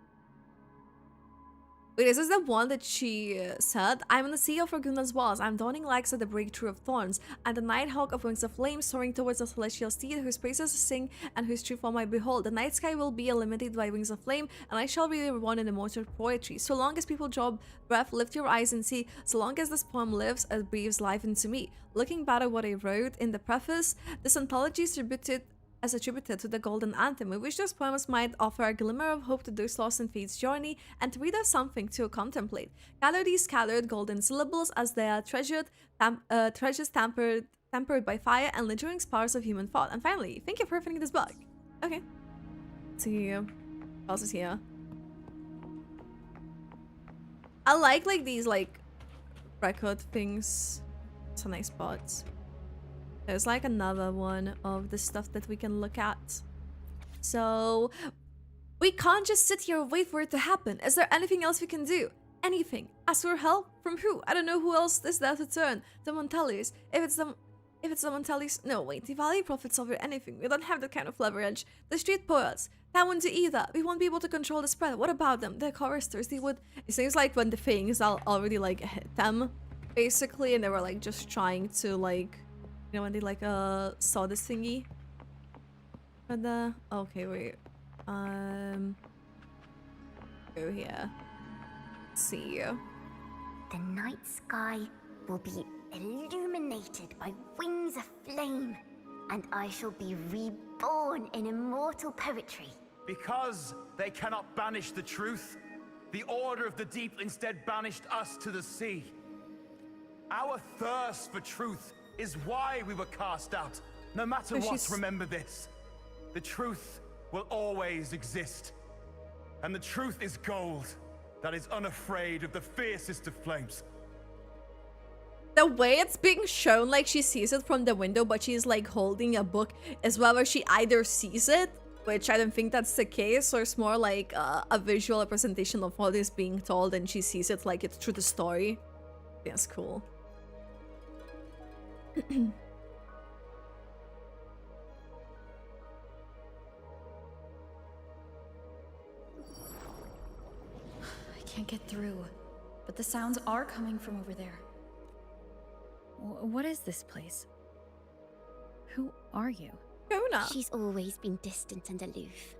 Speaker 1: Wait, is this the one that she said? I'm on the sea of Raguna's walls. I'm dawning lights at the breakthrough of thorns. I'm the nighthawk of wings of flame, soaring towards the celestial steed, whose praises I sing and whose true form I behold. The night sky will be illuminated by wings of flame, and I shall be one in immortal poetry. So long as people draw breath, lift your eyes and see. So long as this poem lives, it breathes life into me. Looking back at what I wrote in the preface, this anthology is attributed to the Golden Anthem. We wish those poems might offer a glimmer of hope to those lost in fate's journey, and to read us something to contemplate. Gather these scattered golden syllables as they are treasures tempered by fire and lingering sparks of human thought. And finally, thank you for opening this book. Okay. Let's see what else is here. I like these like record things. It's a nice spot. There's like another one of the stuff that we can look at. So, we can't just sit here and wait for it to happen. Is there anything else we can do? Anything? Ask for help? From who? I don't know who else is there to turn. The Montellis. If If it's someone tells no wait, the valley profits over anything. We don't have that kind of leverage. The street poets, that won't do either. We won't be able to control the spread. What about them? The choristers, they would. It seems like when the things already like hit them, basically, and they were like just trying to like, you know, when they like saw this thingy. But okay, wait. Go here. Let's see.
Speaker 15: The night sky will be illuminated by wings of flame, and I shall be reborn in immortal poetry.
Speaker 16: Because they cannot banish the truth, the Order of the Deep instead banished us to the sea. Our thirst for truth is why we were cast out. No matter what, remember this. The truth will always exist. And the truth is gold that is unafraid of the fiercest of flames.
Speaker 1: The way it's being shown, like she sees it from the window, but she's like holding a book, is whether she either sees it, which I don't think that's the case, or it's more like a visual representation of what is being told, and she sees it like it's through the story. That's cool.
Speaker 10: I can't get through, but the sounds are coming from over there. What is this place? Who are you?
Speaker 1: Ciaccona.
Speaker 15: She's always been distant and aloof,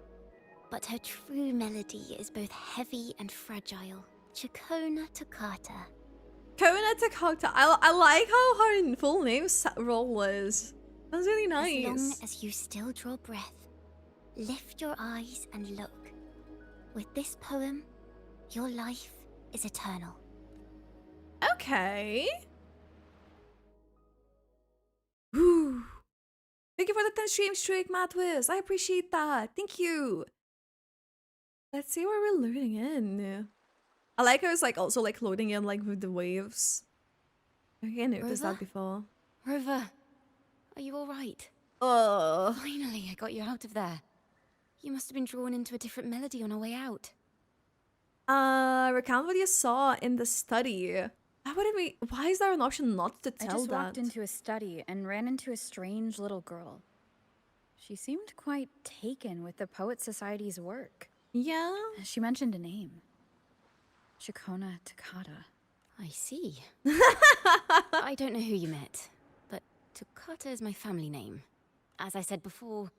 Speaker 15: but her true melody is both heavy and fragile. Ciaccona Toccata.
Speaker 1: Ciaccona Toccata. I like how her full name role is. That's really nice.
Speaker 15: As long as you still draw breath, lift your eyes and look. With this poem, your life is eternal.
Speaker 1: Okay. Whew. Thank you for the 10 stream streak, Matwis. I appreciate that. Thank you. Let's see where we're loading in. I like how it's like also like loading in like with the waves. Okay, I noticed that before.
Speaker 8: Rover, are you alright? Finally, I got you out of there. You must have been drawn into a different melody on our way out.
Speaker 1: Recount what you saw in the study. Why is there an option not to tell that?
Speaker 10: I just walked into a study and ran into a strange little girl. She seemed quite taken with the Poet Society's work.
Speaker 1: Yeah?
Speaker 10: She mentioned a name. Ciaccona Toccata.
Speaker 8: I see. I don't know who you met, but Toccata is my family name. As I said before,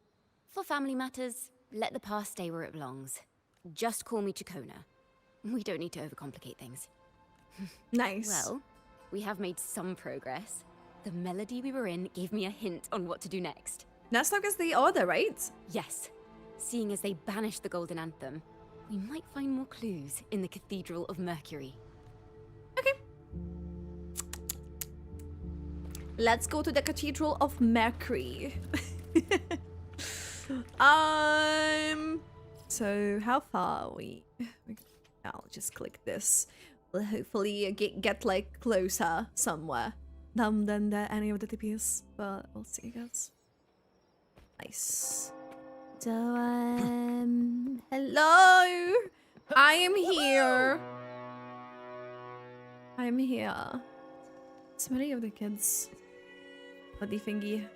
Speaker 8: for family matters, let the past stay where it belongs. Just call me Ciaccona. We don't need to overcomplicate things.
Speaker 1: Nice.
Speaker 8: Well, we have made some progress. The melody we were in gave me a hint on what to do next.
Speaker 1: Nuzlocke is the order, right?
Speaker 8: Yes. Seeing as they banished the Golden Anthem, we might find more clues in the Cathedral of Mercury.
Speaker 1: Okay. Let's go to the Cathedral of Mercury. So how far are we? I'll just click this. We'll hopefully get like closer somewhere than any of the TPs, but we'll see, guys. Nice. So hello. I am here. I'm here. So many of the kids. Bloody thingy.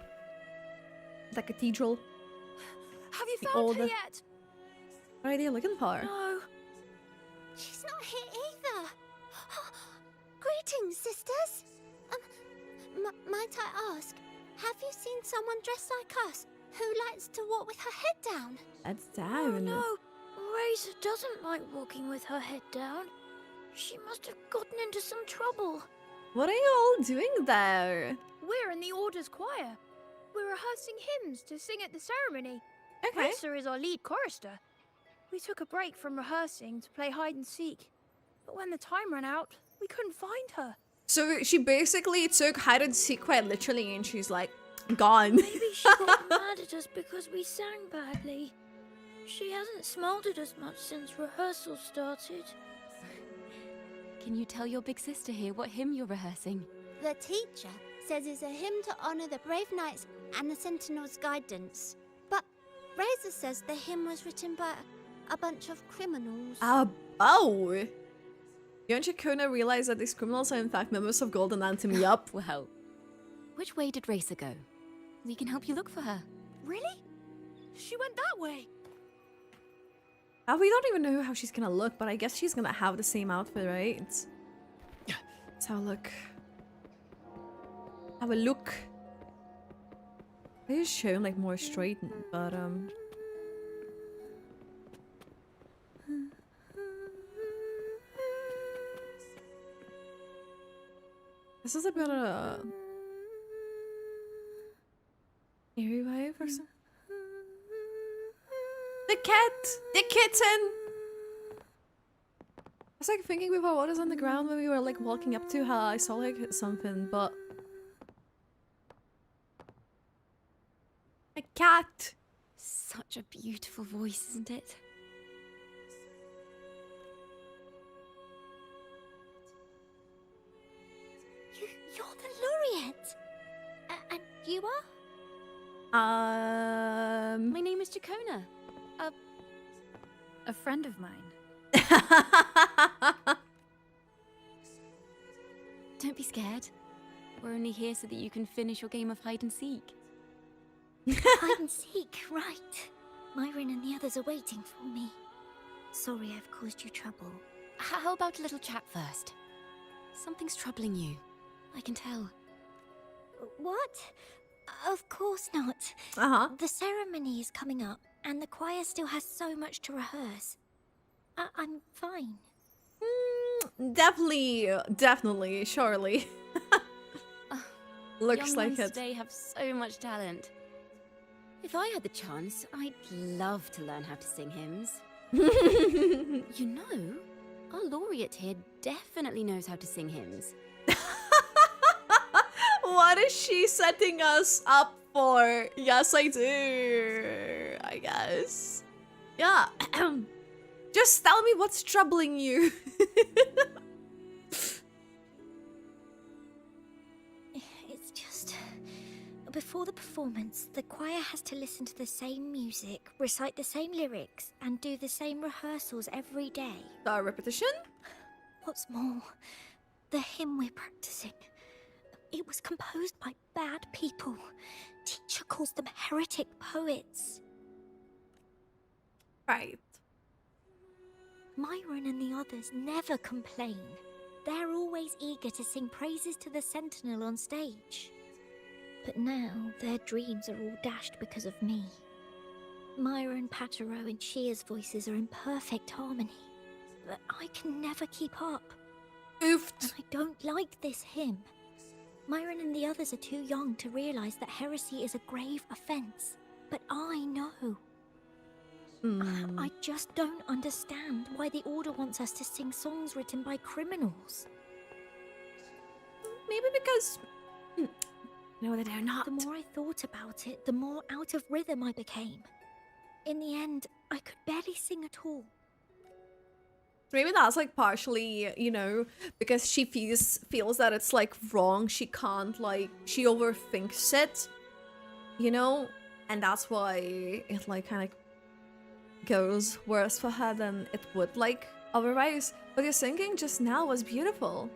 Speaker 1: The cathedral.
Speaker 9: Have you found her yet?
Speaker 1: What are you looking for?
Speaker 9: No.
Speaker 15: She's not here either. Greetings, sisters. Might I ask, have you seen someone dressed like us who likes to walk with her head down?
Speaker 1: That's down.
Speaker 9: Oh, no. Razor doesn't like walking with her head down. She must have gotten into some trouble.
Speaker 1: What are you all doing there?
Speaker 9: We're in the Order's choir. We're rehearsing hymns to sing at the ceremony.
Speaker 1: Okay.
Speaker 9: Razor is our lead chorister. We took a break from rehearsing to play hide and seek. But when the time ran out, we couldn't find her.
Speaker 1: So she basically took hide and seek quite literally and she's like, gone.
Speaker 9: Maybe she got mad at us because we sang badly. She hasn't smiled at us much since rehearsal started.
Speaker 8: Can you tell your big sister here what hymn you're rehearsing?
Speaker 15: The teacher says it's a hymn to honor the brave knights and the Sentinel's guidance. But Razor says the hymn was written by a bunch of criminals.
Speaker 1: Oh! You and Ciaccona realize that these criminals are in fact members of Golden Anthem. Yup.
Speaker 8: Well, Which way did Racer go? We can help you look for her.
Speaker 9: Really? She went that way.
Speaker 1: We don't even know how she's gonna look, but I guess she's gonna have the same outfit, right? Let's have a look. Have a look. They just show him like more straightened, but this is a bit of a eerie vibe or something. The cat! The kitten! I was like thinking before what is on the ground when we were like walking up to her. I saw like something, but a cat!
Speaker 8: Such a beautiful voice, isn't it?
Speaker 9: You're the laureate. And you
Speaker 10: are?
Speaker 8: My name is Ciaccona.
Speaker 10: A friend of mine.
Speaker 8: Don't be scared. We're only here so that you can finish your game of hide and seek.
Speaker 9: Hide and seek, right. Myron and the others are waiting for me. Sorry I've caused you trouble.
Speaker 8: How about a little chat first? Something's troubling you. I can tell.
Speaker 9: What? Of course not. The ceremony is coming up, and the choir still has so much to rehearse. I'm fine.
Speaker 1: Definitely, surely. Looks
Speaker 8: young
Speaker 1: like
Speaker 8: ones
Speaker 1: it.
Speaker 8: Today have so much talent. If I had the chance, I'd love to learn how to sing hymns. You know, our laureate here definitely knows how to sing hymns.
Speaker 1: What is she setting us up for? Yes, I do. I guess. Yeah. Just tell me what's troubling you.
Speaker 9: It's just... Before the performance, the choir has to listen to the same music, recite the same lyrics, and do the same rehearsals every day.
Speaker 1: Repetition?
Speaker 9: What's more, the hymn we're practicing, it was composed by bad people. Teacher calls them heretic poets.
Speaker 1: Right.
Speaker 9: Myron and the others never complain. They're always eager to sing praises to the Sentinel on stage. But now, their dreams are all dashed because of me. Myron, Patero, and Shia's voices are in perfect harmony. But I can never keep up.
Speaker 1: Oofed.
Speaker 9: And I don't like this hymn. Myron and the others are too young to realize that heresy is a grave offense. But I know. I just don't understand why the Order wants us to sing songs written by criminals.
Speaker 1: Maybe because... No, they're not.
Speaker 9: The more I thought about it, the more out of rhythm I became. In the end, I could barely sing at all.
Speaker 1: Maybe that's like partially, you know, because she feels that it's like wrong. She can't like, she overthinks it, you know? And that's why it like kind of goes worse for her than it would like otherwise. But your singing just now was beautiful.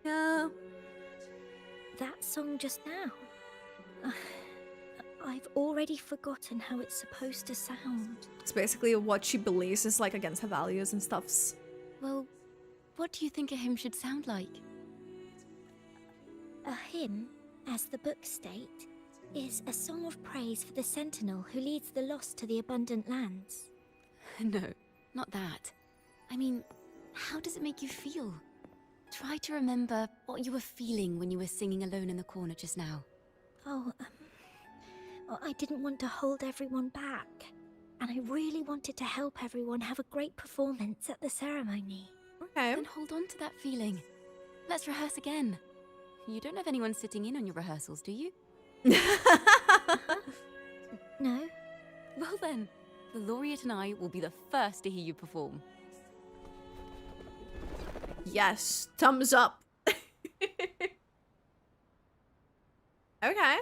Speaker 1: Yeah.
Speaker 9: That song just now. I've already forgotten how it's supposed to sound.
Speaker 1: It's basically what she believes is like against her values and stuffs.
Speaker 8: Well, what do you think a hymn should sound like?
Speaker 9: A hymn, as the books state, is a song of praise for the Sentinel who leads the lost to the abundant lands.
Speaker 8: No, not that. I mean, how does it make you feel? Try to remember what you were feeling when you were singing alone in the corner just now.
Speaker 9: Oh, I didn't want to hold everyone back. And I really wanted to help everyone have a great performance at the ceremony.
Speaker 1: Okay.
Speaker 8: Then hold on to that feeling. Let's rehearse again. You don't have anyone sitting in on your rehearsals, do you?
Speaker 9: No.
Speaker 8: Well then, the laureate and I will be the first to hear you perform.
Speaker 1: Yes, thumbs up. Okay.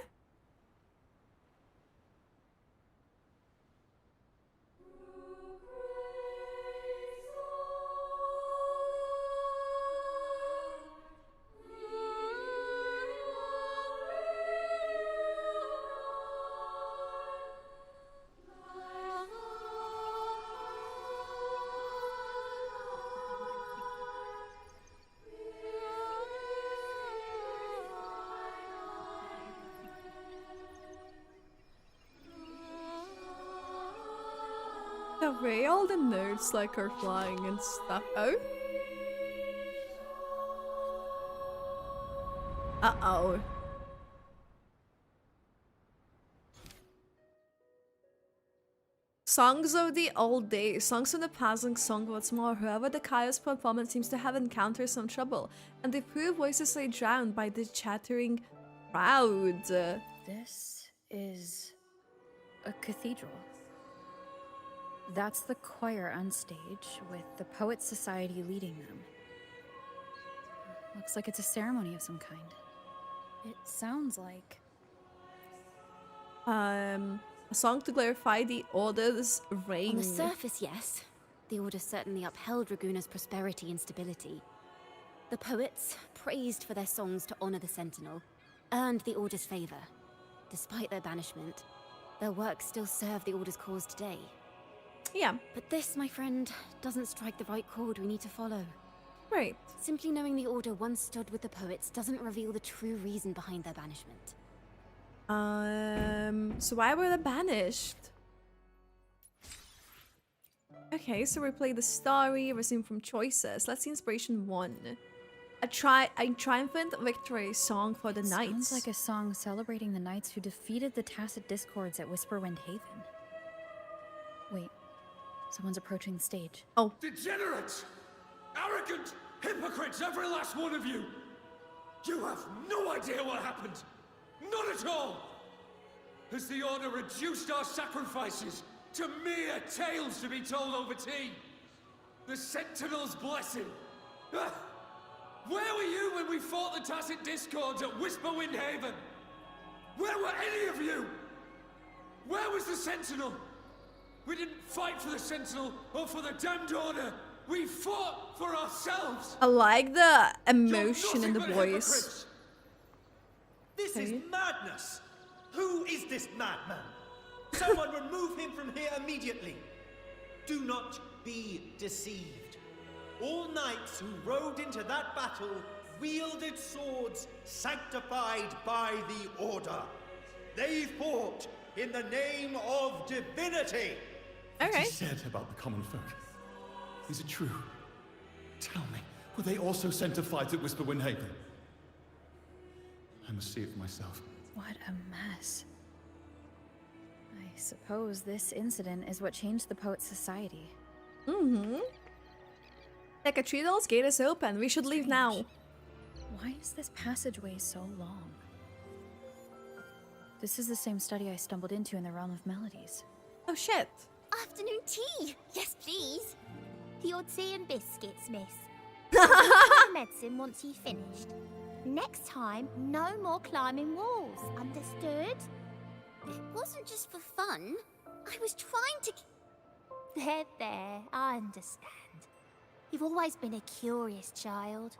Speaker 1: The way all the notes like are flying and stuff. Oh. Uh-oh. Songs of the old days, songs from the past and song what's more. Whoever the chaos performance seems to have encountered some trouble, and the poor voices lay drowned by the chattering crowd.
Speaker 10: This is a cathedral. That's the choir on stage, with the Poets Society leading them. Looks like it's a ceremony of some kind. It sounds like...
Speaker 1: A song to glorify the Order's reign.
Speaker 8: On the surface, yes. The Order certainly upheld Raguna's prosperity and stability. The poets, praised for their songs to honor the Sentinel, earned the Order's favor. Despite their banishment, their works still serve the Order's cause today.
Speaker 1: Yeah.
Speaker 8: But this, my friend, doesn't strike the right chord we need to follow.
Speaker 1: Right.
Speaker 8: Simply knowing the Order once stood with the poets doesn't reveal the true reason behind their banishment.
Speaker 1: So why were they banished? Okay, so we play the story, resume from choices. Let's see inspiration 1. A triumphant victory song for the knights.
Speaker 10: Sounds like a song celebrating the knights who defeated the Tacit Discords at Whisperwind Haven. Wait, someone's approaching the stage.
Speaker 1: Oh.
Speaker 5: Degenerates! Arrogant hypocrites, every last one of you! You have no idea what happened! Not at all! Has the Order reduced our sacrifices to mere tales to be told over tea? The Sentinel's blessing! Ah! Where were you when we fought the Tacit Discords at Whisperwind Haven? Where were any of you? Where was the Sentinel? We didn't fight for the Sentinel or for the damned Order. We fought for ourselves.
Speaker 1: I like the emotion in the voice.
Speaker 13: Hypocrites. This is madness! Who is this madman? Someone remove him from here immediately. Do not be deceived. All knights who rode into that battle wielded swords sanctified by the Order. They fought in the name of divinity.
Speaker 17: What you said about the common folk, is it true? Tell me, were they also sanctified at Whisperwind Haven? I must see it for myself.
Speaker 10: What a mess. I suppose this incident is what changed the Poets Society.
Speaker 1: Mm-hmm. The cathedral's gate is open. We should leave now.
Speaker 10: Why is this passageway so long? This is the same study I stumbled into in the Realm of Melodies.
Speaker 1: Oh shit.
Speaker 15: Afternoon tea! Yes, please. The odd tea and biscuits, miss. Medicine once you've finished. Next time, no more climbing walls. Understood? It wasn't just for fun. I was trying to... There, I understand. You've always been a curious child.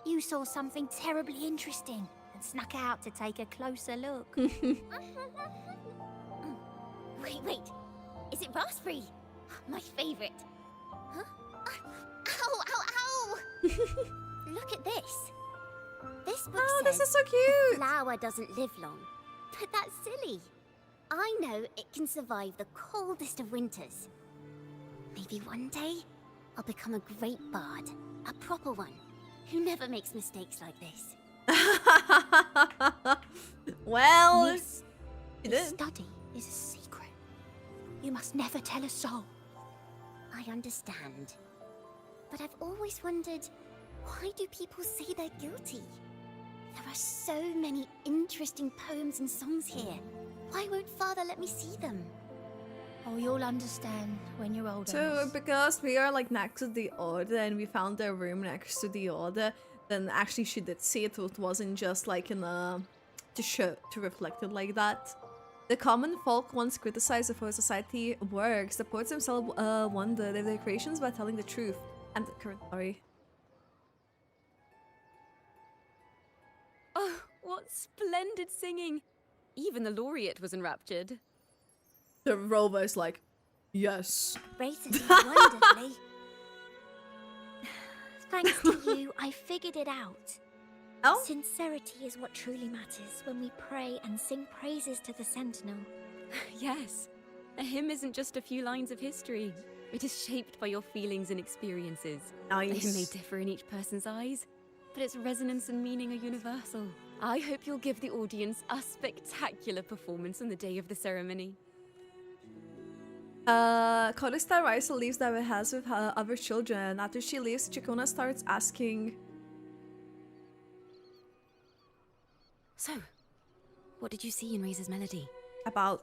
Speaker 15: You saw something terribly interesting and snuck out to take a closer look. Wait. Is it raspberry? My favorite. Huh? Ow! Look at this. This book says
Speaker 1: this is so cute.
Speaker 15: A flower doesn't live long. But that's silly. I know it can survive the coldest of winters. Maybe one day, I'll become a great bard. A proper one. Who never makes mistakes like this.
Speaker 1: Well,
Speaker 15: Miss, this study is a secret. You must never tell a soul. I understand. But I've always wondered, why do people say they're guilty? There are so many interesting poems and songs here. Why won't Father let me see them? Oh, you'll understand when you're older.
Speaker 1: So because we are like next to the Order and we found their room next to the Order, then actually she did see it. It wasn't just like in a to reflect it like that. The common folk once criticized the Poet Society works. The poets themselves wonder if their creations by telling the truth and the current story.
Speaker 8: Oh, what splendid singing! Even the laureate was enraptured.
Speaker 1: The rover's like, yes.
Speaker 15: Rated me wonderfully. Thanks to you, I figured it out.
Speaker 1: Oh?
Speaker 9: Sincerity is what truly matters when we pray and sing praises to the Sentinel.
Speaker 8: Yes, A hymn isn't just a few lines of history. It is shaped by your feelings and experiences.
Speaker 1: Nice.
Speaker 8: They may differ in each person's eyes, but its resonance and meaning are universal. I hope you'll give the audience a spectacular performance on the day of the ceremony.
Speaker 1: Codista Raisa leaves the house with her other children. After she leaves, Ciaccona starts asking...
Speaker 8: So, what did you see in Raisa's melody?
Speaker 1: About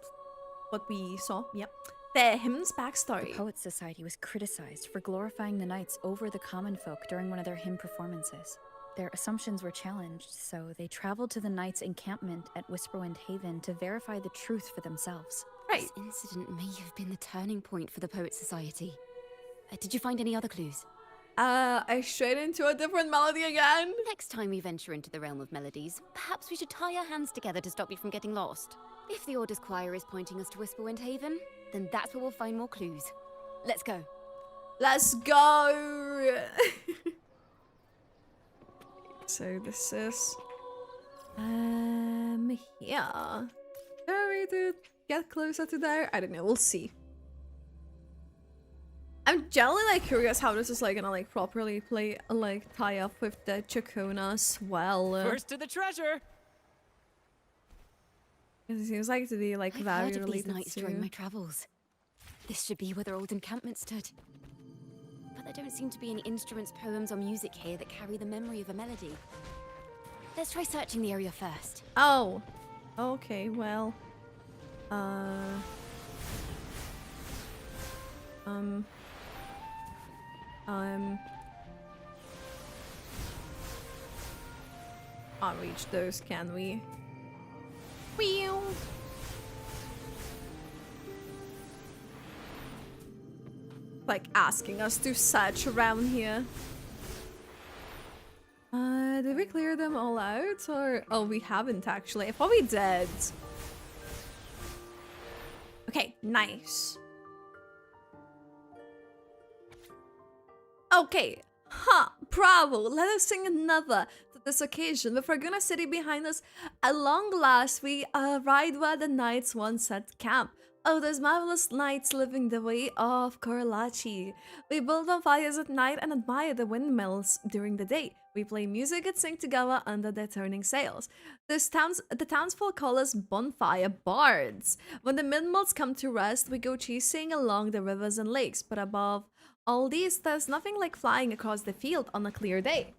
Speaker 1: what we saw, yep. The hymn's backstory.
Speaker 10: The Poets Society was criticized for glorifying the knights over the common folk during one of their hymn performances. Their assumptions were challenged, so they traveled to the knights' encampment at Whisperwind Haven to verify the truth for themselves.
Speaker 1: Right.
Speaker 8: This incident may have been the turning point for the Poets Society. Did you find any other clues?
Speaker 1: I strayed into a different melody again.
Speaker 8: Next time we venture into the realm of melodies, perhaps we should tie our hands together to stop you from getting lost. If the Order's choir is pointing us to Whisperwind Haven, then that's where we'll find more clues. Let's go.
Speaker 1: Let's go! So this is... here. Are we to get closer to there? I don't know, we'll see. I'm generally like curious how this is like gonna like properly play, like tie up with the Ciaccona as well.
Speaker 7: First to the treasure!
Speaker 1: It seems like to be like
Speaker 8: I've
Speaker 1: very
Speaker 8: heard of these
Speaker 1: related
Speaker 8: nights
Speaker 1: to...
Speaker 8: during my travels. This should be where their old encampment stood. But there don't seem to be any instruments, poems, or music here that carry the memory of a melody. Let's try searching the area first.
Speaker 1: Oh. Okay, well. Can't reach those, can we? Meow. Like asking us to search around here. Did we clear them all out or... Oh, we haven't actually. I thought we did. Okay, nice. Okay, bravo. Let us sing another to this occasion. With Raguna City behind us, at long last we ride where the knights once set camp. Oh, those marvelous knights living the way of Corlachi. We build bonfires at night and admire the windmills during the day. We play music and sing together under their turning sails. The townsfolk call us bonfire bards. When the windmills come to rest, we go chasing along the rivers and lakes. But above all these, there's nothing like flying across the field on a clear day.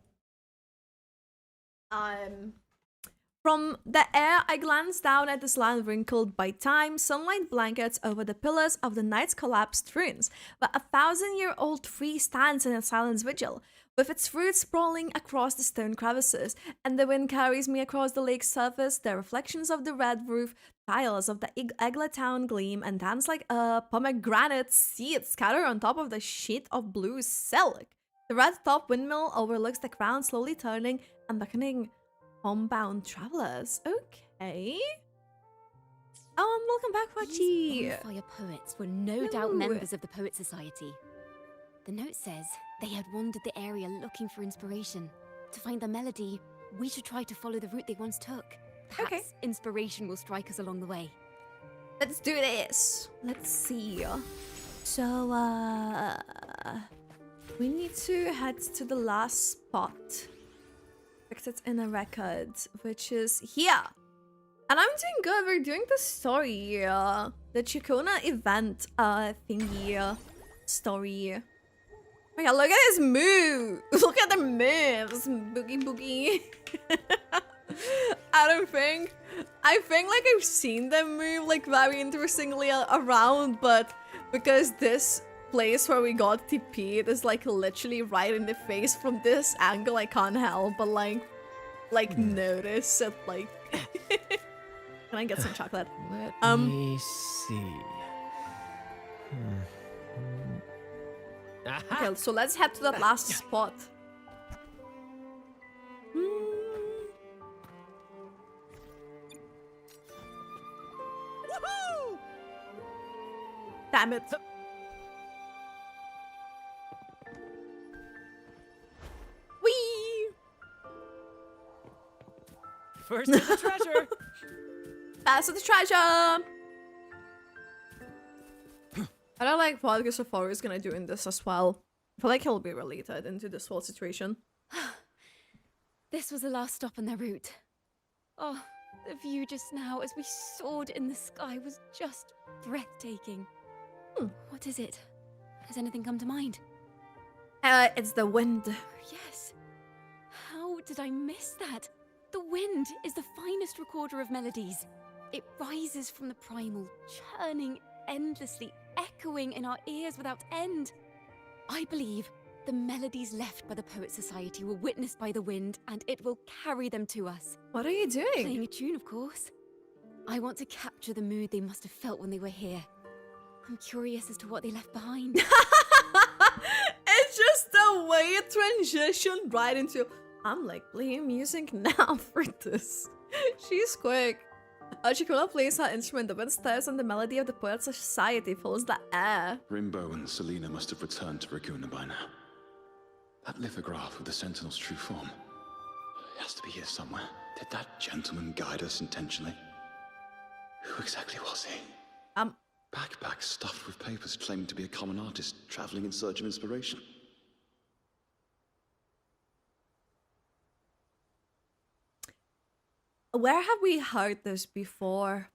Speaker 1: From the air, I glance down at this land wrinkled by time. Sunlight blankets over the pillars of the night's collapsed ruins, but a 1,000-year-old tree stands in a silent vigil, with its roots sprawling across the stone crevices, and the wind carries me across the lake's surface. The reflections of the red roof tiles of the Egla town gleam and dance like a pomegranate seed scattered on top of the sheet of blue silk. The red-top windmill overlooks the crown, slowly turning and beckoning homebound travelers. Okay. Welcome back, Wachi.
Speaker 8: These bonfire poets were no doubt members of the Poet Society. The note says they had wandered the area looking for inspiration. To find the melody, we should try to follow the route they once took. Perhaps inspiration will strike us along the way.
Speaker 1: Let's do this. Let's see. So, we need to head to the last spot. It's in a record, which is here. And I'm doing good. We're doing the story, the Ciaccona Event thingy story. Oh my god, look at his move. Look at the moves. Boogie boogie. I think like I've seen them move like very interestingly around, but because this place where we got TP'd is like literally right in the face from this angle, I can't help but like notice it. Like can I get some chocolate?
Speaker 7: Let me see.
Speaker 1: Okay, so let's head to that last spot. Damn it. Whee!
Speaker 7: First to the treasure!
Speaker 1: Pass to the treasure! I don't like what Gustavo is gonna do in this as well. I feel like he'll be related into this whole situation.
Speaker 8: This was the last stop on their route. Oh, the view just now as we soared in the sky was just breathtaking. What is it? Has anything come to mind?
Speaker 1: It's the wind.
Speaker 8: Yes. How did I miss that? The wind is the finest recorder of melodies. It rises from the primal, churning endlessly, echoing in our ears without end. I believe the melodies left by the Poet Society were witnessed by the wind, and it will carry them to us.
Speaker 1: What are you doing?
Speaker 8: Playing a tune, of course. I want to capture the mood they must have felt when they were here. I'm curious as to what they left behind.
Speaker 1: It's just the way it transitioned right into... I'm like playing music now for this. She's quick. Ciaccona plays her instrument, the wind stirs, and the melody of the Poet Society fills the air.
Speaker 12: Rimbo and Selena must have returned to Raguna by now. That lithograph with the Sentinel's true form. It has to be here somewhere. Did that gentleman guide us intentionally? Who exactly was he? Backpack stuffed with papers claiming to be a common artist traveling in search of inspiration.
Speaker 1: Where have we heard this before?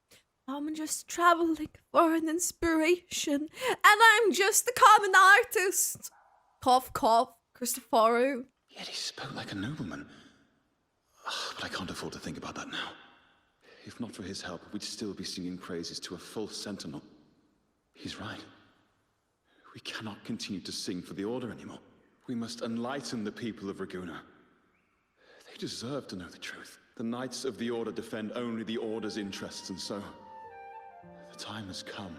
Speaker 1: I'm just traveling for an inspiration, and I'm just a common artist. Cough, cough, Cristoforo.
Speaker 12: Yet he spoke like a nobleman. But I can't afford to think about that now. If not for his help, we'd still be singing praises to a false sentinel. He's right. We cannot continue to sing for the Order anymore. We must enlighten the people of Raguna. They deserve to know the truth. The Knights of the Order defend only the Order's interests, and so... the time has come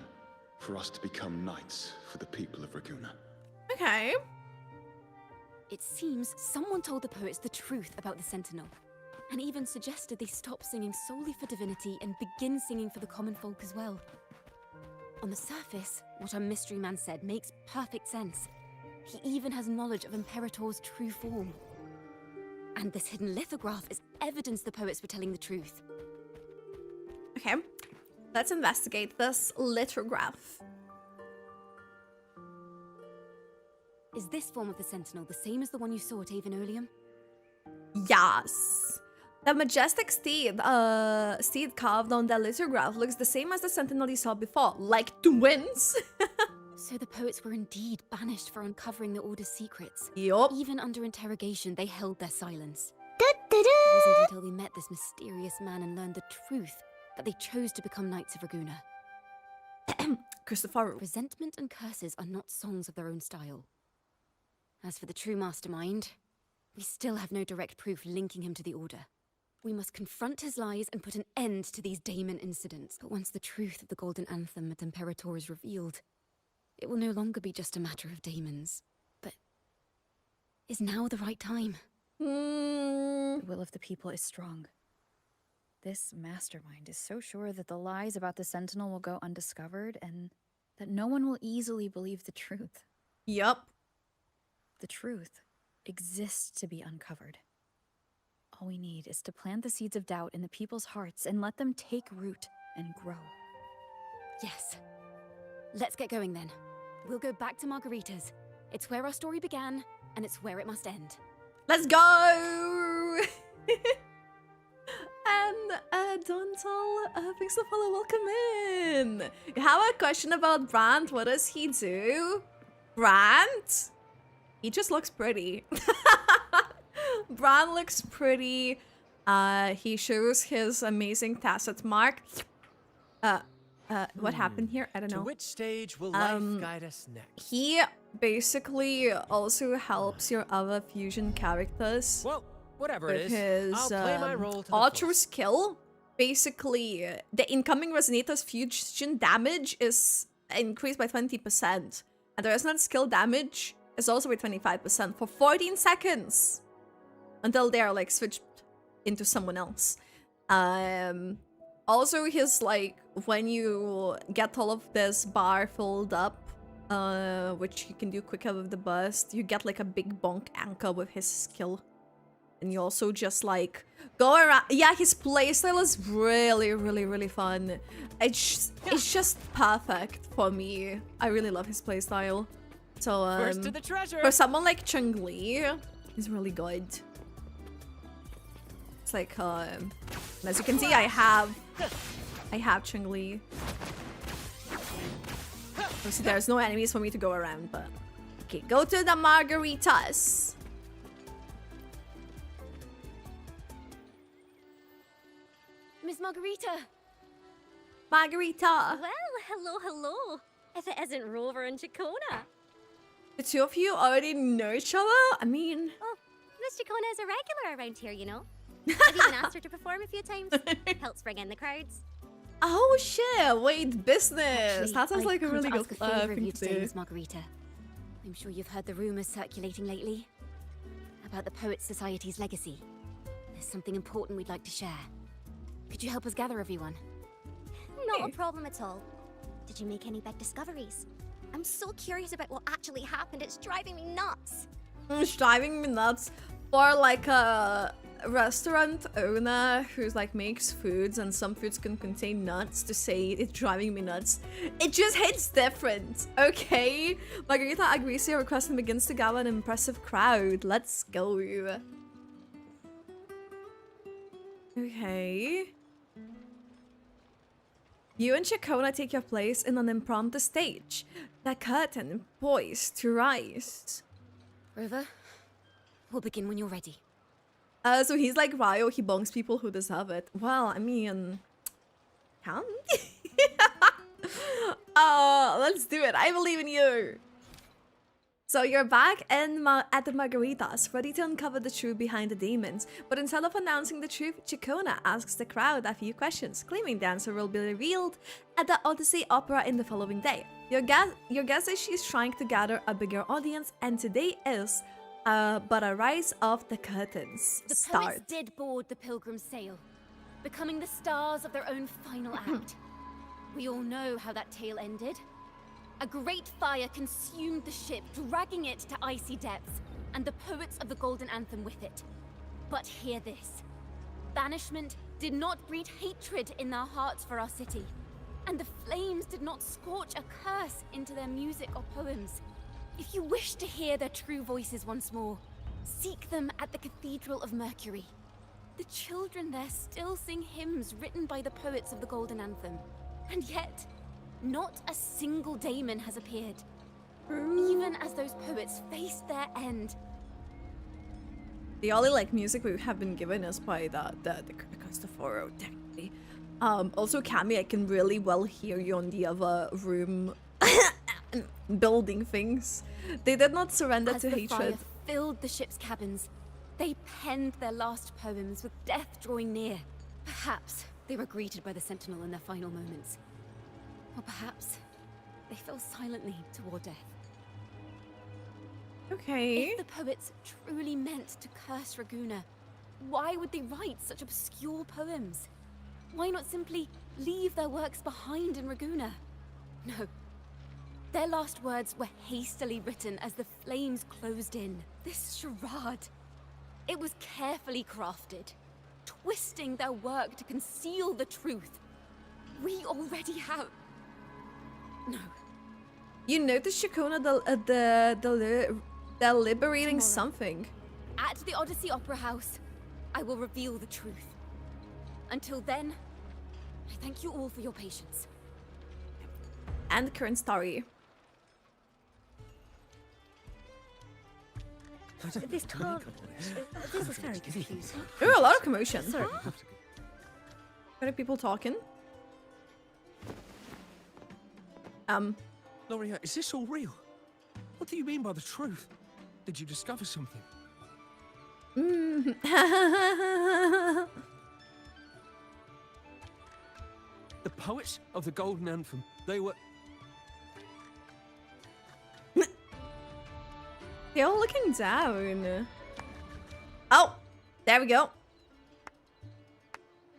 Speaker 12: for us to become knights for the people of Raguna.
Speaker 1: Okay.
Speaker 8: It seems someone told the poets the truth about the Sentinel, and even suggested they stop singing solely for divinity and begin singing for the common folk as well. On the surface, what our mystery man said makes perfect sense. He even has knowledge of Imperator's true form. And this hidden lithograph is evidence the poets were telling the truth.
Speaker 1: Okay, let's investigate this lithograph.
Speaker 8: Is this form of the Sentinel the same as the one you saw at Avenololium?
Speaker 1: Yes. The majestic steed carved on the lithograph looks the same as the sentinel you saw before, like twins.
Speaker 8: So the poets were indeed banished for uncovering the Order's secrets.
Speaker 1: Yup.
Speaker 8: Even under interrogation, they held their silence. It wasn't until they met this mysterious man and learned the truth that they chose to become Knights of Raguna.
Speaker 1: Cristoforo.
Speaker 8: Resentment and curses are not songs of their own style. As for the true mastermind, we still have no direct proof linking him to the Order. We must confront his lies and put an end to these daemon incidents. But once the truth of the Golden Anthem at Imperator is revealed, it will no longer be just a matter of daemons. But is now the right time?
Speaker 10: The will of the people is strong. This mastermind is so sure that the lies about the Sentinel will go undiscovered and that no one will easily believe the truth.
Speaker 1: Yup.
Speaker 10: The truth exists to be uncovered. All we need is to plant the seeds of doubt in the people's hearts and let them take root and grow.
Speaker 8: Yes. Let's get going then. We'll go back to Margarita's. It's where our story began, and it's where it must end.
Speaker 1: Let's go! And Dontal, thanks for the follow, welcome in. You have a question about Brandt, what does he do? Brandt? He just looks pretty. Brandt looks pretty. He shows his amazing tacit mark. What happened here? I don't know.
Speaker 7: To which stage will life guide us next?
Speaker 1: He basically also helps your other fusion characters.
Speaker 7: Well, whatever
Speaker 1: with
Speaker 7: it is,
Speaker 1: his
Speaker 7: I'll play my role to the
Speaker 1: Ultra
Speaker 7: fullest.
Speaker 1: skill. Basically, the incoming resonator's fusion damage is increased by 20%. And the resonant skill damage is also by 25% for 14 seconds. Until they are like switched into someone else. Also, his like when you get all of this bar filled up, which you can do quicker with the burst, you get like a big bonk anchor with his skill and you also just like go around. Yeah, his playstyle is really, really, really fun. It's just perfect for me. I really love his playstyle. So
Speaker 7: First to the treasure.
Speaker 1: for someone like Chun-Li, he's really good. It's like as you can see, I have Chun-Li. Obviously, there's no enemies for me to go around, but okay, go to the margaritas.
Speaker 8: Miss Margarita.
Speaker 1: Margarita.
Speaker 18: Well, hello. If it isn't Rover and Ciaccona.
Speaker 1: The two of you already know each other? I mean...
Speaker 18: Oh, Miss Ciaccona is a regular around here, you know. I've even asked her to perform a few times. Helps bring in the crowds.
Speaker 1: Oh shit, wait, business.
Speaker 8: Actually,
Speaker 1: that sounds like a really good
Speaker 8: ask a favor of
Speaker 1: thing
Speaker 8: you
Speaker 1: to
Speaker 8: today,
Speaker 1: do.
Speaker 8: Miss Margarita. I'm sure you've heard the rumors circulating lately about the Poets Society's legacy. There's something important we'd like to share. Could you help us gather everyone?
Speaker 18: Not a problem at all. Did you make any big discoveries? I'm so curious about what actually happened. It's driving me nuts.
Speaker 1: It's driving me nuts. For like a restaurant owner who's like makes foods and some foods can contain nuts to say it's driving me nuts. It just hits different, okay? Margarita agrees to your request and begins to gather an impressive crowd. Let's go. Okay. You and Ciaccona take your place in an impromptu stage. The curtain poised to rise.
Speaker 8: Rover, we'll begin when you're ready.
Speaker 1: So he's like Ryo, he bongs people who deserve it. Well, I mean... Can? Let's do it. I believe in you. So you're back at the Margaritas, ready to uncover the truth behind the demons. But instead of announcing the truth, Ciaccona asks the crowd a few questions, claiming the answer will be revealed at the Odyssey Opera in the following day. Your guess is she's trying to gather a bigger audience, and today is but a rise of the curtains.
Speaker 8: The poets did board the Pilgrim's sail, becoming the stars of their own final act. We all know how that tale ended. A great fire consumed the ship, dragging it to icy depths, and the poets of the Golden Anthem with it. But hear this. Banishment did not breed hatred in their hearts for our city, and the flames did not scorch a curse into their music or poems. If you wish to hear their true voices once more, seek them at the Cathedral of Mercury. The children there still sing hymns written by the poets of the Golden Anthem, and yet not a single daemon has appeared, even as those poets faced their end.
Speaker 1: The only like music we have been given is by the Cristoforo, technically. Also, Cammy, I can really well hear you on the other room building things. They did not surrender to hatred.
Speaker 8: As the fire filled the ship's cabins, they penned their last poems with death drawing near. Perhaps they were greeted by the Sentinel in their final moments. Or perhaps they fell silently toward death.
Speaker 1: Okay.
Speaker 8: If the poets truly meant to curse Raguna, why would they write such obscure poems? Why not simply leave their works behind in Raguna? No. Their last words were hastily written as the flames closed in. This charade, it was carefully crafted, twisting their work to conceal the truth. We already have... No.
Speaker 1: You notice, Ciaccona, they're liberating something.
Speaker 8: At the Odyssey Opera House, I will reveal the truth. Until then, I thank you all for your patience.
Speaker 1: And the current story.
Speaker 9: This can't... This is very confusing.
Speaker 1: Ooh, a lot of commotion.
Speaker 9: Sorry.
Speaker 1: Many people talking.
Speaker 5: Loria, is this all real? What do you mean by the truth? Did you discover something? The poets of the Golden Anthem, they were...
Speaker 1: They're all looking down. Oh, there we go.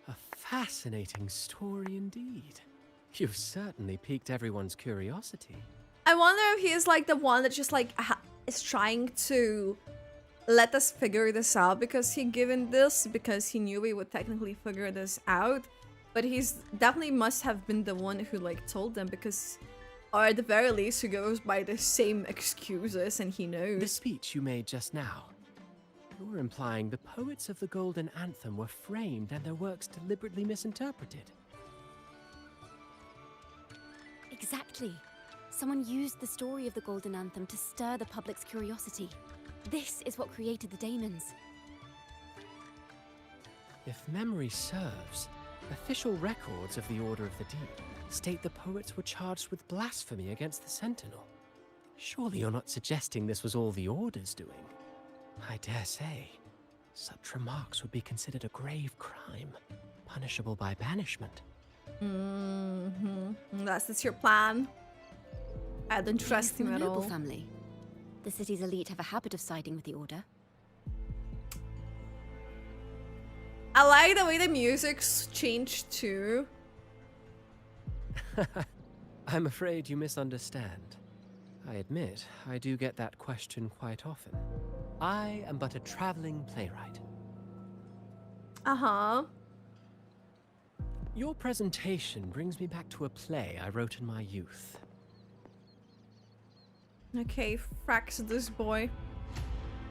Speaker 7: A fascinating story indeed. You've certainly piqued everyone's curiosity.
Speaker 1: I wonder if he is like the one that just like is trying to let us figure this out because he given this because he knew we would technically figure this out, but he's definitely must have been the one who like told them because, or at the very least, who goes by the same excuses and he knows.
Speaker 7: The speech you made just now. You're implying the poets of the Golden Anthem were framed and their works deliberately misinterpreted.
Speaker 8: Exactly. Someone used the story of the Golden Anthem to stir the public's curiosity. This is what created the daemons.
Speaker 7: If memory serves, official records of the Order of the Deep state the poets were charged with blasphemy against the Sentinel. Surely you're not suggesting this was all the Order's doing? I dare say, such remarks would be considered a grave crime, punishable by banishment.
Speaker 1: That's your plan. I don't trust him at all.
Speaker 8: Noble family. The city's elite have a habit of siding with the Order.
Speaker 1: I like the way the music's changed too.
Speaker 7: I'm afraid you misunderstand. I admit, I do get that question quite often. I am but a traveling playwright.
Speaker 1: Uh-huh.
Speaker 7: Your presentation brings me back to a play I wrote in my youth.
Speaker 1: Okay, fracks this boy.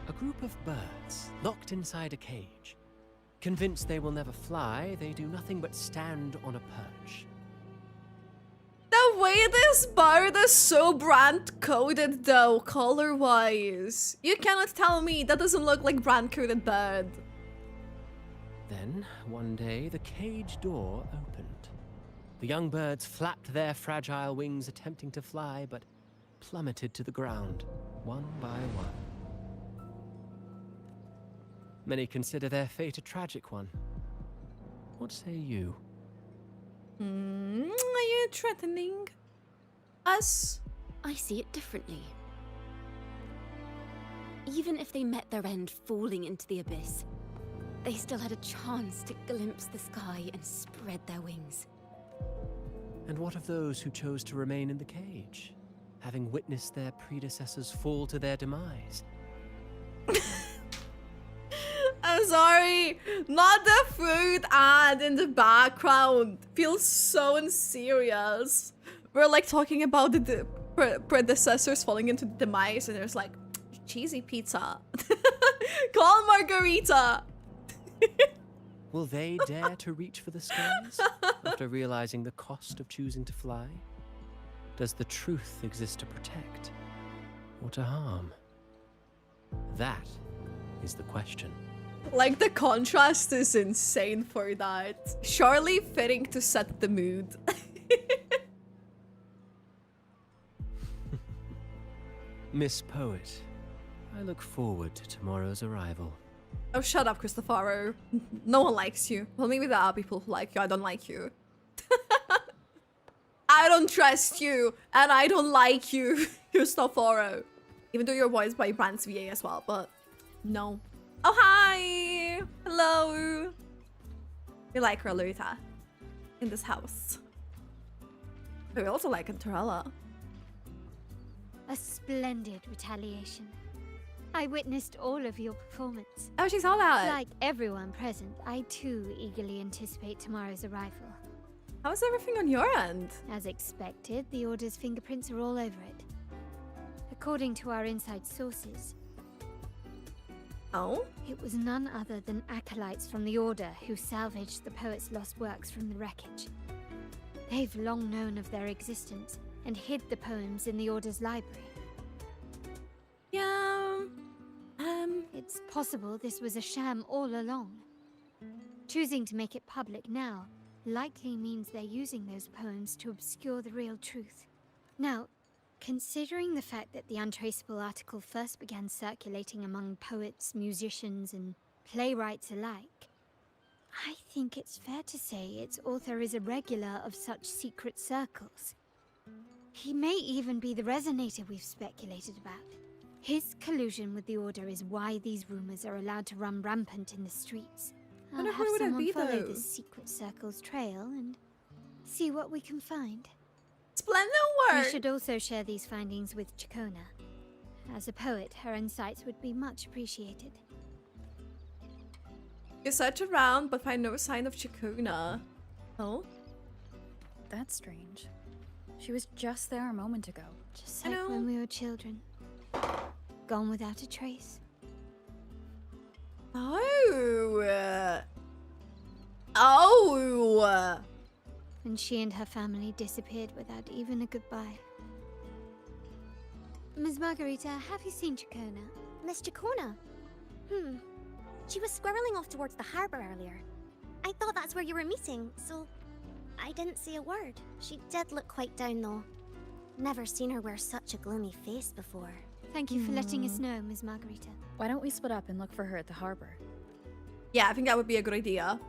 Speaker 7: A group of birds, locked inside a cage. Convinced they will never fly, they do nothing but stand on a perch.
Speaker 1: The way this bird is so brand-coded though, color-wise. You cannot tell me that doesn't look like brand-coded bird.
Speaker 7: Then, one day, the cage door opened. The young birds flapped their fragile wings attempting to fly, but plummeted to the ground, one by one. Many consider their fate a tragic one. What say you?
Speaker 1: Are you threatening us?
Speaker 8: I see it differently. Even if they met their end falling into the abyss, they still had a chance to glimpse the sky and spread their wings.
Speaker 7: And what of those who chose to remain in the cage, having witnessed their predecessors fall to their demise?
Speaker 1: I'm sorry, not the fruit ad in the background. Feels so unserious. We're like talking about the predecessors falling into the demise, and there's like cheesy pizza. Call margarita.
Speaker 7: Will they dare to reach for the skies after realizing the cost of choosing to fly? Does the truth exist to protect or to harm? That is the question.
Speaker 1: Like, the contrast is insane for that. Surely fitting to set the mood.
Speaker 7: Miss Poet, I look forward to tomorrow's arrival.
Speaker 1: Oh, shut up, Cristoforo. No one likes you. Well, maybe there are people who like you. I don't like you. I don't trust you, and I don't like you, Cristoforo. Even though you're voiced by Brands VA as well, but no. Oh, hi! Hello! We like Raluta in this house. But we also like Antarella.
Speaker 2: A splendid retaliation. I witnessed all of your performance.
Speaker 1: Oh, she saw that.
Speaker 2: Like everyone present, I too eagerly anticipate tomorrow's arrival.
Speaker 1: How's everything on your end?
Speaker 2: As expected, the Order's fingerprints are all over it. According to our inside sources, it was none other than acolytes from the Order who salvaged the poet's lost works from the wreckage. They've long known of their existence and hid the poems in the Order's library.
Speaker 1: Yeah,
Speaker 2: it's possible this was a sham all along. Choosing to make it public now likely means they're using those poems to obscure the real truth. Now, considering the fact that the untraceable article first began circulating among poets, musicians, and playwrights alike, I think it's fair to say its author is a regular of such secret circles. He may even be the resonator we've speculated about. His collusion with the Order is why these rumors are allowed to run rampant in the streets. I'll have someone follow the secret circle's trail and see what we can find.
Speaker 1: Splendid work!
Speaker 2: We should also share these findings with Ciaccona. As a poet, her insights would be much appreciated.
Speaker 1: You search around, but find no sign of Ciaccona. Oh?
Speaker 10: That's strange. She was just there a moment ago.
Speaker 2: Just like when we were children. Gone without a trace.
Speaker 1: Oh! Oh!
Speaker 2: And she and her family disappeared without even a goodbye. Ms. Margarita, have you seen Ciaccona?
Speaker 18: Miss Ciaccona? She was squirreling off towards the harbor earlier. I thought that's where you were meeting, so I didn't say a word. She did look quite down, though. Never seen her wear such a gloomy face before.
Speaker 2: Thank you for letting us know, Ms. Margarita.
Speaker 10: Why don't we split up and look for her at the harbor?
Speaker 1: Yeah, I think that would be a good idea.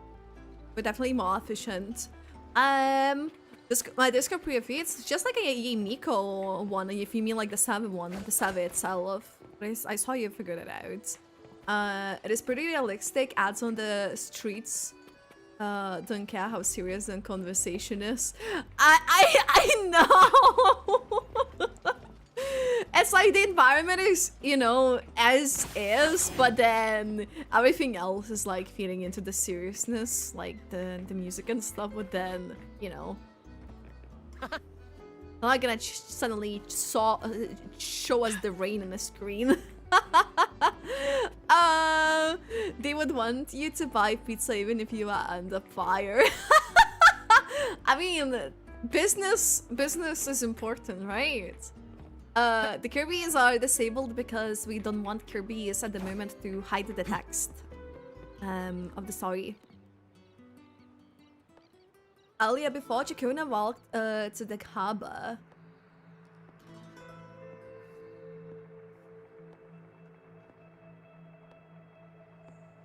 Speaker 1: But definitely more efficient. My Discord preview, it's just like a Miko one, if you mean like the 7 one, the 7 itself. I saw you figured it out. It is pretty realistic, adds on the streets. Don't care how serious the conversation is. I know! It's like the environment is, you know, as is, but then everything else is like feeding into the seriousness, like the music and stuff, but then, you know. I'm not gonna suddenly show us the rain in the screen. They would want you to buy pizza even if you are under fire. I mean, business is important, right? The Kirby's are disabled because we don't want Kirby's at the moment to hide the text of the story. Earlier, before Ciaccona walked to the harbor.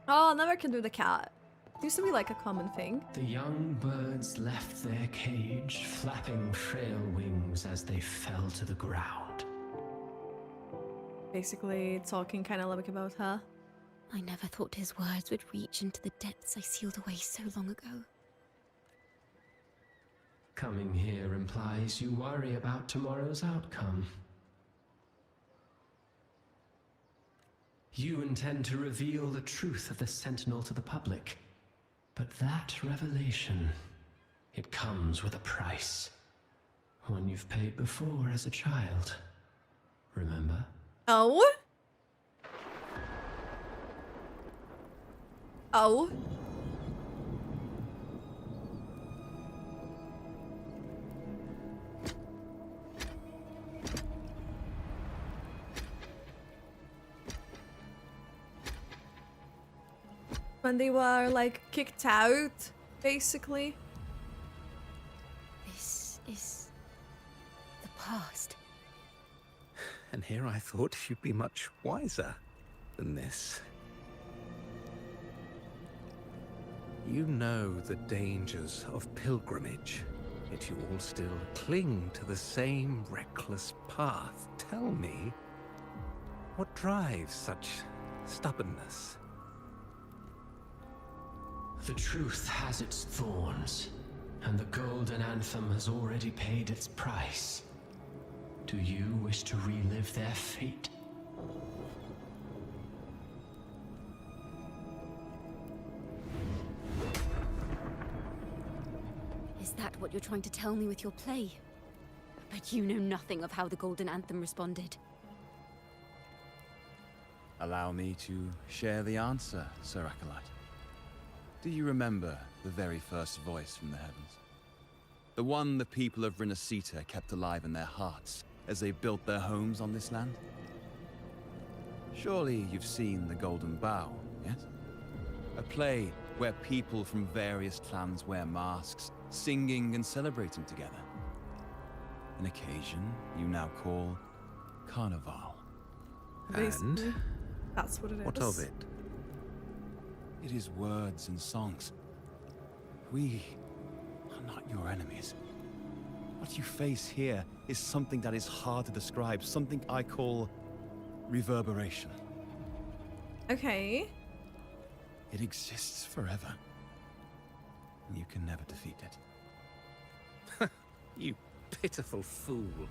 Speaker 1: Oh, never can do the cat. Used to be like a common thing.
Speaker 7: The young birds left their cage, flapping frail wings as they fell to the ground.
Speaker 1: Basically, talking kind of like about her.
Speaker 8: I never thought his words would reach into the depths I sealed away so long ago.
Speaker 7: Coming here implies you worry about tomorrow's outcome. You intend to reveal the truth of the Sentinel to the public. But that revelation, it comes with a price. One you've paid before as a child. Remember?
Speaker 1: Oh? Oh? When they were like kicked out, basically.
Speaker 8: This is the past.
Speaker 11: And here I thought you'd be much wiser than this. You know the dangers of pilgrimage, yet you all still cling to the same reckless path. Tell me, what drives such stubbornness?
Speaker 7: The truth has its thorns, and the golden anthem has already paid its price. Do you wish to relive their fate?
Speaker 8: Is that what you're trying to tell me with your play? But you know nothing of how the golden anthem responded.
Speaker 12: Allow me to share the answer, Sir Acolyte. Do you remember the very first voice from the heavens? The one the people of Rinascita kept alive in their hearts as they built their homes on this land? Surely you've seen The Golden Bough, yes? A play where people from various clans wear masks, singing and celebrating together. An occasion you now call Carnival.
Speaker 1: Basically, that's what it is.
Speaker 12: What of it? It is words and songs. We are not your enemies. What you face here is something that is hard to describe, something I call reverberation.
Speaker 1: Okay.
Speaker 12: It exists forever, and you can never defeat it.
Speaker 11: You pitiful fool.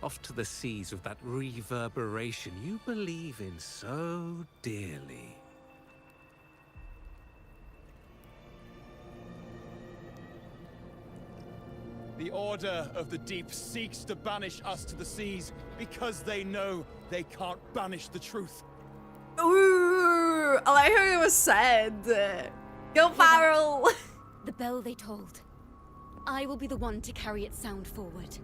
Speaker 19: off to the seas with that reverberation you believe in so dearly.
Speaker 16: The Order of the Deep seeks to banish us to the seas because they know they can't banish the truth.
Speaker 1: Ooh, I like how it was said. Go Farrell!
Speaker 8: The bell they tolled. I will be the one to carry its sound forward.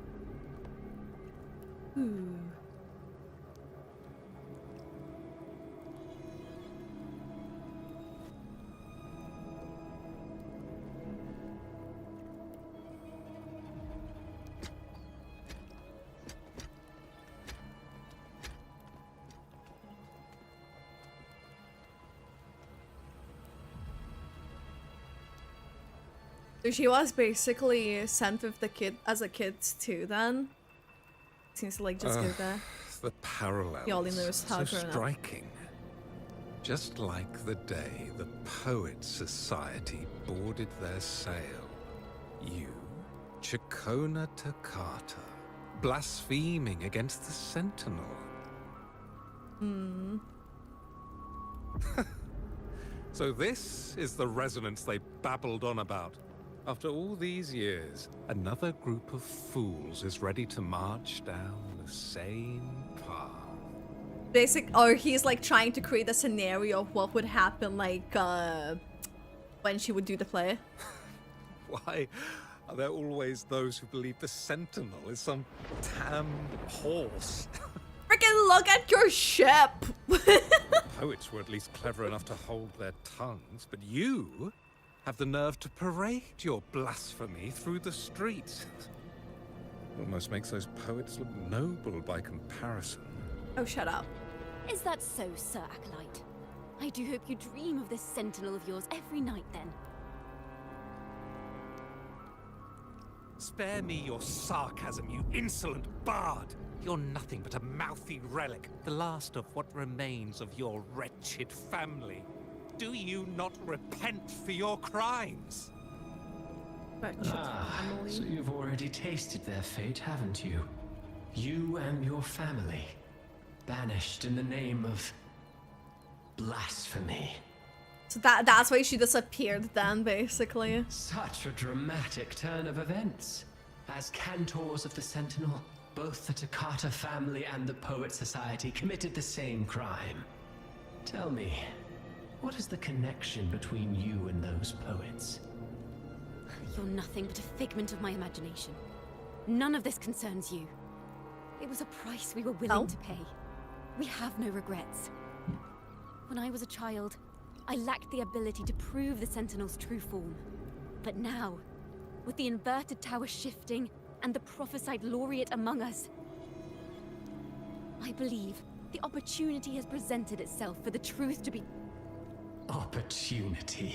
Speaker 1: So she was basically sent with the kid as a kid too then? Seems to like just go there.
Speaker 19: The parallels,
Speaker 1: He only knows how
Speaker 19: so
Speaker 1: grown up.
Speaker 19: striking. Just like the day the Poets Society boarded their sail. You, Ciaccona Toccata, blaspheming against the Sentinel. So this is the resonance they babbled on about. After all these years, another group of fools is ready to march down the same path.
Speaker 1: Or he's like trying to create a scenario of what would happen like when she would do the play.
Speaker 19: Why are there always those who believe the Sentinel is some damn horse?
Speaker 1: Freaking look at your ship!
Speaker 19: Poets were at least clever enough to hold their tongues, but you have the nerve to parade your blasphemy through the streets. Almost makes those poets look noble by comparison.
Speaker 1: Oh, shut up.
Speaker 8: Is that so, Sir Acolyte? I do hope you dream of this sentinel of yours every night, then.
Speaker 19: Spare me your sarcasm, you insolent bard! You're nothing but a mouthy relic, the last of what remains of your wretched family. Do you not repent for your crimes?
Speaker 20: So you've already tasted their fate, haven't you? You and your family, banished in the name of blasphemy.
Speaker 1: So that's why she disappeared then, basically.
Speaker 20: Such a dramatic turn of events. As cantors of the Sentinel, both the Toccata family and the Poet Society committed the same crime. Tell me, what is the connection between you and those poets?
Speaker 8: You're nothing but a figment of my imagination. None of this concerns you. It was a price we were willing to pay. We have no regrets. When I was a child, I lacked the ability to prove the Sentinel's true form. But now, with the inverted tower shifting and the prophesied laureate among us, I believe the opportunity has presented itself for the truth to be...
Speaker 20: Opportunity.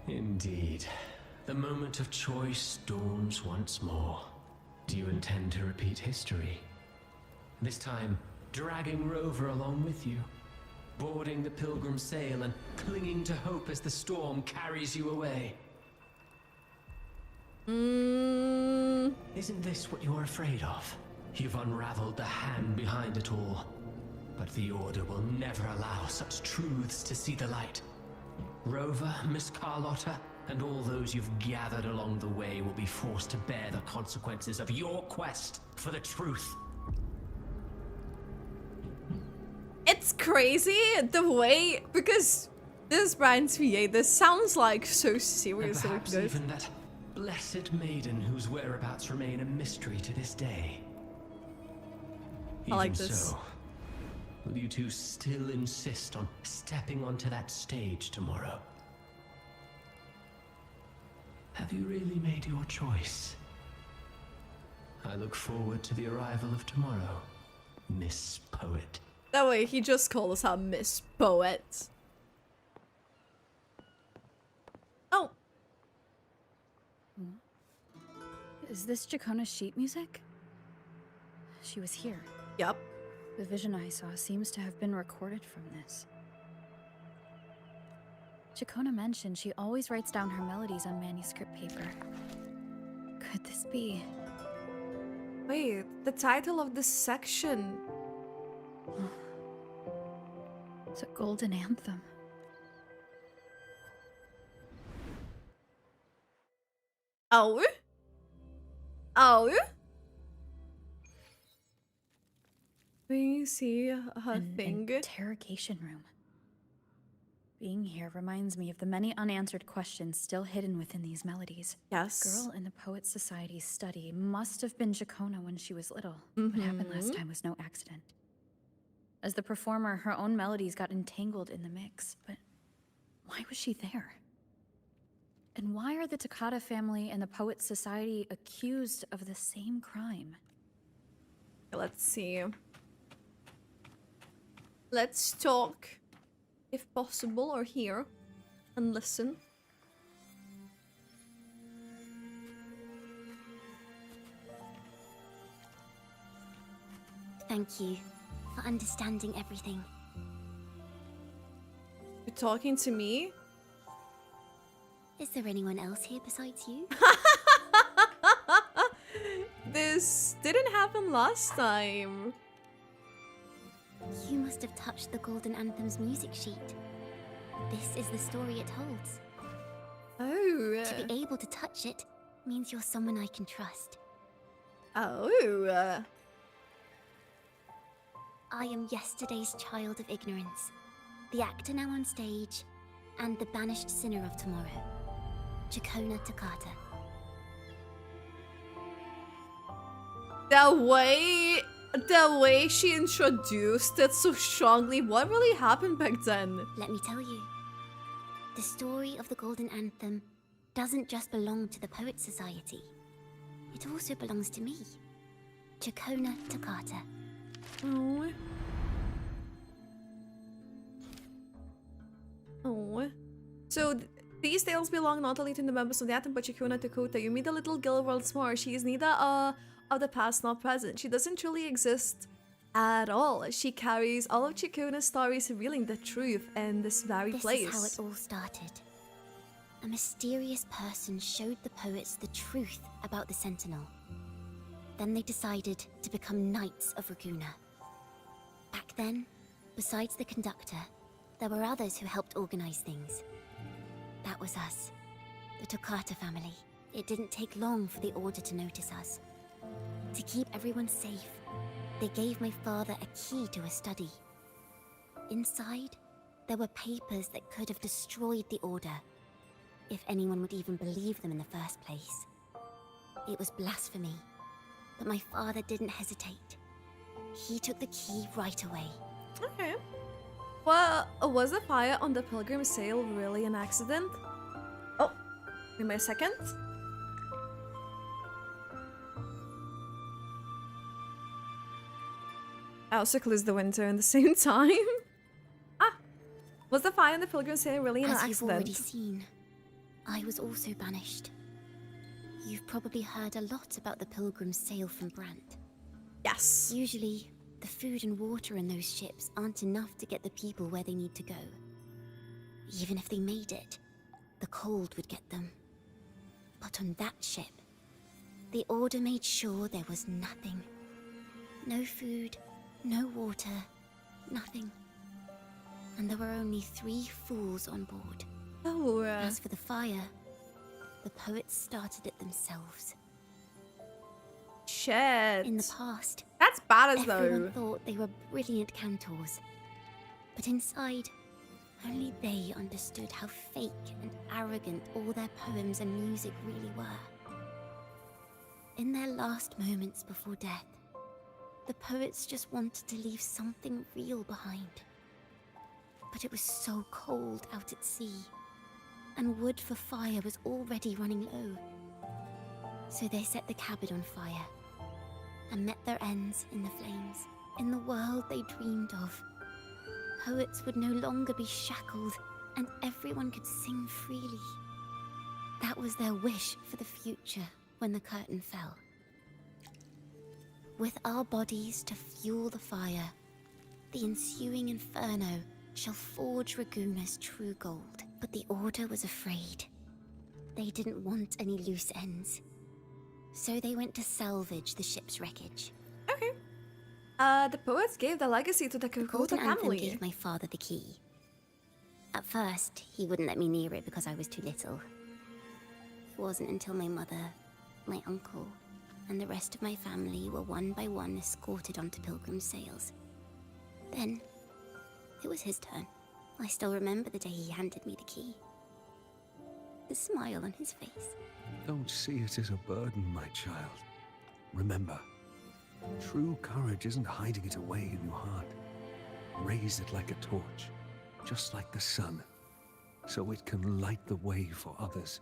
Speaker 20: Indeed. The moment of choice dawns once more. Do you intend to repeat history? This time, dragging Rover along with you, boarding the pilgrim sail and clinging to hope as the storm carries you away. Isn't this what you're afraid of? You've unraveled the hand behind it all. But the Order will never allow such truths to see the light. Rover, Miss Carlotta, and all those you've gathered along the way will be forced to bear the consequences of your quest for the truth.
Speaker 1: It's crazy the way, because this Brian's VA, this sounds like so serious.
Speaker 20: And perhaps even that blessed maiden whose whereabouts remain a mystery to this day.
Speaker 1: I like
Speaker 20: Even
Speaker 1: this.
Speaker 20: So, will you two still insist on stepping onto that stage tomorrow? Have you really made your choice? I look forward to the arrival of tomorrow, Miss Poet.
Speaker 1: That way, he just calls her Miss Poet. Oh.
Speaker 10: Is this Ciaccona's sheet music? She was here.
Speaker 1: Yep.
Speaker 10: The vision I saw seems to have been recorded from this. Ciaccona mentioned she always writes down her melodies on manuscript paper. Could this be?
Speaker 1: Wait, the title of this section.
Speaker 10: It's a golden anthem.
Speaker 1: Oh? Oh? We see a thing.
Speaker 10: Interrogation room. Being here reminds me of the many unanswered questions still hidden within these melodies.
Speaker 1: Yes.
Speaker 10: The girl in the Poets Society's study must have been Ciaccona when she was little. What happened last time was no accident. As the performer, her own melodies got entangled in the mix, but why was she there? And why are the Toccata family and the Poets Society accused of the same crime?
Speaker 1: Let's see. Let's talk, if possible, or hear and listen.
Speaker 15: Thank you for understanding everything.
Speaker 1: You're talking to me?
Speaker 15: Is there anyone else here besides you?
Speaker 1: This didn't happen last time.
Speaker 15: You must have touched the Golden Anthem's music sheet. This is the story it holds.
Speaker 1: Oh.
Speaker 15: To be able to touch it means you're someone I can trust.
Speaker 1: Oh.
Speaker 15: I am yesterday's child of ignorance, the actor now on stage, and the banished sinner of tomorrow, Ciaccona Toccata.
Speaker 1: The way she introduced it so strongly, what really happened back then?
Speaker 15: Let me tell you, the story of the Golden Anthem doesn't just belong to the Poets Society. It also belongs to me, Ciaccona Toccata.
Speaker 1: Oh. Oh. So these tales belong not only to the members of the Anthem but Ciaccona Toccata. You meet the little girl once more. She is neither of the past nor present. She doesn't truly exist at all. She carries all of Ciaccona's stories, revealing the truth in this very place.
Speaker 15: This is how it all started. A mysterious person showed the poets the truth about the Sentinel. Then they decided to become Knights of Ragunna. Back then, besides the conductor, there were others who helped organize things. That was us, the Toccata family. It didn't take long for the Order to notice us. To keep everyone safe, they gave my father a key to a study. Inside, there were papers that could have destroyed the Order, if anyone would even believe them in the first place. It was blasphemy, but my father didn't hesitate. He took the key right away.
Speaker 1: Okay. Well, was the fire on the Pilgrim Sail really an accident? Oh, give me a second. I also closed the window at the same time. Was the fire on the Pilgrim Sail really an accident?
Speaker 15: As you've already seen, I was also banished. You've probably heard a lot about the Pilgrim's Sail from Brant.
Speaker 1: Yes.
Speaker 15: Usually, the food and water in those ships aren't enough to get the people where they need to go. Even if they made it, the cold would get them. But on that ship, the Order made sure there was nothing. No food, no water, nothing. And there were only 3 fools on board.
Speaker 1: Oh.
Speaker 15: As for the fire, the poets started it themselves.
Speaker 1: Shit.
Speaker 15: In the past,
Speaker 1: that's bad as
Speaker 15: everyone
Speaker 1: though.
Speaker 15: thought they were brilliant cantors. But inside, only they understood how fake and arrogant all their poems and music really were. In their last moments before death, the poets just wanted to leave something real behind. But it was so cold out at sea, and wood for fire was already running low. So they set the cabin on fire, and met their ends in the flames. In the world they dreamed of, poets would no longer be shackled, and everyone could sing freely. That was their wish for the future when the curtain fell. With our bodies to fuel the fire, the ensuing inferno shall forge Ragunna's true gold. But the Order was afraid. They didn't want any loose ends. So they went to salvage the ship's wreckage.
Speaker 1: Okay. The poets gave the legacy to the Ciaccona
Speaker 15: Golden Anthem
Speaker 1: family.
Speaker 15: gave my father the key. At first, he wouldn't let me near it because I was too little. It wasn't until my mother, my uncle, and the rest of my family were one by one escorted onto pilgrim sails. Then, it was his turn. I still remember the day he handed me the key. The smile on his face.
Speaker 21: Don't see it as a burden, my child. Remember, true courage isn't hiding it away in your heart. Raise it like a torch, just like the sun, so it can light the way for others.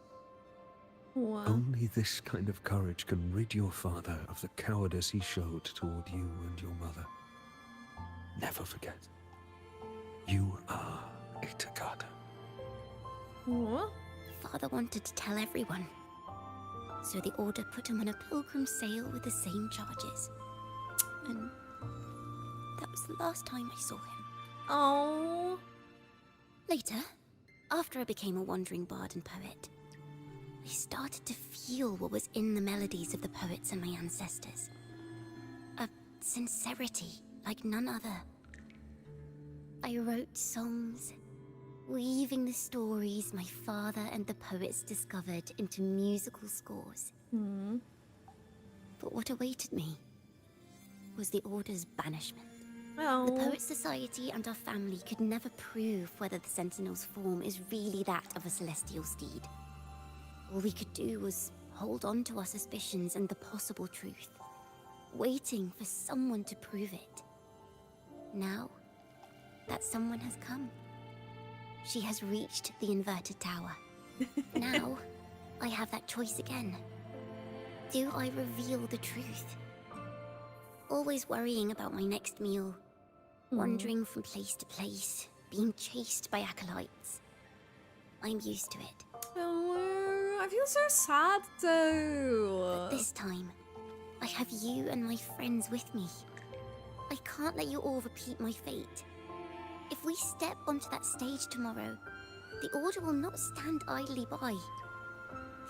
Speaker 1: Wow.
Speaker 21: Only this kind of courage can rid your father of the cowardice he showed toward you and your mother. Never forget, you are a Takata.
Speaker 1: What?
Speaker 15: Father wanted to tell everyone. So the Order put him on a pilgrim sail with the same charges. And that was the last time I saw him.
Speaker 1: Oh.
Speaker 15: Later, after I became a wandering bard and poet, I started to feel what was in the melodies of the poets and my ancestors. A sincerity like none other. I wrote songs, weaving the stories my father and the poets discovered into musical scores. But what awaited me was the Order's banishment.
Speaker 1: Oh.
Speaker 15: The Poet Society and our family could never prove whether the Sentinel's form is really that of a celestial steed. All we could do was hold on to our suspicions and the possible truth, waiting for someone to prove it. Now, that someone has come. She has reached the inverted tower. Now, I have that choice again. Do I reveal the truth? Always worrying about my next meal, wandering from place to place, being chased by acolytes. I'm used to it.
Speaker 1: Oh, I feel so sad though.
Speaker 15: But this time, I have you and my friends with me. I can't let you all repeat my fate. If we step onto that stage tomorrow, the Order will not stand idly by.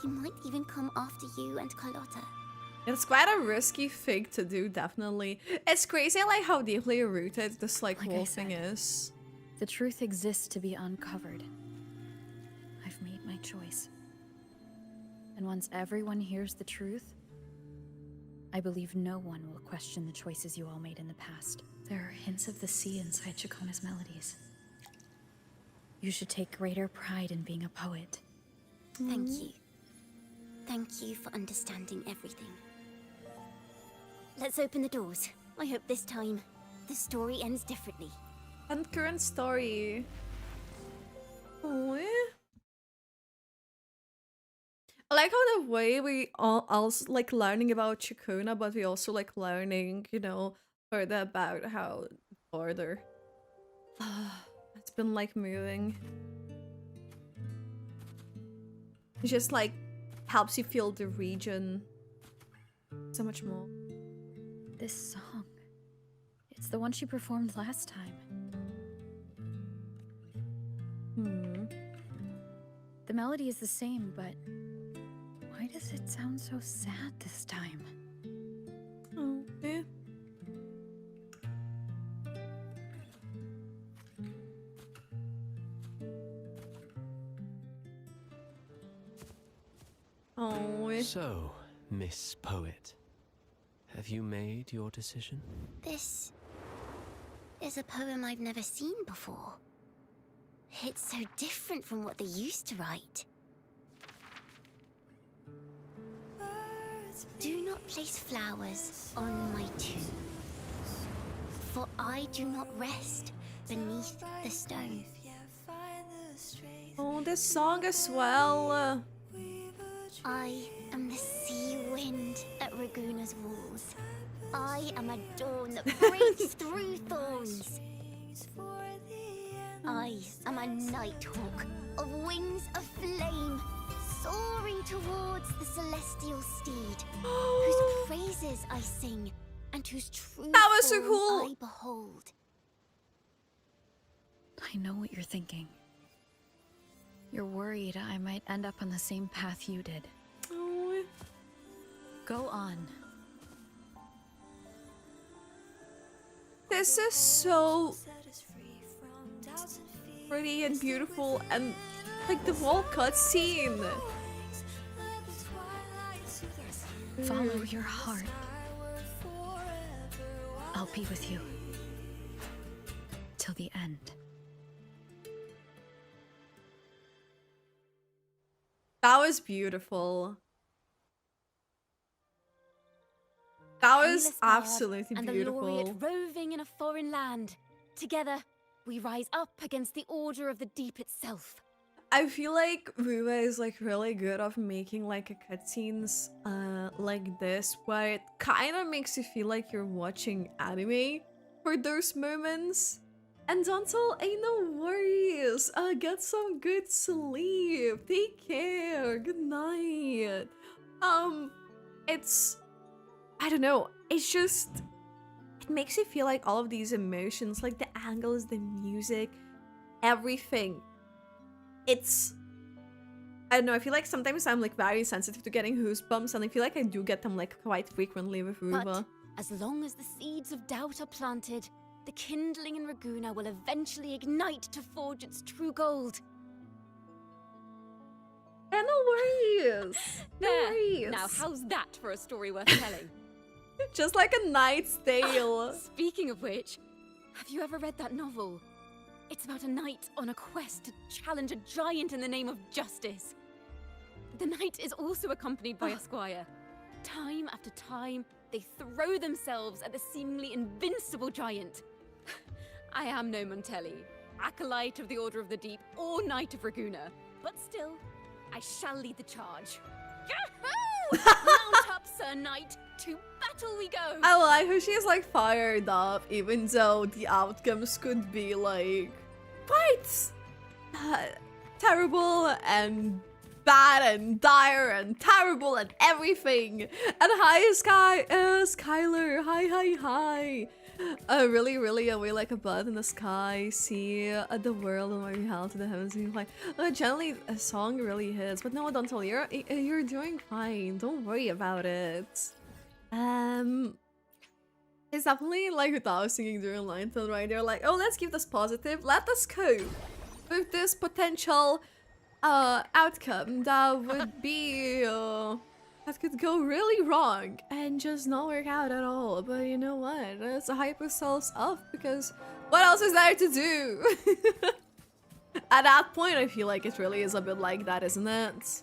Speaker 15: He might even come after you and Carlotta.
Speaker 1: It's quite a risky thing to do, definitely. It's crazy like how deeply rooted this like whole thing is.
Speaker 10: The truth exists to be uncovered. I've made my choice. And once everyone hears the truth, I believe no one will question the choices you all made in the past. There are hints of the sea inside Ciaccona's melodies. You should take greater pride in being a poet.
Speaker 15: Thank you. Thank you for understanding everything. Let's open the doors. I hope this time, the story ends differently.
Speaker 1: And current story. Oh, yeah. I like how the way we all also like learning about Ciaccona, but we also like learning, you know, further about how Order. It's been like moving. It just like helps you feel the region so much more.
Speaker 10: This song. It's the one she performed last time. The melody is the same, but why does it sound so sad this time?
Speaker 1: Oh, yeah. Oh, yeah.
Speaker 7: So, Miss Poet, have you made your decision?
Speaker 15: This is a poem I've never seen before. It's so different from what they used to write. Do not place flowers on my tomb, for I do not rest beneath the stone.
Speaker 1: Oh, this song as well.
Speaker 15: I am the sea wind at Raguna's walls. I am a dawn that breaks through thorns. I am a nighthawk of wings of flame, soaring towards the celestial steed, whose praises I sing and whose true
Speaker 1: That was so
Speaker 15: form
Speaker 1: cool.
Speaker 15: I behold.
Speaker 10: I know what you're thinking. You're worried I might end up on the same path you did.
Speaker 1: Oh.
Speaker 10: Go on.
Speaker 1: This is so pretty and beautiful, and like the whole cutscene.
Speaker 10: Follow your heart. I'll be with you till the end.
Speaker 1: That was beautiful. That was absolutely
Speaker 8: and
Speaker 1: beautiful.
Speaker 8: the laureate roving in a foreign land. Together, we rise up against the order of the deep itself.
Speaker 1: I feel like Ruba is like really good of making like cutscenes like this, where it kind of makes you feel like you're watching anime for those moments. And Dantel, ain't no worries. Get some good sleep. Take care. Good night. It's, I don't know. It's just, it makes you feel like all of these emotions, like the angles, the music, everything. It's, I don't know, I feel like sometimes I'm like very sensitive to getting goosebumps, and I feel like I do get them like quite frequently with Ruba.
Speaker 8: But as long as the seeds of doubt are planted, the kindling in Raguna will eventually ignite to forge its true gold.
Speaker 1: And no worries. No
Speaker 8: There.
Speaker 1: worries.
Speaker 8: Now, how's that for a story worth telling?
Speaker 1: Just like A Knight's Tale.
Speaker 8: Speaking of which, have you ever read that novel? It's about a knight on a quest to challenge a giant in the name of justice. The knight is also accompanied by a squire. Time after time, they throw themselves at the seemingly invincible giant. I am no Montelli, acolyte of the Order of the Deep, or Knight of Raguna, but still, I shall lead the charge. Yahoo! Mount up, Sir Knight, to battle we go!
Speaker 1: I like how she's like fired up, even though the outcomes could be like quite terrible and bad and dire and terrible and everything. And hi, Skylar. Hi. Really away like a bird in the sky. See the world and where you held to the heavens. And like, generally a song really hits. But no, Dantel, you're doing fine. Don't worry about it. It's definitely like what I was singing during Lionton, right? They're like, oh, let's keep this positive. Let us cope with this potential outcome that would be that could go really wrong and just not work out at all. But you know what? Let's hype ourselves up, because what else is there to do? At that point, I feel like it really is a bit like that, isn't it?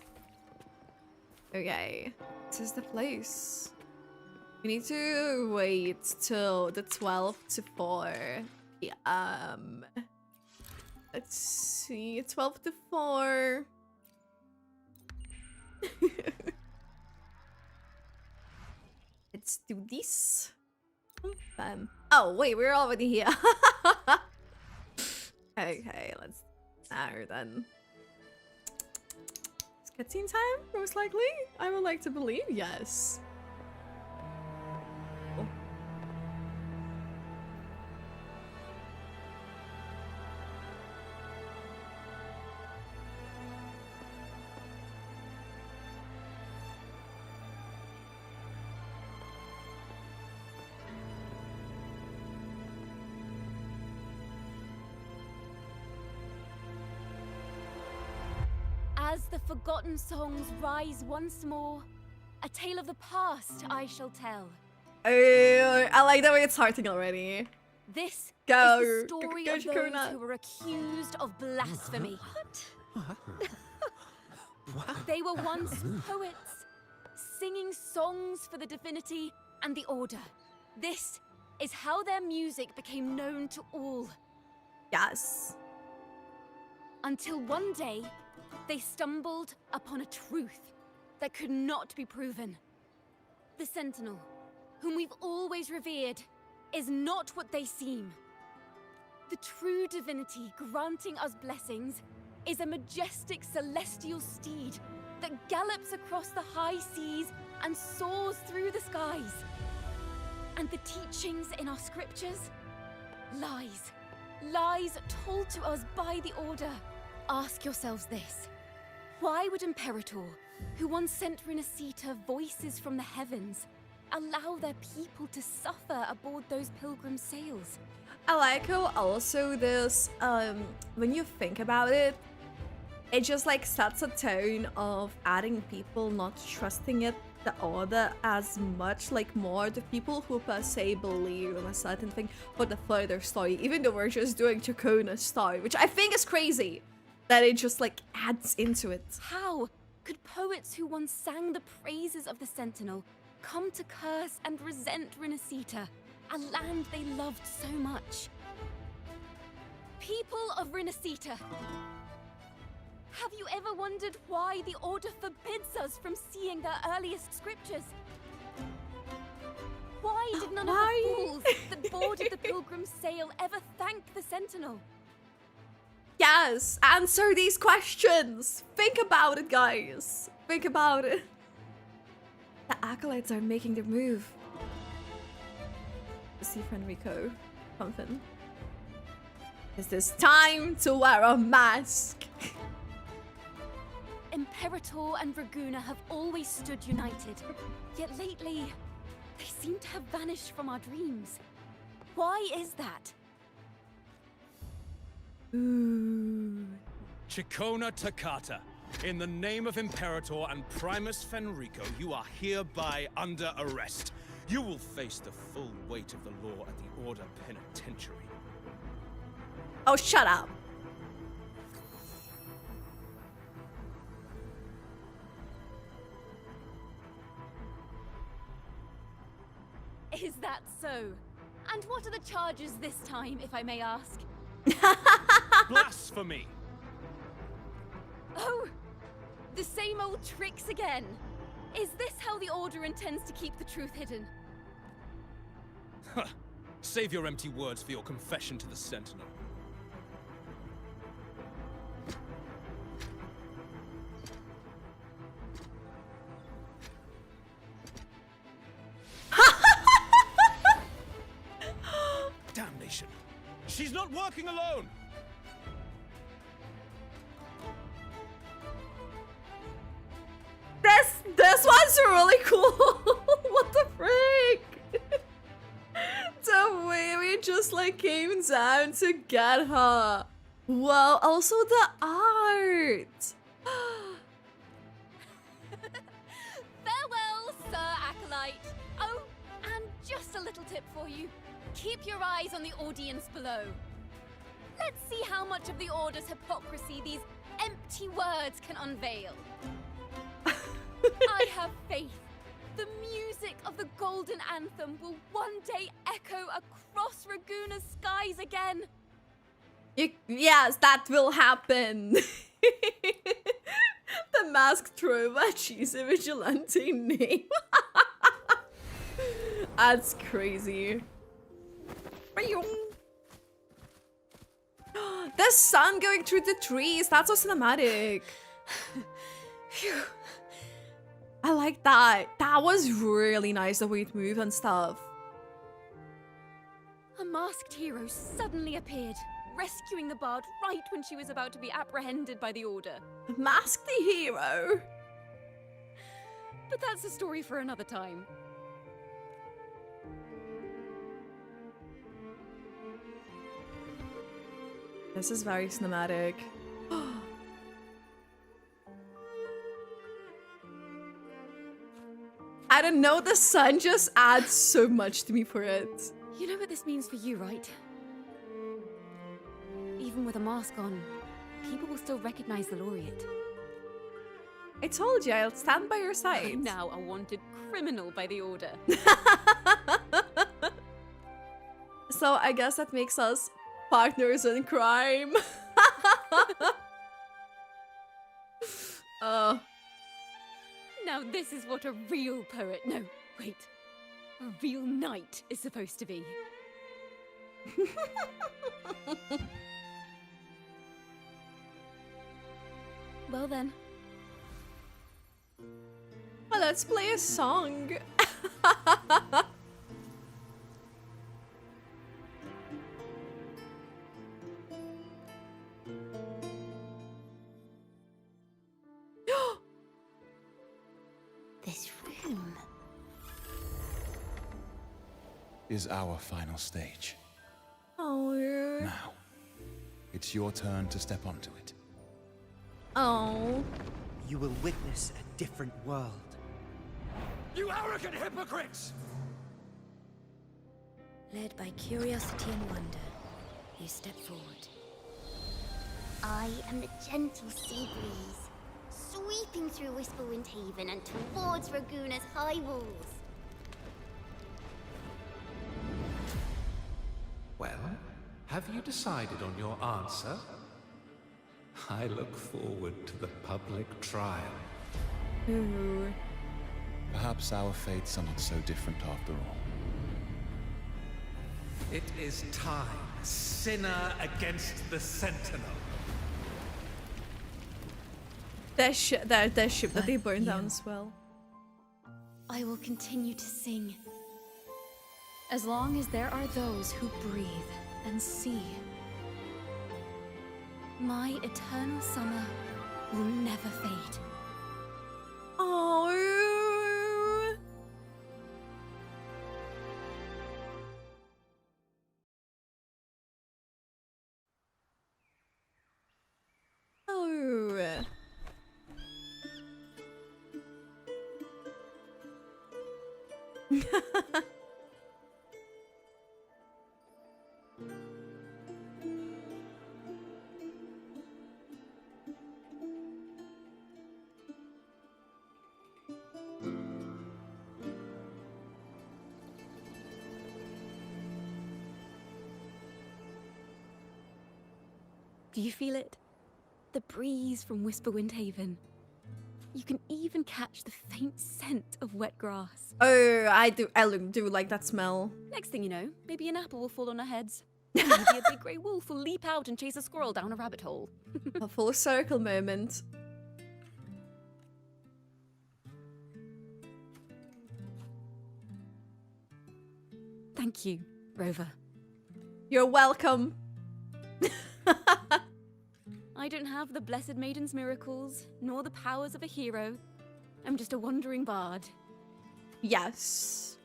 Speaker 1: Okay, this is the place. We need to wait till the 12 to 4 p.m. Let's see, 12 to 4. Let's do this. Oh, wait, we're already here. Okay, let's start then. It's cutscene time, most likely? I would like to believe yes.
Speaker 8: As the forgotten songs rise once more, a tale of the past I shall tell.
Speaker 1: I like the way it's starting already.
Speaker 8: This
Speaker 1: Go.
Speaker 8: is the story
Speaker 1: Go,
Speaker 8: of those
Speaker 1: Ciaccona.
Speaker 8: who were accused of blasphemy. They were once poets, singing songs for the divinity and the order. This is how their music became known to all.
Speaker 1: Yes.
Speaker 8: Until one day, they stumbled upon a truth that could not be proven. The Sentinel, whom we've always revered, is not what they seem. The true divinity granting us blessings is a majestic celestial steed that gallops across the high seas and soars through the skies. And the teachings in our scriptures? Lies. Lies told to us by the Order. Ask yourselves this. Why would Imperator, who once sent Rinascita voices from the heavens, allow their people to suffer aboard those pilgrim sails?
Speaker 1: I like how also this, when you think about it, it just like sets a tone of adding people not trusting it, the order as much, like more the people who per se believe in a certain thing for the further story, even though we're just doing Ciaccona's story, which I think is crazy that it just like adds into it.
Speaker 8: How could poets who once sang the praises of the Sentinel come to curse and resent Rinascita, a land they loved so much? People of Rinascita, have you ever wondered why the Order forbids us from seeing their earliest scriptures? Why did none of the fools that boarded the pilgrim sail ever thank the Sentinel?
Speaker 1: Yes, answer these questions. Think about it, guys. Think about it. The acolytes are making their move. See Fenrico, something. Is this time to wear a mask?
Speaker 8: Imperator and Raguna have always stood united, yet lately, they seem to have vanished from our dreams. Why is that?
Speaker 5: Ciaccona Toccata, in the name of Imperator and Primus Fenrico, you are hereby under arrest. You will face the full weight of the law at the Order Penitentiary.
Speaker 1: Oh, shut up.
Speaker 8: Is that so? And what are the charges this time, if I may ask?
Speaker 5: Blasphemy!
Speaker 8: Oh! The same old tricks again! Is this how the Order intends to keep the truth hidden?
Speaker 5: Huh. Save your empty words for your confession to the Sentinel. Damnation! She's not working alone!
Speaker 1: This one's really cool. What the frick? The way we just like came down to get her. Wow, also the art.
Speaker 8: Farewell, Sir Acolyte. Oh, and just a little tip for you. Keep your eyes on the audience below. Let's see how much of the Order's hypocrisy these empty words can unveil. I have faith. The music of the Golden Anthem will one day echo across Raguna's skies again.
Speaker 1: Yes, that will happen. The masked trova, she's a vigilante name. That's crazy. The sun going through the trees, that's so cinematic. Phew. I like that. That was really nice, the way it moved and stuff.
Speaker 8: A masked hero suddenly appeared, rescuing the bard right when she was about to be apprehended by the Order.
Speaker 1: Masked the hero?
Speaker 8: But that's a story for another time.
Speaker 1: This is very cinematic. I don't know, the sun just adds so much to me for it.
Speaker 8: You know what this means for you, right? Even with a mask on, people will still recognize the laureate.
Speaker 1: I told you, I'll stand by your side.
Speaker 8: I'm now a wanted criminal by the Order.
Speaker 1: So I guess that makes us partners in crime.
Speaker 8: Now this is what a real poet, no, wait, a real knight is supposed to be. Well then.
Speaker 1: Well, let's play a song.
Speaker 15: this room
Speaker 12: is our final stage.
Speaker 1: Oh.
Speaker 12: Now, it's your turn to step onto it.
Speaker 1: Oh.
Speaker 6: You will witness a different world.
Speaker 5: You arrogant hypocrites!
Speaker 14: Led by curiosity and wonder, you step forward.
Speaker 15: I am the gentle sea breeze, sweeping through Whisperwind Haven and towards Raguna's high walls.
Speaker 19: Well, have you decided on your answer? I look forward to the public trial.
Speaker 1: Ooh.
Speaker 12: Perhaps our fates are not so different after all.
Speaker 19: It is time, sinner against the sentinel.
Speaker 1: Their ship that they burned down as well.
Speaker 8: I will continue to sing.
Speaker 10: As long as there are those who breathe and see.
Speaker 8: My eternal summer will never fade.
Speaker 1: Oh. Oh.
Speaker 8: Do you feel it? The breeze from Whisperwind Haven. You can even catch the faint scent of wet grass.
Speaker 1: Oh, I do like that smell.
Speaker 8: Next thing you know, maybe an apple will fall on our heads. Maybe a big grey wolf will leap out and chase a squirrel down a rabbit hole.
Speaker 1: A full circle moment.
Speaker 8: Thank you, Rover.
Speaker 1: You're welcome.
Speaker 8: I don't have the Blessed Maiden's miracles, nor the powers of a hero. I'm just a wandering bard.
Speaker 1: Yes.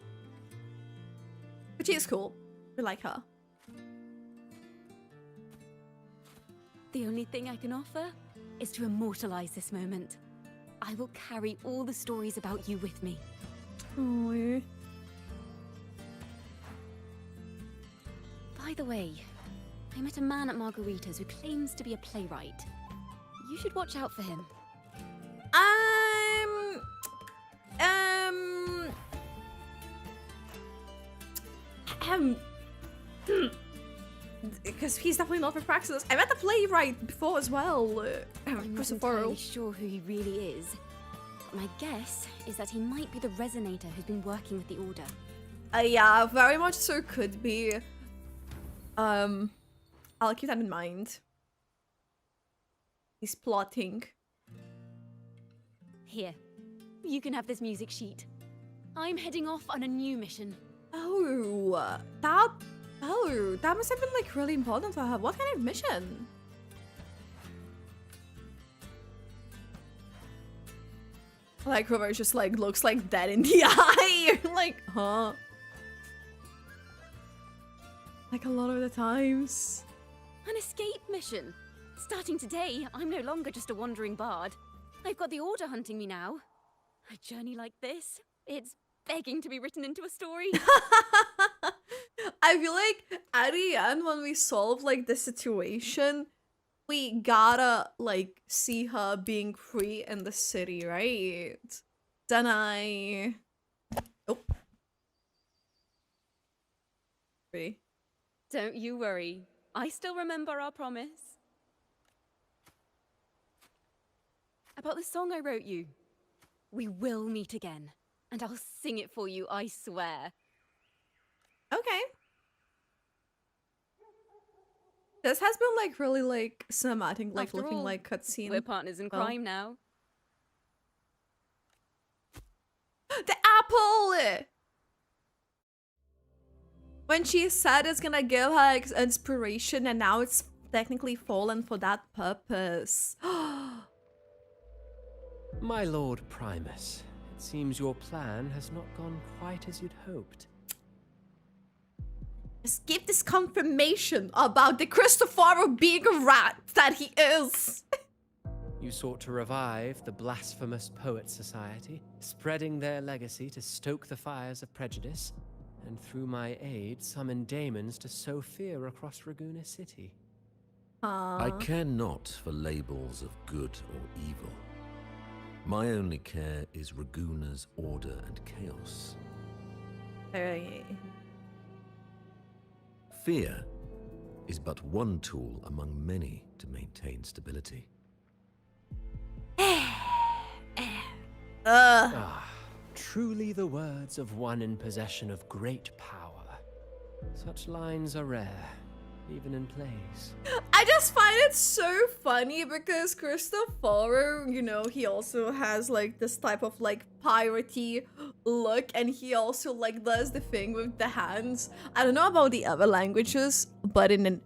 Speaker 1: But she is cool. We like her.
Speaker 8: The only thing I can offer is to immortalize this moment. I will carry all the stories about you with me.
Speaker 1: Oh.
Speaker 8: By the way, I met a man at Margarita's who claims to be a playwright. You should watch out for him.
Speaker 1: Because he's definitely not for Praxis. I met the playwright before as well.
Speaker 8: I'm not entirely sure who he really is. But my guess is that he might be the resonator who's been working with the Order.
Speaker 1: Yeah, very much so could be. I'll keep that in mind. He's plotting.
Speaker 8: Here, you can have this music sheet. I'm heading off on a new mission.
Speaker 1: Oh, that must have been like really important for her. What kind of mission? Like Rover just like looks like dead in the eye. Like, huh? Like a lot of the times.
Speaker 8: An escape mission. Starting today, I'm no longer just a wandering bard. I've got the Order hunting me now. A journey like this, it's begging to be written into a story.
Speaker 1: I feel like at the end when we solve like the situation, we gotta like see her being free in the city, right? Then oh. Free.
Speaker 8: Don't you worry. I still remember our promise. About the song I wrote you. We will meet again. And I'll sing it for you, I swear.
Speaker 1: Okay. This has been like really like cinematic, like
Speaker 8: After
Speaker 1: looking
Speaker 8: all,
Speaker 1: like cutscene.
Speaker 8: We're partners in crime now.
Speaker 1: The apple! When she said it's gonna give her inspiration and now it's technically fallen for that purpose.
Speaker 7: My Lord Primus, It seems your plan has not gone quite as you'd hoped.
Speaker 1: Just give this confirmation about the Cristoforo being a rat that he is.
Speaker 7: You sought to revive the blasphemous Poet Society, spreading their legacy to stoke the fires of prejudice, and through my aid summon daemons to sow fear across Raguna City.
Speaker 4: I care not for labels of good or evil. My only care is Raguna's order and chaos. Fear is but one tool among many to maintain stability.
Speaker 7: Truly the words of one in possession of great power. Such lines are rare, even in plays.
Speaker 1: I just find it so funny because Cristoforo, you know, he also has like this type of like piratey look, and he also like does the thing with the hands. I don't know about the other languages, but in an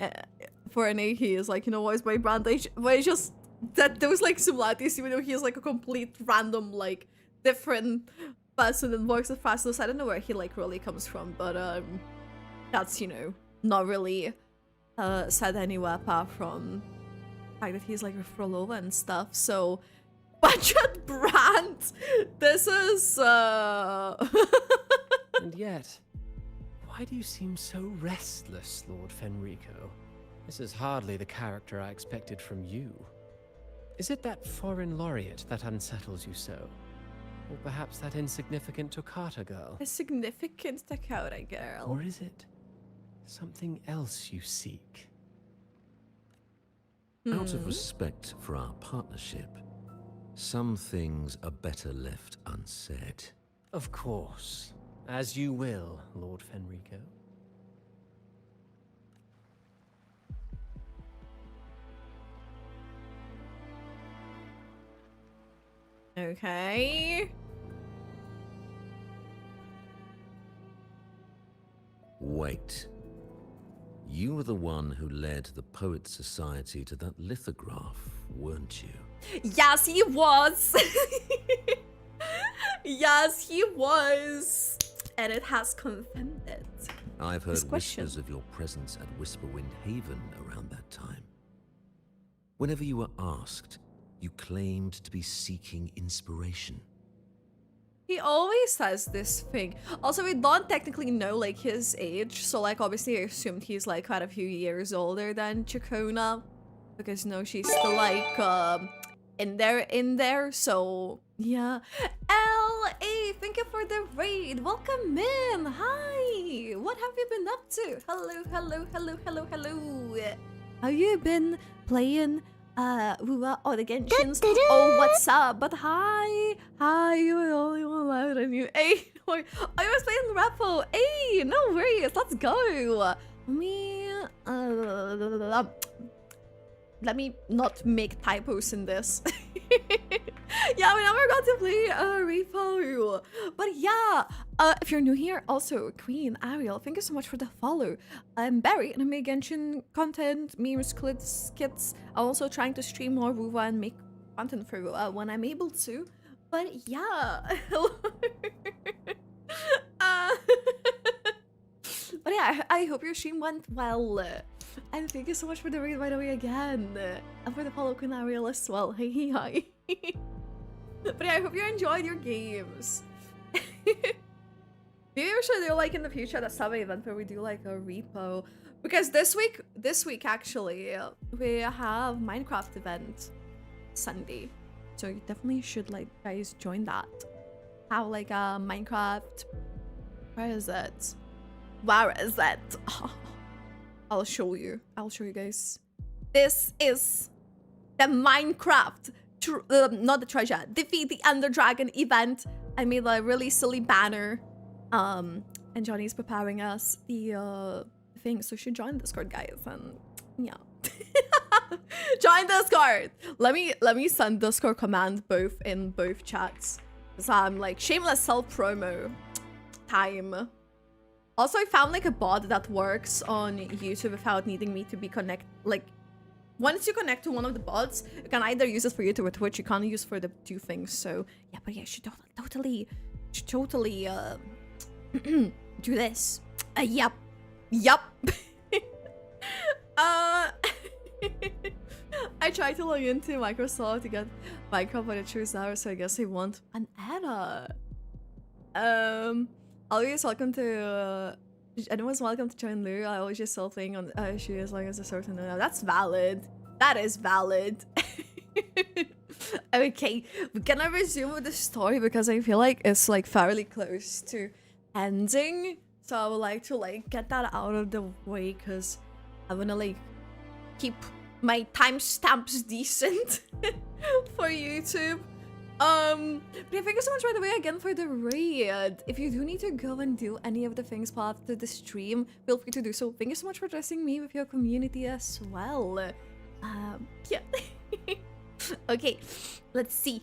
Speaker 1: for an A, he is like, you know, voiced by Brandon, but it's just that there was like similarities, even though he is like a complete random like different person and works with Fastos. I don't know where he like really comes from, but that's, you know, not really said anywhere apart from the fact that he's like with Rolova and stuff. So budget brand, this is
Speaker 7: And yet, why do you seem so restless, Lord Fenrico? This is hardly the character I expected from you. Is it that foreign laureate that unsettles you so? Or perhaps that insignificant Toccata girl?
Speaker 1: A significant Toccata girl.
Speaker 7: Or is it something else you seek?
Speaker 4: Out of respect for our partnership, some things are better left unsaid.
Speaker 7: Of course. As you will, Lord Fenrico.
Speaker 1: Okay.
Speaker 4: Wait. You were the one who led the Poet Society to that lithograph, weren't you?
Speaker 1: Yes, he was. Yes, he was. And it has confirmed it.
Speaker 4: I've heard whispers of your presence at Whisperwind Haven around that time. Whenever you were asked, you claimed to be seeking inspiration.
Speaker 1: He always says this thing. Also, we don't technically know like his age, so like obviously I assumed he's like quite a few years older than Ciaccona, because no, she's still like in there. So yeah. L.A., thank you for the raid. Welcome in. Hi. What have you been up to? Hello. Have you been playing? The Genshins. Oh, what's up? But hi, you're the only one louder than you. Hey, I was playing Repo. Hey, no worries. Let's go. Let me not make typos in this. Yeah, we never got to play Repo. But yeah, if you're new here, also Queen, Ariel, thank you so much for the follow. I'm Barry, and I make Genshin content, memes, clips, skits. I'm also trying to stream more Ruva and make content for Ruva when I'm able to. But yeah. But yeah, I hope your stream went well. And thank you so much for the raid, by the way, again. And for the follow, Queen Ariel, as well. Hey, hi. But yeah, I hope you enjoyed your games. Maybe we should do like in the future the summer event where we do like a repo. Because this week actually, we have Minecraft event Sunday. So you definitely should like guys join that. Have like a Minecraft. Where is it? I'll show you guys. This is the Minecraft, not the treasure, defeat the Ender Dragon event. I made a really silly banner, and Johnny's preparing us the thing, so you should join Discord, guys, and yeah. Join Discord. Let me send Discord command in both chats, because I'm like shameless self promo time. Also, I found like a bot that works on YouTube without needing me to be once you connect to one of the bots, you can either use it for YouTube or Twitch. You can't use for the two things. So yeah, but yeah, you should totally do this. Yep. I tried to log into Microsoft to get Minecraft, but I chose now, so I guess I want an error. Always welcome to anyone's welcome to join Lou. I always just still playing on she as long as a certain that's valid. That is valid. Okay, we're gonna resume with the story because I feel like it's like fairly close to ending. So I would like to like get that out of the way because I wanna like keep my timestamps decent for YouTube. But yeah, thank you so much, by the way, again for the raid. If you do need to go and do any of the things after the stream, feel free to do so. Thank you so much for trusting me with your community as well. Yeah. Okay, let's see.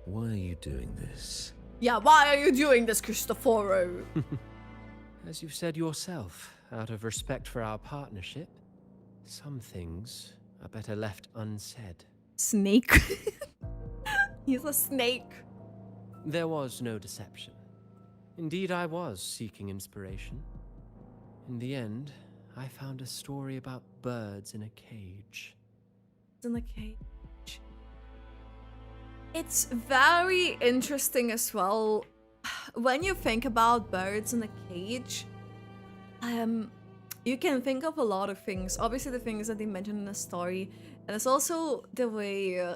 Speaker 4: Why are you doing this?
Speaker 1: Yeah, why are you doing this, Cristoforo?
Speaker 7: As you've said yourself, out of respect for our partnership, some things are better left unsaid.
Speaker 1: Snake. He's a snake.
Speaker 7: There was no deception. Indeed, I was seeking inspiration. In the end, I found a story about birds in a cage.
Speaker 1: In the cage. It's very interesting as well. When you think about birds in a cage, you can think of a lot of things. Obviously, the things that they mentioned in the story, and it's also the way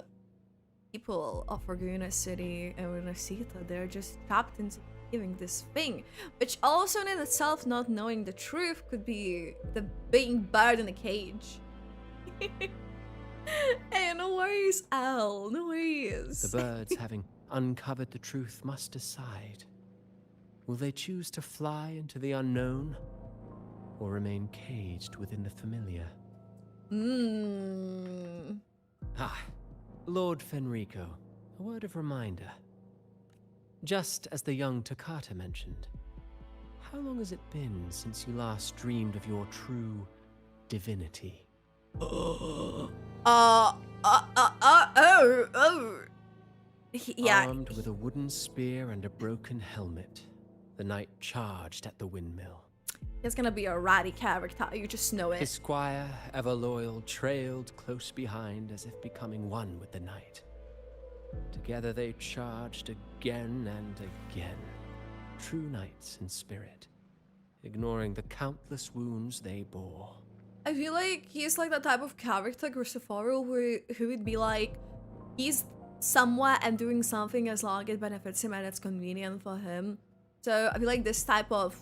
Speaker 1: people of Laguna City and rinascita, they're just trapped into believing this thing, which also in itself, not knowing the truth, could be the being bird in a cage. Hey, no worries, Al. No worries.
Speaker 7: The birds, having uncovered the truth, must decide. Will they choose to fly into the unknown, or remain caged within the familiar? Lord Fenrico, a word of reminder. Just as the young Toccata mentioned, how long has it been since you last dreamed of your true divinity?
Speaker 1: Yeah.
Speaker 7: Armed with a wooden spear and a broken helmet, the knight charged at the windmill.
Speaker 1: He's gonna be a ratty character, you just know it.
Speaker 7: His squire, ever loyal, trailed close behind as if becoming one with the knight. Together they charged again and again, true knights in spirit, ignoring the countless wounds they bore.
Speaker 1: I feel like he's like the type of character, Cristoforo, who would be like, he's somewhere and doing something as long as it benefits him and it's convenient for him. So I feel like this type of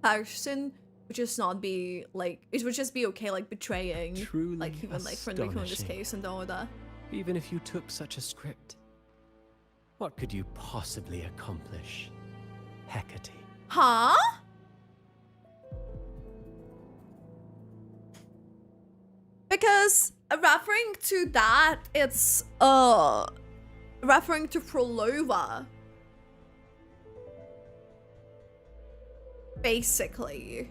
Speaker 1: person would just not be like, it would just be okay like betraying,
Speaker 7: truly
Speaker 1: like even like Fenrico in this case and all that.
Speaker 7: Even if you took such a script, what could you possibly accomplish, Hecate?
Speaker 1: Huh? Because referring to that, it's referring to Prolova. Basically.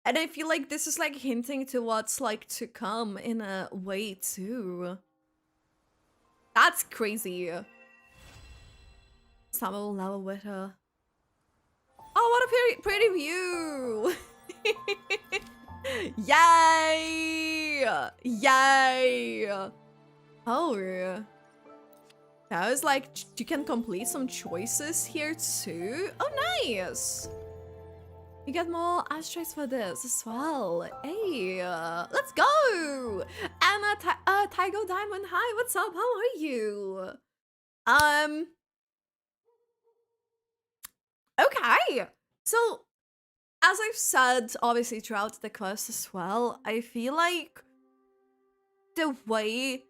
Speaker 1: And I feel like this is like hinting to what's like to come in a way too. That's crazy. Summer will never with her. Oh, what a pretty view! Yay! Yay! Oh. That was like, you can complete some choices here too. Oh, nice! You get more ashtrays for this as well. Hey, let's go! Anna, Tygo Diamond, hi, what's up? How are you? Okay, so as I've said, obviously throughout the quest as well, I feel like the way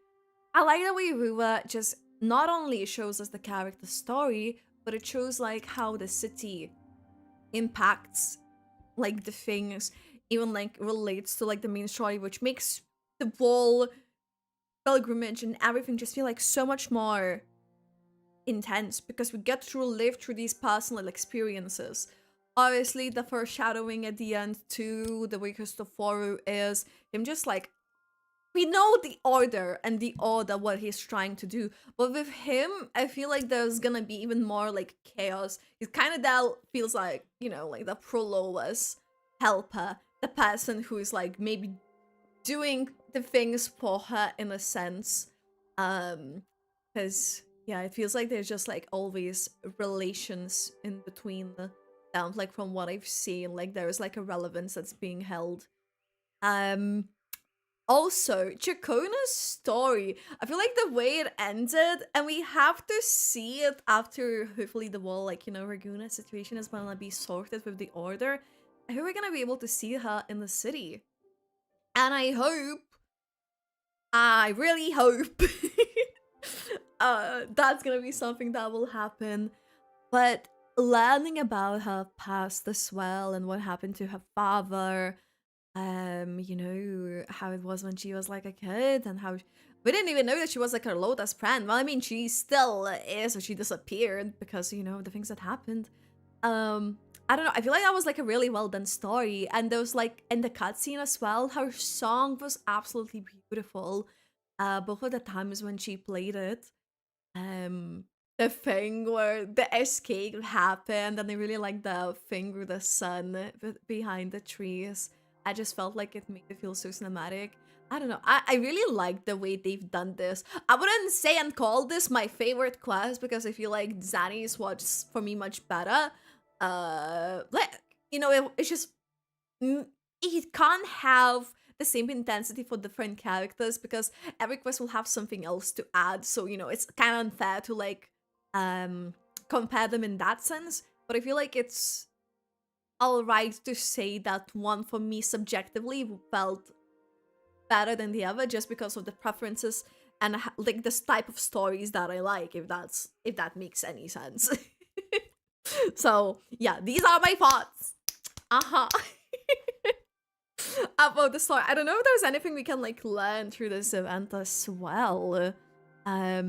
Speaker 1: Ruwa just not only shows us the character story, but it shows like how the city impacts like the things, even like relates to like the main story, which makes the whole pilgrimage and everything just feel like so much more intense because we get to live through these personal experiences. Obviously, the foreshadowing at the end to the way Cristoforo is him just like, we know the order and the order what he's trying to do, but with him, I feel like there's gonna be even more like chaos. He's kind of that feels like, you know, like the Proloa's helper, the person who is like maybe doing the things for her in a sense, because yeah, it feels like there's just like always relations in between them. Like from what I've seen, like there's like a relevance that's being held. Also, Ciaccona's story, I feel like the way it ended, and we have to see it after hopefully the whole, like, you know, Raguna situation is gonna be sorted with the Order. I hope we're gonna be able to see her in the city. And I really hope that's gonna be something that will happen. But learning about her past as well and what happened to her father, you know, how it was when she was like a kid and how we didn't even know that she was like her Lotus friend. Well, I mean, she still is, so she disappeared because, you know, the things that happened. I don't know, I feel like that was like a really well done story, and there was like in the cutscene as well, her song was absolutely beautiful. Both of the times when she played it, the thing where the escape happened, and I really like the thing with the sun behind the trees. I just felt like it made it feel so cinematic. I don't know. I really like the way they've done this. I wouldn't say and call this my favorite quest because I feel like Zanny's was for me much better. Like, you know, it's just it can't have the same intensity for different characters because every quest will have something else to add. So, you know, it's kind of unfair to like compare them in that sense. But I feel like it's alright to say that one for me subjectively felt better than the other just because of the preferences and like this type of stories that I like, if that makes any sense. So yeah, these are my thoughts about the story. I don't know if there's anything we can like learn through this event as well, but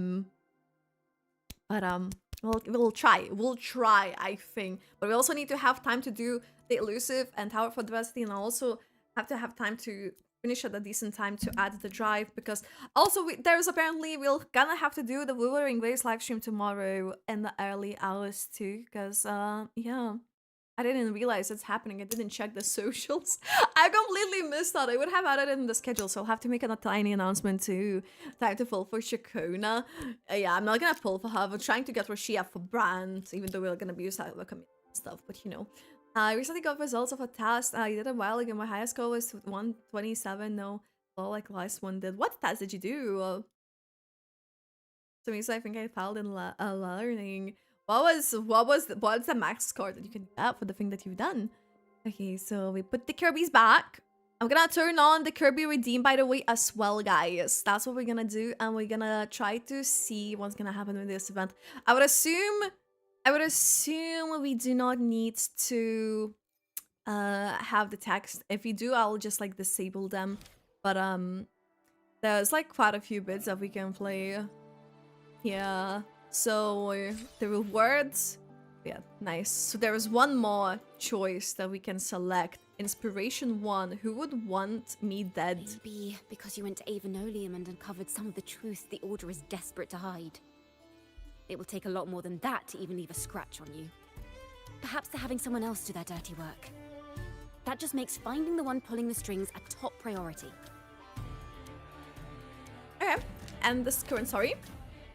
Speaker 1: we'll try, I think. But we also need to have time to do the Illusive and Tower for Diversity, and also have to have time to finish at a decent time to add the drive, because also there's apparently we're gonna have to do the Wuthering Waves livestream tomorrow in the early hours too, because yeah, I didn't realize it's happening. I didn't check the socials. I completely missed that. I would have added it in the schedule, so I'll have to make a tiny announcement to time to pull for Ciaccona. Yeah, I'm not gonna pull for her. We're trying to get Rashia for Brand, even though we're gonna be using the community stuff, but you know. I recently got results of a test I did a while ago. My highest score was 127. No, well, like last one did. What test did you do? So I think I failed in learning. What's the max score that you can get for the thing that you've done? Okay, so we put the Kirby's back. I'm gonna turn on the Kirby Redeem, by the way, as well, guys. That's what we're gonna do, and we're gonna try to see what's gonna happen with this event. I would assume we do not need to have the text. If we do, I'll just like disable them. But there's like quite a few bits that we can play. Yeah. So the rewards, yeah, nice. So there is one more choice that we can select. Inspiration 1. Who would want me dead?
Speaker 8: Maybe because you went to Avenolium and uncovered some of the truth the Order is desperate to hide. It will take a lot more than that to even leave a scratch on you. Perhaps they're having someone else do their dirty work. That just makes finding the one pulling the strings a top priority.
Speaker 1: Okay, and this current story.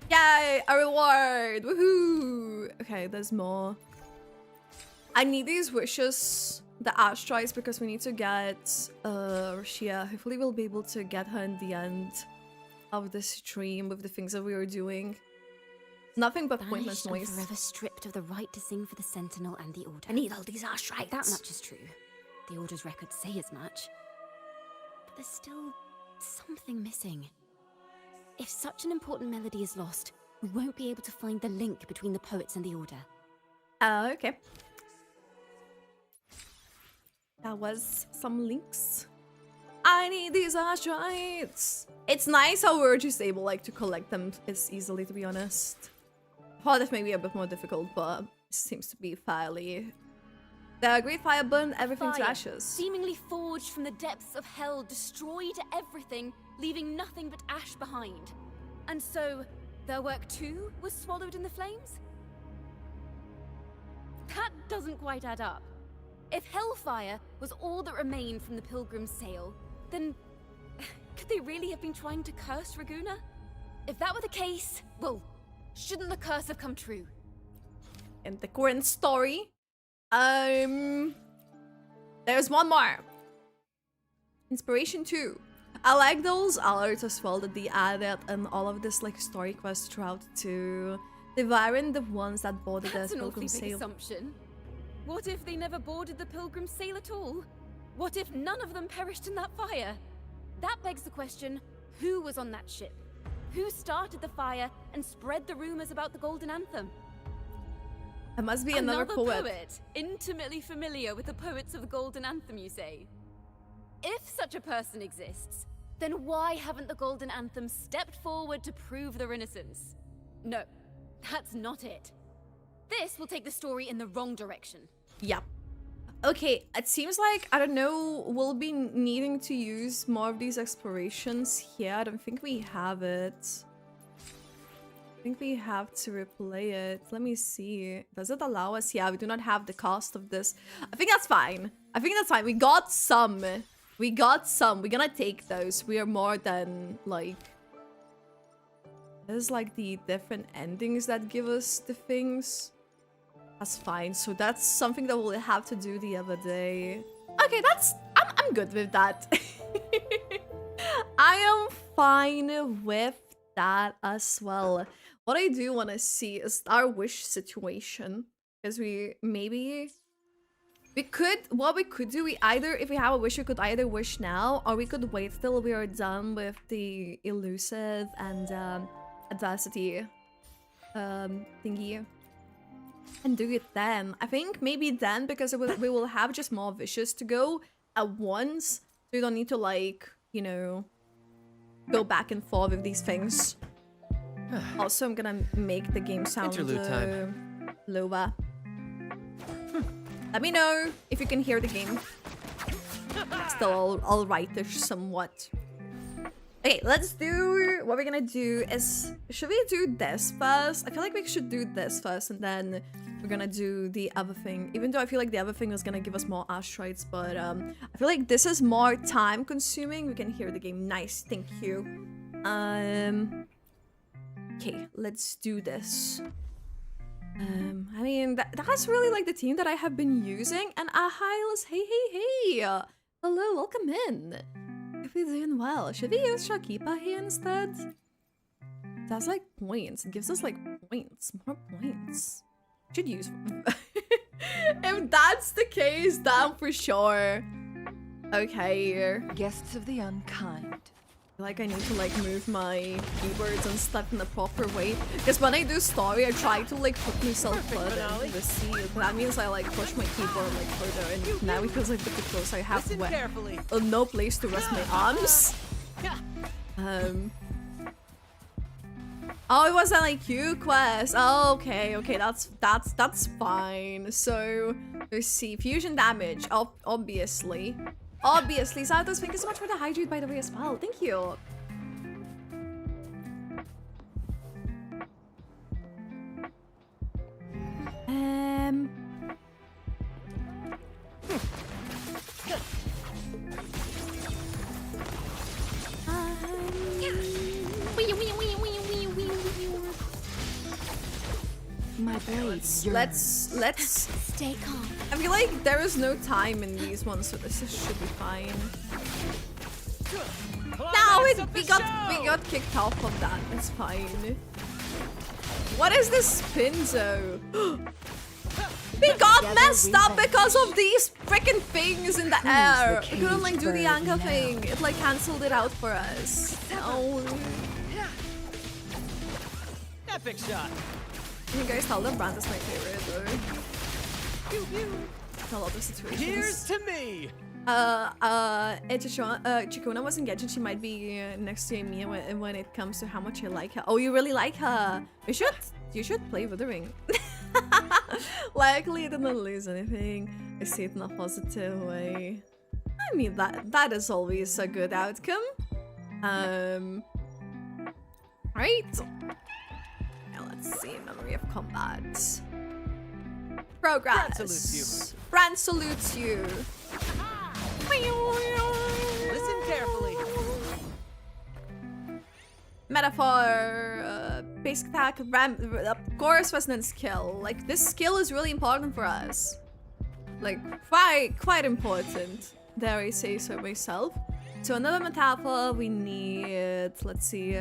Speaker 1: Yay, a reward! Woohoo! Okay, there's more. I need these wishes, the asteroids, because we need to get Rashia. Hopefully we'll be able to get her in the end of the stream with the things that we were doing. Nothing but pointless noise.
Speaker 8: Forever stripped of the right to sing for the Sentinel and the Order.
Speaker 1: I need all these asteroids.
Speaker 8: That much is true. The Order's records say as much. But there's still something missing. If such an important melody is lost, we won't be able to find the link between the poets and the Order.
Speaker 1: Okay. That was some links. I need these asteroids. It's nice how we're just able like to collect them as easily, to be honest. thought it may be a bit more difficult, but it seems to be fairly... The great fire burned everything to ashes.
Speaker 8: Seemingly forged from the depths of hell, destroyed everything, leaving nothing but ash behind. And so, their work too was swallowed in the flames? That doesn't quite add up. If hellfire was all that remained from the Pilgrim's sail, then could they really have been trying to curse Raguna? If that were the case, well, shouldn't the curse have come true?
Speaker 1: In the current story, there's one more. Inspiration 2. I like those alerts as well that they added and all of this like story quests throughout to devouring the ones that boarded the Pilgrim's sail.
Speaker 8: Assumption. What if they never boarded the Pilgrim's sail at all? What if none of them perished in that fire? That begs the question, who was on that ship? Who started the fire and spread the rumors about the Golden Anthem?
Speaker 1: It must be another
Speaker 8: poet. Intimately familiar with the poets of the Golden Anthem, you say? If such a person exists, then why haven't the Golden Anthem stepped forward to prove the Renaissance? No, that's not it. This will take the story in the wrong direction.
Speaker 1: Yep. Okay, it seems like, I don't know, we'll be needing to use more of these explorations here. I don't think we have it. I think we have to replay it. Let me see. Does it allow us? Yeah, we do not have the cost of this. I think that's fine. I think that's fine. We got some. We got some. We're gonna take those. We are more than, like... There's, like, the different endings that give us the things. That's fine. So that's something that we'll have to do the other day. Okay, that's... I'm good with that. I am fine with that as well. What I do want to see is our wish situation. Because what we could do, if we have a wish, we could either wish now, or we could wait till we are done with the Illusive and Adversity thingy. And do it then. I think maybe then, because we will have just more wishes to go at once. So we don't need to, like, you know, go back and forth with these things. Also, I'm gonna make the game sound lower. Let me know if you can hear the game. Still all rightish somewhat. Okay, let's do... What we're gonna do is... Should we do this first? I feel like we should do this first, and then we're gonna do the other thing. Even though I feel like the other thing was gonna give us more asteroids, but I feel like this is more time consuming. We can hear the game. Nice, thank you. Okay, let's do this. I mean, that's really like the team that I have been using. And Ahiles, hey. Hello, welcome in. If we're doing well, should we use Ciaccona here instead? That's like points. It gives us like points, more points. Should use. If that's the case, then for sure. Okay.
Speaker 3: Guests of the unkind.
Speaker 1: Like I need to like move my keyboards and stuff in the proper way, because when I do story I try to like put myself further into the sea. That means I like push my keyboard like further, and now because I put it close I have no place to rest my arms. Oh, it was an IQ quest. Oh, okay, that's fine. So let's see, fusion damage. Obviously, Santos, thank you so much for the hydrate, by the way, as well. Thank you.
Speaker 3: My blades.
Speaker 1: Let's
Speaker 18: stay calm.
Speaker 1: I feel like there is no time in these ones, so this should be fine. No, we got kicked off on that. It's fine. What is this Pinzo? We got messed up because of these freaking things in the air. We couldn't like do the anchor thing. It like cancelled it out for us. Oh.
Speaker 5: Epic shot.
Speaker 1: You guys tell them Brand is my favorite though. I love the situation.
Speaker 5: Here's to me.
Speaker 1: Ciaccona wasn't Genshin, she might be next to Emilia when it comes to how much you like her. Oh, you really like her. You should play Wuthering. Luckily, I didn't lose anything. I see it in a positive way. I mean, that is always a good outcome. Right. Now let's see, memory of combat. Progress.
Speaker 7: Brand salutes you.
Speaker 1: Brand salutes you.
Speaker 7: Listen carefully.
Speaker 1: Metaphor, basic attack, of course, resonant skill. Like, this skill is really important for us. Like, quite important. Dare I say so myself. So another metaphor, we need, let's see.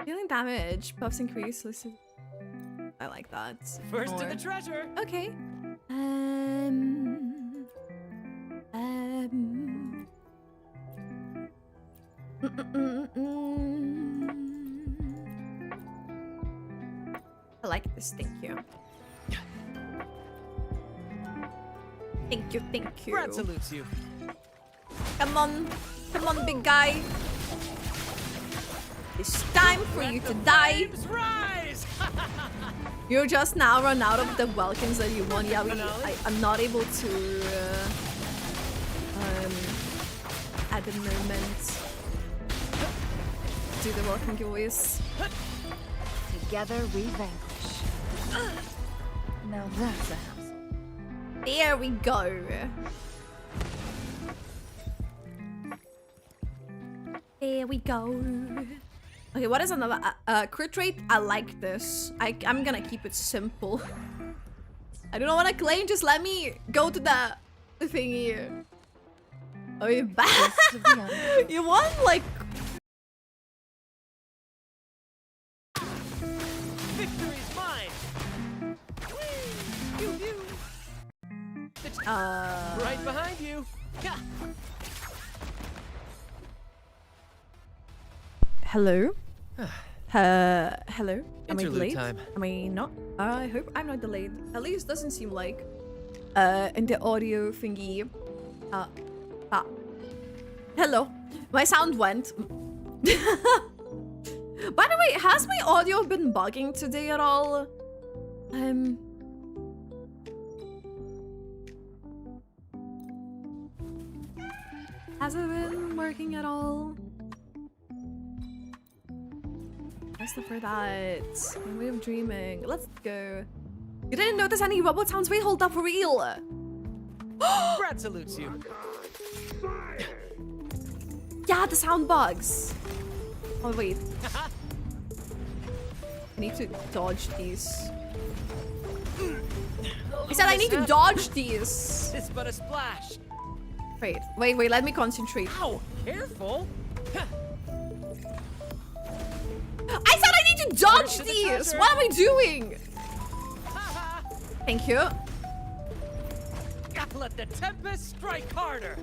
Speaker 1: Dealing damage, buffs increase, listen. I like that.
Speaker 7: First to the treasure.
Speaker 1: Okay. I like this, thank you. Thank you.
Speaker 7: Brad salutes you.
Speaker 1: Come on, big guy. It's time for you to die.
Speaker 7: Rise!
Speaker 1: You just now run out of the welkins that you want. Yeah, I'm not able to at the moment do the welcome giveaways.
Speaker 3: Together we vanquish. Now that's a house.
Speaker 1: There we go. There we go. Okay, what is another crit rate? I like this. I'm gonna keep it simple. I don't want to claim. Just let me go to the thing here. Oh, you bad. You want like.
Speaker 7: Victory's mine. Right behind you.
Speaker 1: Hello. Hello. Am I
Speaker 7: Interlude
Speaker 1: delayed?
Speaker 7: time.
Speaker 1: Am I not? I hope I'm not delayed. At least doesn't seem like. In the audio thingy. Hello. My sound went. By the way, has my audio been bugging today at all? Has it been working at all? Best for that. My way of dreaming. Let's go. You didn't notice any robot sounds? Wait, hold up, for real.
Speaker 7: Brad salutes you.
Speaker 1: Yeah, the sound bugs. Oh, wait. I need to dodge these. I said I need to dodge these.
Speaker 7: It's but a splash.
Speaker 1: Wait, let me concentrate.
Speaker 7: Ow, careful.
Speaker 1: I said I need to dodge these! What am I doing? Thank you.
Speaker 7: Let the tempest strike harder.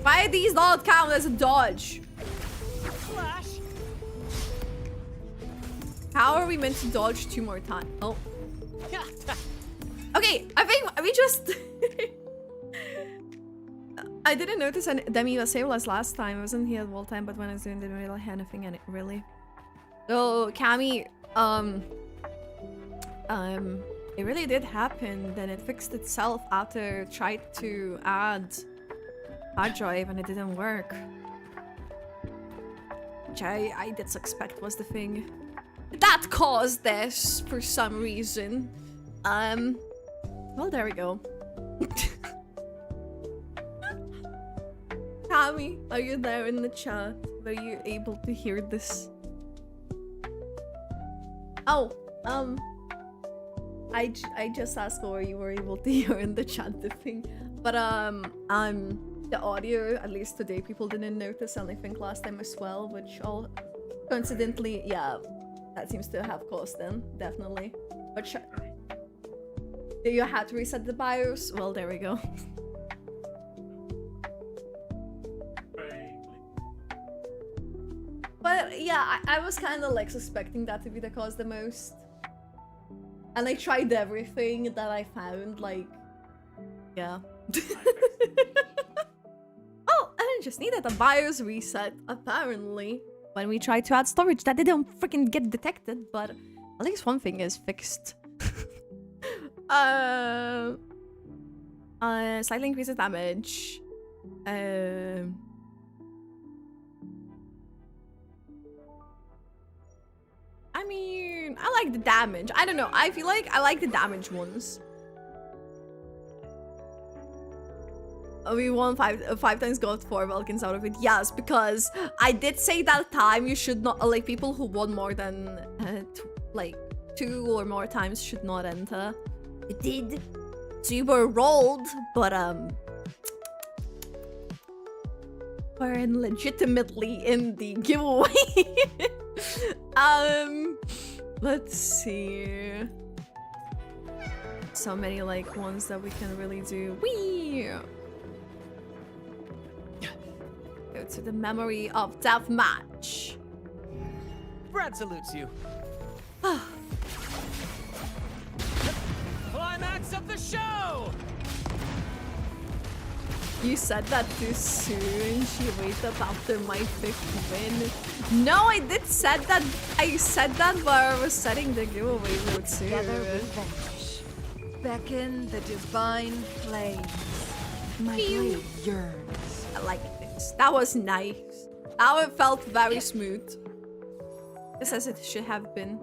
Speaker 1: Why these not count as a dodge?
Speaker 7: Flash.
Speaker 1: How are we meant to dodge 2 more times? Oh. Okay, I think we just... I didn't notice Demi was same as last time. I wasn't here the whole time, but when I was doing, didn't really have anything in it, really. So, Cammy, it really did happen. Then it fixed itself after it tried to add hard drive and it didn't work. Which I did suspect was the thing that caused this for some reason. Well, there we go. Cammy, are you there in the chat? Were you able to hear this? Oh, I just asked whether you were able to hear in the chat the thing, but the audio, at least today, people didn't notice, and I think last time as well, which all coincidentally, yeah, that seems to have caused them, definitely. But do you have to reset the BIOS? Well, there we go. But yeah, I was kind of like suspecting that to be the cause the most. And I tried everything that I found, like, yeah. Oh, I just needed a BIOS reset, apparently. When we tried to add storage, that didn't freaking get detected, but at least one thing is fixed. Slightly increases damage. I mean, I like the damage. I don't know. I feel like I like the damage ones. We won five times got 4 Vulcans out of it. Yes, because I did say that time you should not, like, people who won more than like 2 or more times should not enter. It did. So you were rolled, but we're legitimately in the giveaway. Let's see. So many like ones that we can really do. Wee! Go to the memory of deathmatch.
Speaker 7: Brad salutes you. Climax of the show!
Speaker 1: You said that too soon. She waited up after my 5th win. No, I did said that. I said that while I was setting the giveaway route too.
Speaker 3: Together we vanish. Beckon the divine flames. My blade yearns.
Speaker 1: I like this. That was nice. Now it felt very smooth. Just as it should have been.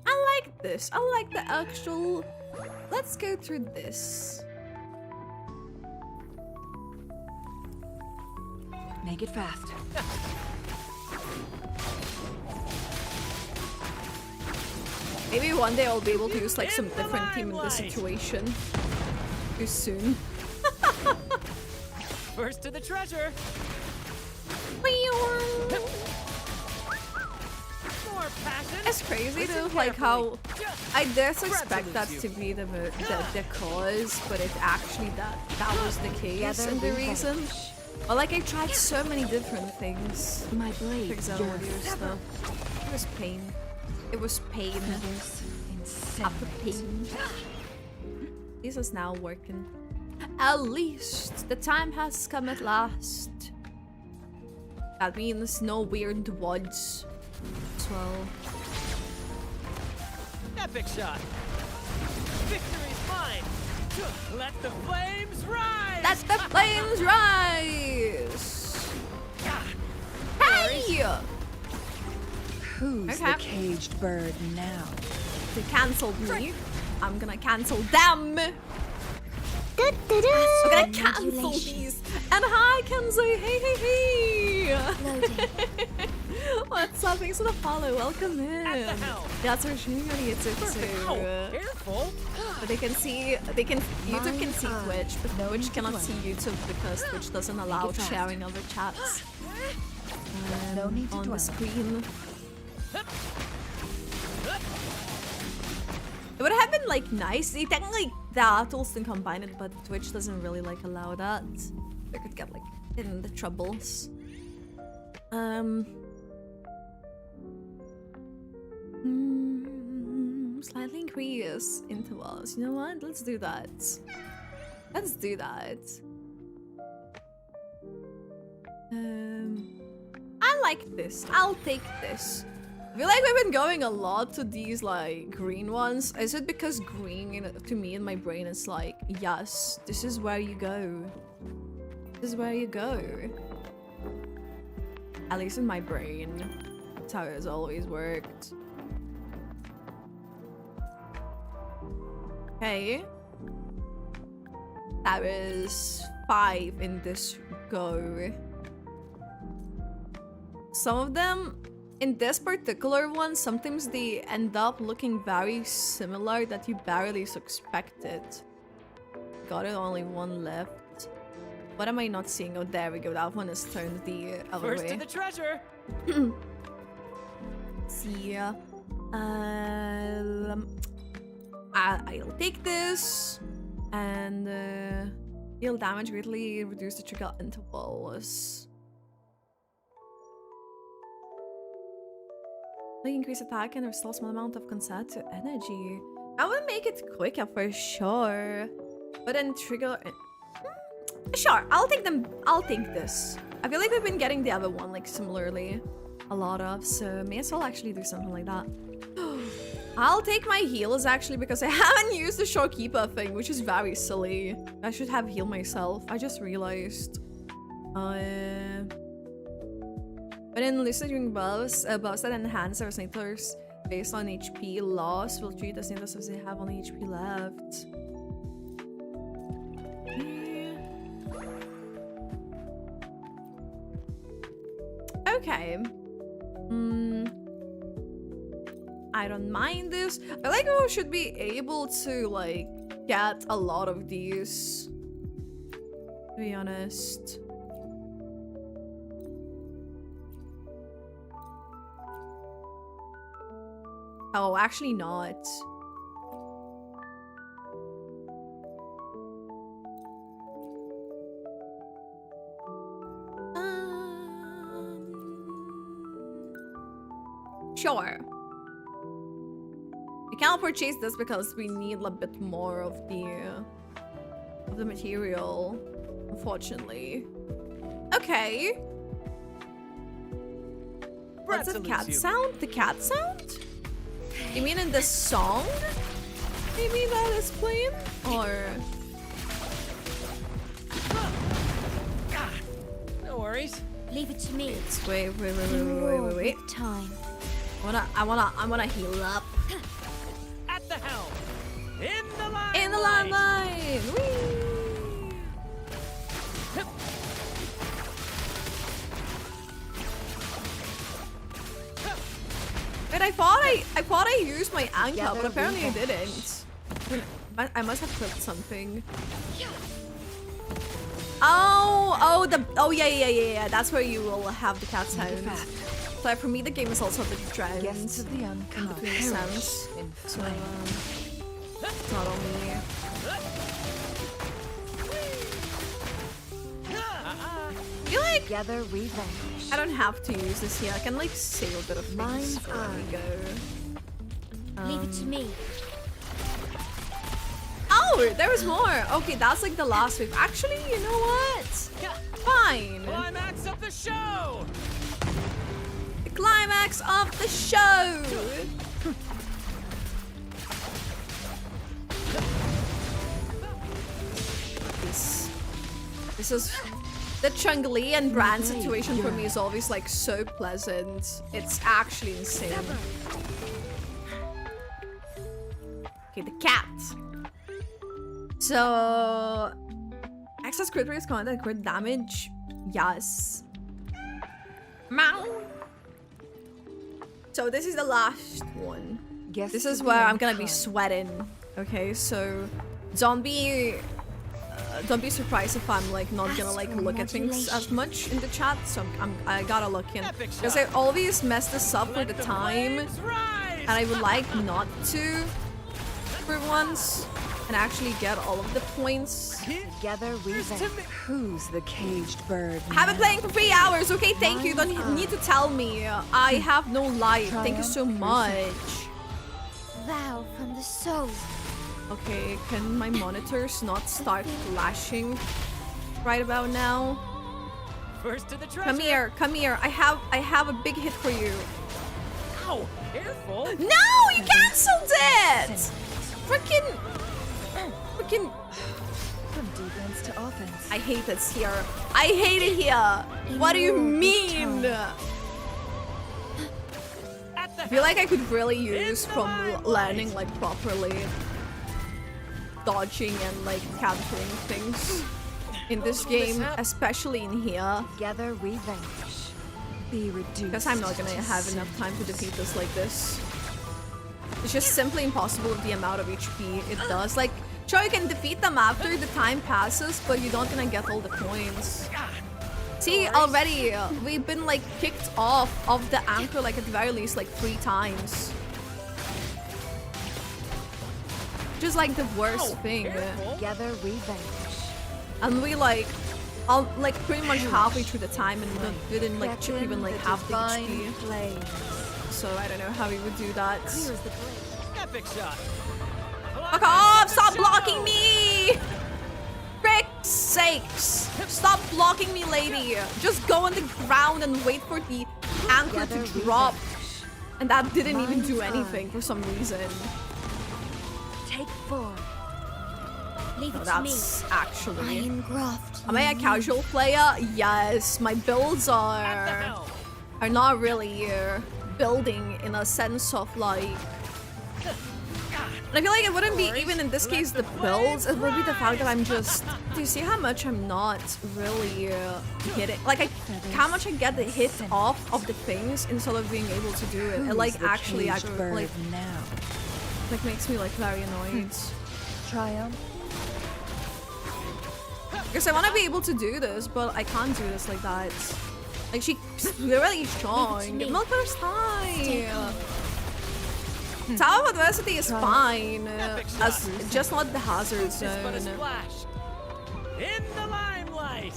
Speaker 1: I like this. I like the actual... Let's go through this.
Speaker 3: Make it fast.
Speaker 1: Maybe one day I'll be able to use like some different team in this situation. Too soon.
Speaker 7: First to the treasure. More passion.
Speaker 1: It's crazy though, like how I dare suspect that to be the cause, but it actually that was the case and the reason. But like I tried so many different things.
Speaker 3: My blade.
Speaker 1: Audio stuff. It was pain. It was pain. Upper pain. This is now working. At least the time has come at last. That means no weird words as well.
Speaker 7: Epic shot. Victory's mine. Let the flames rise.
Speaker 1: Let the flames rise. Hey!
Speaker 3: Who's the caged bird now?
Speaker 1: They cancelled me. I'm gonna cancel them. I'm gonna cancel these. And hi, Kenzo. Hey. What's up? Thanks for the follow. Welcome in. That's our community. It's
Speaker 7: careful.
Speaker 1: But they can see. YouTube can see Twitch, but Twitch cannot see YouTube because Twitch doesn't allow sharing other chats on the screen. It would have been like nice. Technically, the tools can combine it, but Twitch doesn't really like allow that. They could get like in the troubles. Slightly increase intervals. You know what? Let's do that. Let's do that. I like this. I'll take this. I feel like we've been going a lot to these like green ones. Is it because green to me in my brain is like, yes, this is where you go. This is where you go. At least in my brain. That's how it's always worked. Okay. That is 5 in this go. Some of them, in this particular one, sometimes they end up looking very similar that you barely suspected. Got it, only one left. What am I not seeing? Oh, there we go. That one is turned the other way.
Speaker 7: First to the treasure.
Speaker 1: See. I'll take this and Deal damage greatly, reduce the trigger intervals. Like increase attack and restore small amount of conservative energy. That would make it quicker for sure. But then trigger. Sure, I'll take them. I'll take this. I feel like we've been getting the other one like similarly a lot of, so may as well actually do something like that. I'll take my heals actually because I haven't used the Shorekeeper thing, which is very silly. I should have healed myself. I just realized. But in Illusive buffs that enhance our resonators based on HP loss will treat the resonators as they have only HP left. Okay. I don't mind this. I like how we should be able to like get a lot of these, to be honest. Oh, actually not. Sure. We cannot purchase this because we need a bit more of the material, unfortunately. Okay. What's the cat sound? The cat sound? You mean in this song? Maybe that is playing? Or...
Speaker 7: No worries.
Speaker 2: Leave it to me.
Speaker 1: Wait.
Speaker 2: Time.
Speaker 1: I wanna heal up.
Speaker 7: At the helm. In the line.
Speaker 1: In the limelight. Whee! Wait, I thought I used my anchor, but apparently I didn't. I must have clicked something. Oh yeah. That's where you will have the cat sound. So for me, the game is also a bit dragged in between sounds. So it's not only. I feel like I don't have to use this here. I can like save a bit of things before we go.
Speaker 2: Leave it to me.
Speaker 1: Oh, there was more. Okay, that's like the last wave. Actually, you know what? Fine.
Speaker 7: Climax of the show.
Speaker 1: The climax of the show. This is the Chun-Li and Bran situation for me is always like so pleasant. It's actually insane. Okay, the cat. So excess crit rate is content crit damage. Yes. Meow. So this is the last one. This is where I'm gonna be sweating. Okay, so don't be surprised if I'm like not gonna like look at things as much in the chat. So I gotta look in because I always mess this up for the time, and I would like not to for once and actually get all of the points.
Speaker 3: Together we Who's the caged bird?
Speaker 1: I have been playing for 3 hours. Okay, thank you. Don't need to tell me. I have no life. Thank you so much.
Speaker 2: Vow from the soul.
Speaker 1: Okay, can my monitors not start flashing right about now?
Speaker 7: First to the treasure.
Speaker 1: Come here. I have a big hit for you.
Speaker 7: Ow, careful.
Speaker 1: No, you cancelled it. Freaking.
Speaker 3: From defense to offense.
Speaker 1: I hate this here. I hate it here. What do you mean? I feel like I could really use from learning like properly dodging and like countering things in this game, especially in here.
Speaker 3: Together we vanquish. Be reduced.
Speaker 1: Because I'm not gonna have enough time to defeat this like this. It's just simply impossible with the amount of HP it does. Like, sure, you can defeat them after the time passes, but you're not gonna get all the points. See, already we've been like kicked off of the anchor like at the very least like 3 times. Which is like the worst thing.
Speaker 3: Together we vanquish.
Speaker 1: And we like pretty much halfway through the time and we didn't like even like half the HP. So I don't know how we would do that.
Speaker 7: Epic shot.
Speaker 1: Fuck off! Stop blocking me! Frick's sakes! Stop blocking me, lady! Just go on the ground and wait for the anchor to drop. And that didn't even do anything for some reason.
Speaker 9: Take 4. Leave it to
Speaker 1: That's
Speaker 9: me.
Speaker 1: actually...
Speaker 9: Irongraft.
Speaker 1: Am I a casual player? Yes. My builds are not really building in a sense of like... I feel like it wouldn't be even in this case the builds, it would be the fact that I'm just... Do you see how much I'm not really hitting? Like how much I get the hit off of the things instead of being able to do it. It like actually like makes me like very annoyed.
Speaker 3: Triumph.
Speaker 1: Because I want to be able to do this, but I can't do this like that. Like she's really strong. Not first time. Tower of Adversity is fine, as just not the hazard zone.
Speaker 7: In the limelight.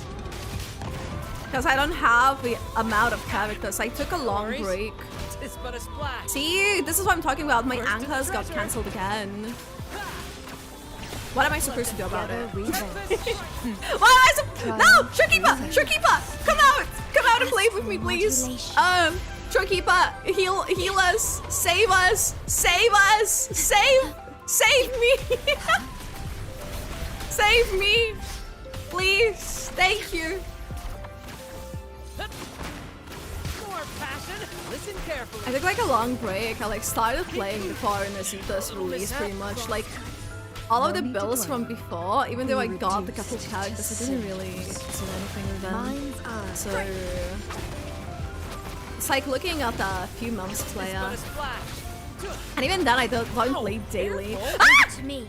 Speaker 1: Because I don't have the amount of characters. I took a long break.
Speaker 7: It's but a splash.
Speaker 1: See, this is what I'm talking about. My anchors got cancelled again. What am I supposed to do about it? What am I No! Showkeeper! Showkeeper! Come out and play with me, please! Showkeeper, heal us! Save us! Save us! Save me! Save me! Please! Thank you!
Speaker 7: More passion. Listen carefully.
Speaker 1: I took like a long break. I like started playing before rinascita's release pretty much. Like all of the builds from before, even though I got the couple characters, I didn't really do anything with them. So it's like looking at a few months player. And even then I don't play daily.
Speaker 9: To me.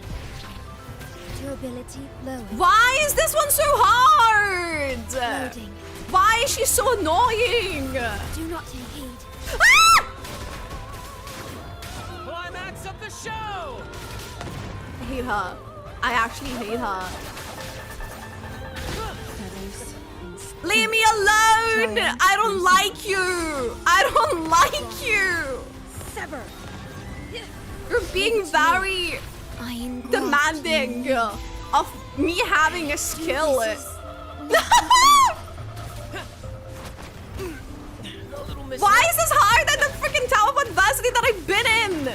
Speaker 9: Durability low.
Speaker 1: Why is this one so hard?
Speaker 9: Loading.
Speaker 1: Why is she so annoying?
Speaker 9: Do not take heed.
Speaker 7: Climax of the show.
Speaker 1: I hate her. I actually hate her. Leave me alone! I don't like you! I don't like you!
Speaker 9: Sever.
Speaker 1: You're being very demanding of me having a skill. Why is this harder than the freaking Tower of Adversity that I've been in?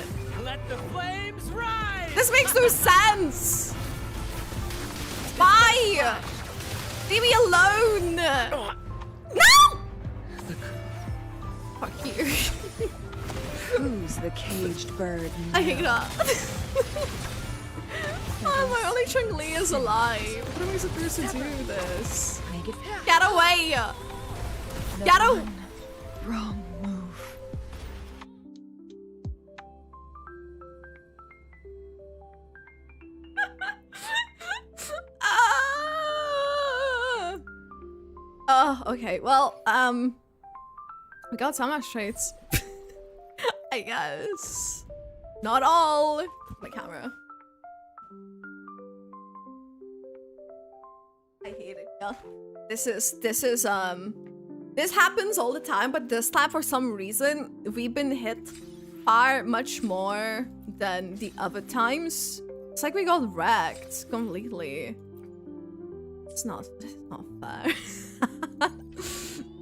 Speaker 7: Let the flames rise.
Speaker 1: This makes no sense. Why? Leave me alone. No! Fuck you.
Speaker 3: Who's the caged bird now?
Speaker 1: I hate her. Oh, my only Chun-Li is alive. What am I supposed to do this? Get away! Get away!
Speaker 3: Wrong move.
Speaker 1: Oh, okay. Well, we got some traits. I guess. Not all. My camera. I hate it. Yeah. This happens all the time, but this time for some reason we've been hit far much more than the other times. It's like we got wrecked completely. It's not fair.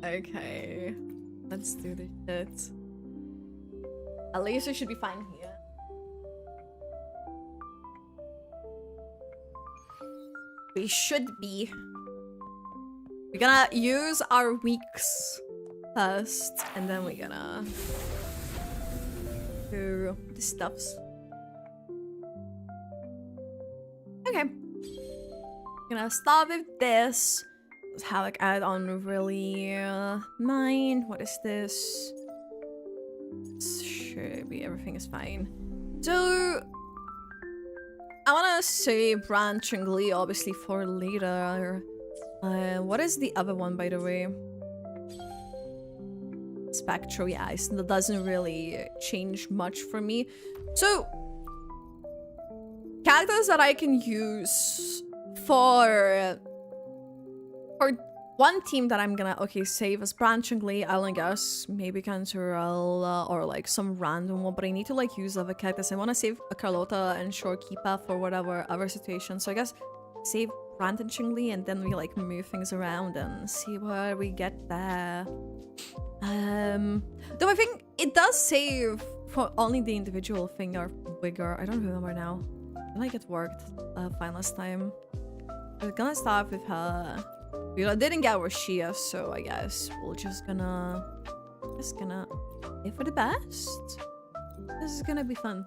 Speaker 1: Okay. Let's do this shit. At least we should be fine here. We should be. We're gonna use our weeks first, and then we're gonna do the stuffs. Okay. Gonna start with this. Let's have like add on really mine. What is this? Should be everything is fine. So I wanna say Brand Chun-Li obviously for later. What is the other one, by the way? Spectral, yeah, that doesn't really change much for me. So, characters that I can use for for one team that I'm gonna, save as Branchingly, I'll guess maybe Cantarella or like some random one, but I need to like use other characters. I want to save Carlotta and Shorekeeper for whatever other situation. So I guess save Branchingly and then we like move things around and see where we get there. Though I think it does save for only the individual thing or bigger. I don't remember now. I like it worked fine last time. We're gonna start with her. We didn't get where she is, so I guess we're just gonna aim for the best. This is gonna be fun.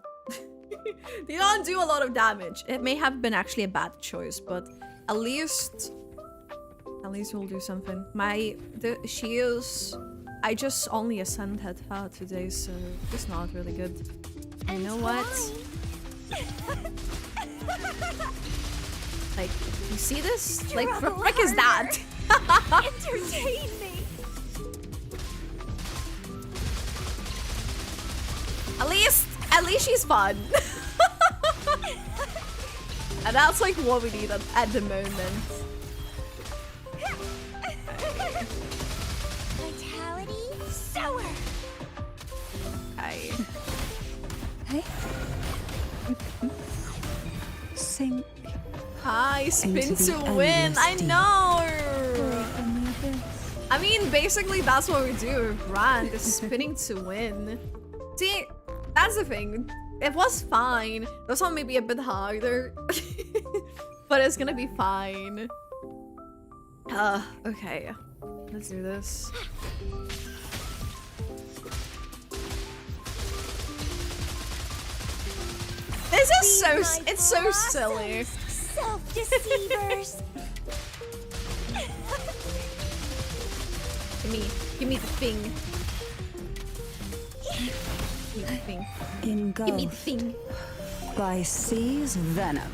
Speaker 1: They don't do a lot of damage. It may have been actually a bad choice, but at least we'll do something. She is. I just only ascended her today, so it's not really good. And you know what? Like, you see this? Like, what the frick is that?
Speaker 18: Entertain me.
Speaker 1: At least she's fun. And that's like what we need at the moment.
Speaker 18: Vitality sour.
Speaker 1: Hey.
Speaker 3: Hey. Sink.
Speaker 1: Hi, spin to win. I know. I mean, basically that's what we do. Brand is spinning to win. See, that's the thing. It was fine. This one may be a bit harder, but it's gonna be fine. Okay, let's do this. This is it's so silly.
Speaker 18: Self-deceivers.
Speaker 1: Give me the thing. Give me the thing.
Speaker 3: Engulfed
Speaker 1: Give me the thing.
Speaker 3: by Sea's venom.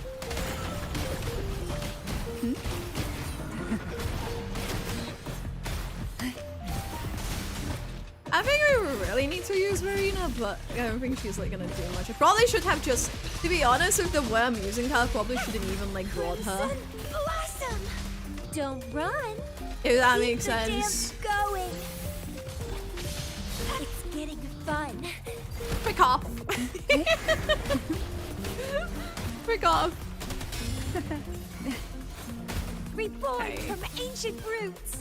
Speaker 1: I think we really need to use Marina, but I don't think she's like gonna do much. I probably should have just, to be honest, if the way I'm using her, I probably shouldn't even like brought her.
Speaker 18: Blossom. Don't run.
Speaker 1: If that
Speaker 18: Keep
Speaker 1: makes
Speaker 18: the
Speaker 1: sense.
Speaker 18: dance going. It's getting fun.
Speaker 1: Frick off. Frick off.
Speaker 18: Reborn from ancient roots.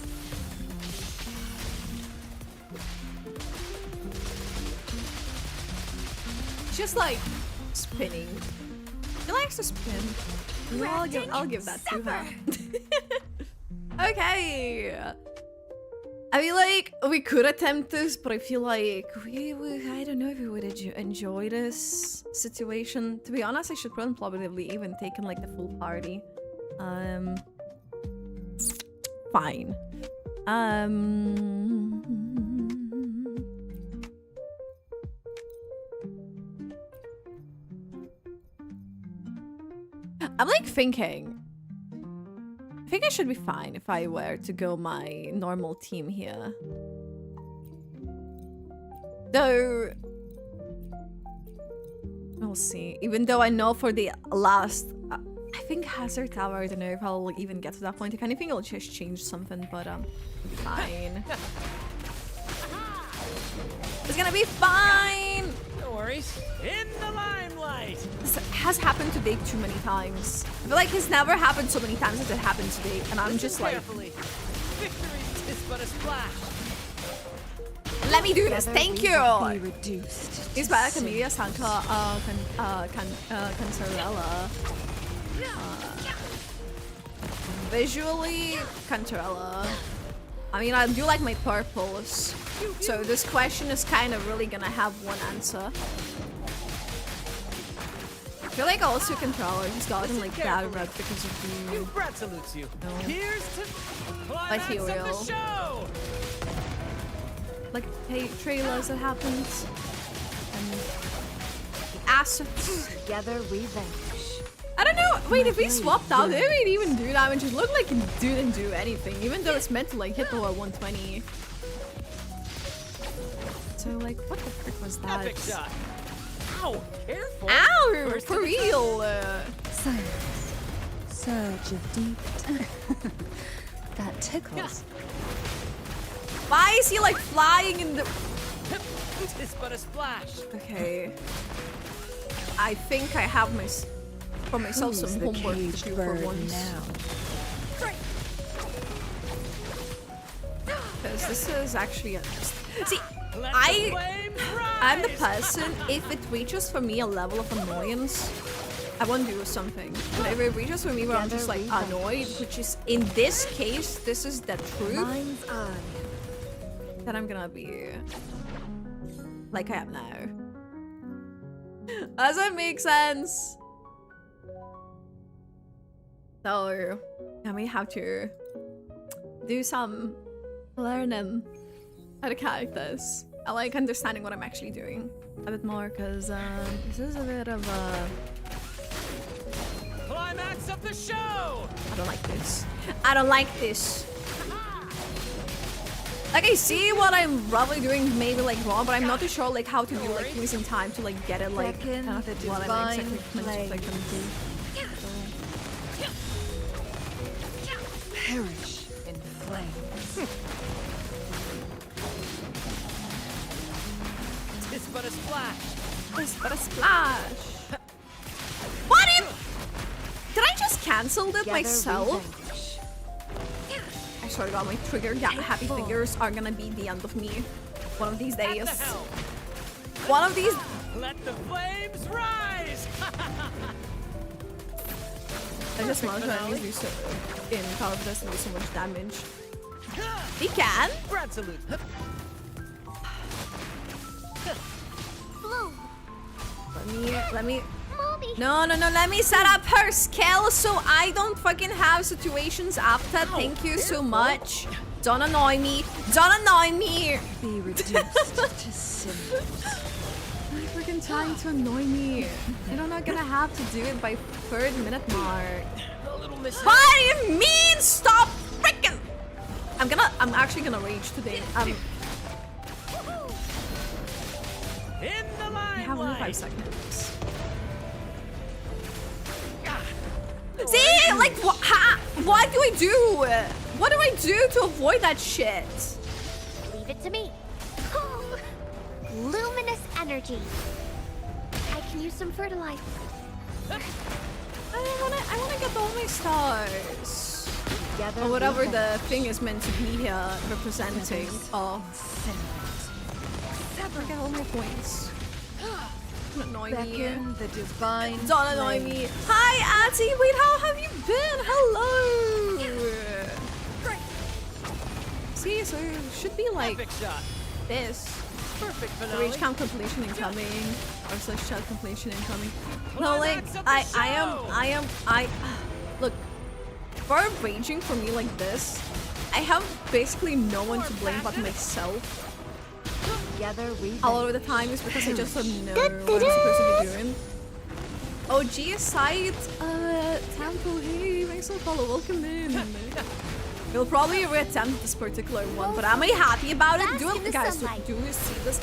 Speaker 1: Just like spinning. She likes to spin. Well, I'll give that to her. Okay. I mean, like, we could attempt this, but I feel like I don't know if we would enjoy this situation. To be honest, I should probably even taken like the full party. Fine. I'm like thinking. I think I should be fine if I were to go my normal team here. Though, we'll see. Even though I know for the last, I think Hazard Tower, I don't know if I'll even get to that point. If anything, I'll just change something, but it'll be fine. It's gonna be fine!
Speaker 7: No worries. In the limelight!
Speaker 1: This has happened today too many times. I feel like it's never happened so many times as it happened today, and I'm just like...
Speaker 7: Victory is but a splash.
Speaker 1: Let me do this, thank you!
Speaker 3: Reduced.
Speaker 1: It's by Camellia, Sanka, Cantarella. Visually, Cantarella. I mean, I do like my purples, so this question is kind of really gonna have one answer. I feel like also Controller just gotten like bad rep because of the...
Speaker 7: Brad salutes you.
Speaker 1: No.
Speaker 7: Here's to
Speaker 1: Like he will. Like, hey, trailers that happens. And the assets.
Speaker 3: Together we vanish.
Speaker 1: I don't know. Wait, if we swapped out, it didn't even do damage. It looked like it didn't do anything, even though it's meant to like hit the 120. So like, what the frick was that?
Speaker 7: Epic shot. Ow! Careful.
Speaker 1: Ow!
Speaker 7: First
Speaker 1: For real.
Speaker 3: Silence. Surge of deep. That tickles.
Speaker 1: Why is he like flying in the...
Speaker 7: It's but a splash.
Speaker 1: Okay. I think I have for myself
Speaker 3: Who's
Speaker 1: some
Speaker 3: the
Speaker 1: homework to
Speaker 3: caged
Speaker 1: do for
Speaker 3: bird
Speaker 1: once.
Speaker 3: now?
Speaker 1: Because this is actually a... See, I'm the person, if it reaches for me a level of annoyance, I won't do something. But if it reaches for me where I'm just like annoyed, which is in this case, this is the truth, then I'm gonna be like I am now. Does that make sense? So, I may have to do some learning how to characters. I like understanding what I'm actually doing a bit more, because this is a bit of a...
Speaker 7: Climax of the show!
Speaker 1: I don't like this. I don't like this. Like, I see what I'm probably doing maybe like wrong, but I'm not too sure like how to do like things in time to like get it like kind of what I'm exactly meant to like them do.
Speaker 3: Perish in flames.
Speaker 7: It's but a splash.
Speaker 1: It's but a splash. What if... Did I just cancel it myself? I swear to God, my trigger happy fingers are gonna be the end of me. One of these days. One of these...
Speaker 7: Let the flames rise!
Speaker 1: I just want to enemies do so in Call of Destiny do so much damage. He can.
Speaker 7: Brad salute.
Speaker 1: Let me. No, let me set up her skill so I don't fucking have situations after. Thank you so much. Don't annoy me. Don't annoy me.
Speaker 3: Be reduced to cinders.
Speaker 1: You're freaking trying to annoy me. And I'm not gonna have to do it by 3rd minute mark. What do you mean? Stop freaking! I'm actually gonna rage today.
Speaker 7: In the line.
Speaker 1: I have only 5 seconds. See, like, what do I do? What do I do to avoid that shit?
Speaker 18: Leave it to me. Luminous energy. I can use some fertilizer.
Speaker 1: I wanna get all my stars. Or whatever the thing is meant to be here representing. Oh. I get all my points. Don't annoy me.
Speaker 3: The divine
Speaker 1: Don't annoy me. Hi, Auntie. Wait, how have you been? Hello. See, so it should be like this.
Speaker 7: Perfect finale.
Speaker 1: Rage count completion incoming. Or slash chat completion incoming. No, like, I am, look, for raging for me like this, I have basically no one to blame but myself. A lot of the time is because I just don't know what I'm supposed to be doing. OG site, Temple, hey, thanks for the follow, welcome in. We'll probably reattempt this particular one, but am I happy about it? Do you see this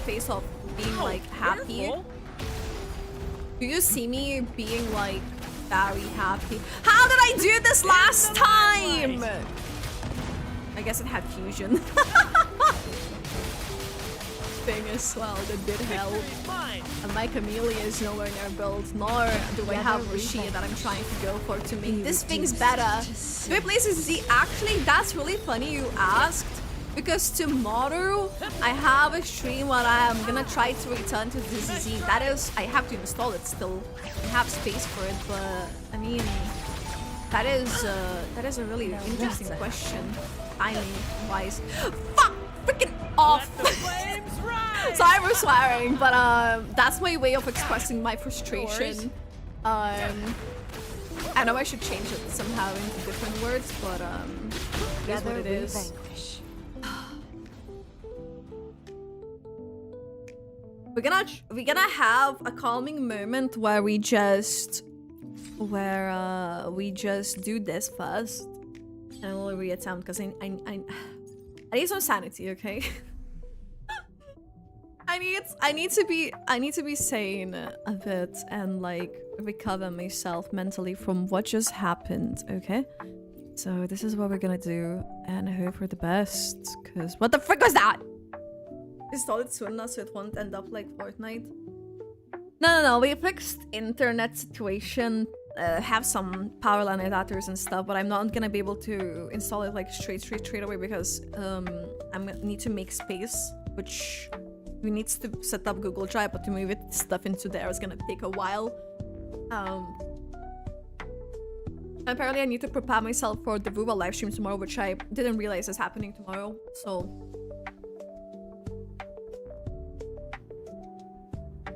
Speaker 1: face of being like happy? Do you see me being like very happy? How did I do this last time? I guess it had fusion. Thing as well that did help. And my Camellia is nowhere near built, nor do I have Rashid that I'm trying to go for to make this thing's better. Do I place Z? Actually, that's really funny you asked, because tomorrow I have a stream where I'm gonna try to return to this Z. That is, I have to install it still. I have space for it, but I mean, that is a really interesting question. Timing wise. Fuck! Freaking off! Sorry for swearing, but that's my way of expressing my frustration. I know I should change it somehow into different words, but it is what it is. We're gonna have a calming moment where we just do this first, and we'll reattempt because I need some sanity, okay? I need to be sane a bit and like recover myself mentally from what just happened, okay? So this is what we're gonna do, and I hope for the best. Cause what the frick was that? Install it soon enough so it won't end up like Fortnite. No. We fixed internet situation. Have some power line adapters and stuff, but I'm not gonna be able to install it like straight away because I'm gonna need to make space, which we need to set up Google Drive, but to move stuff into there is gonna take a while. Apparently I need to prepare myself for the Vuva livestream tomorrow, which I didn't realize is happening tomorrow, so...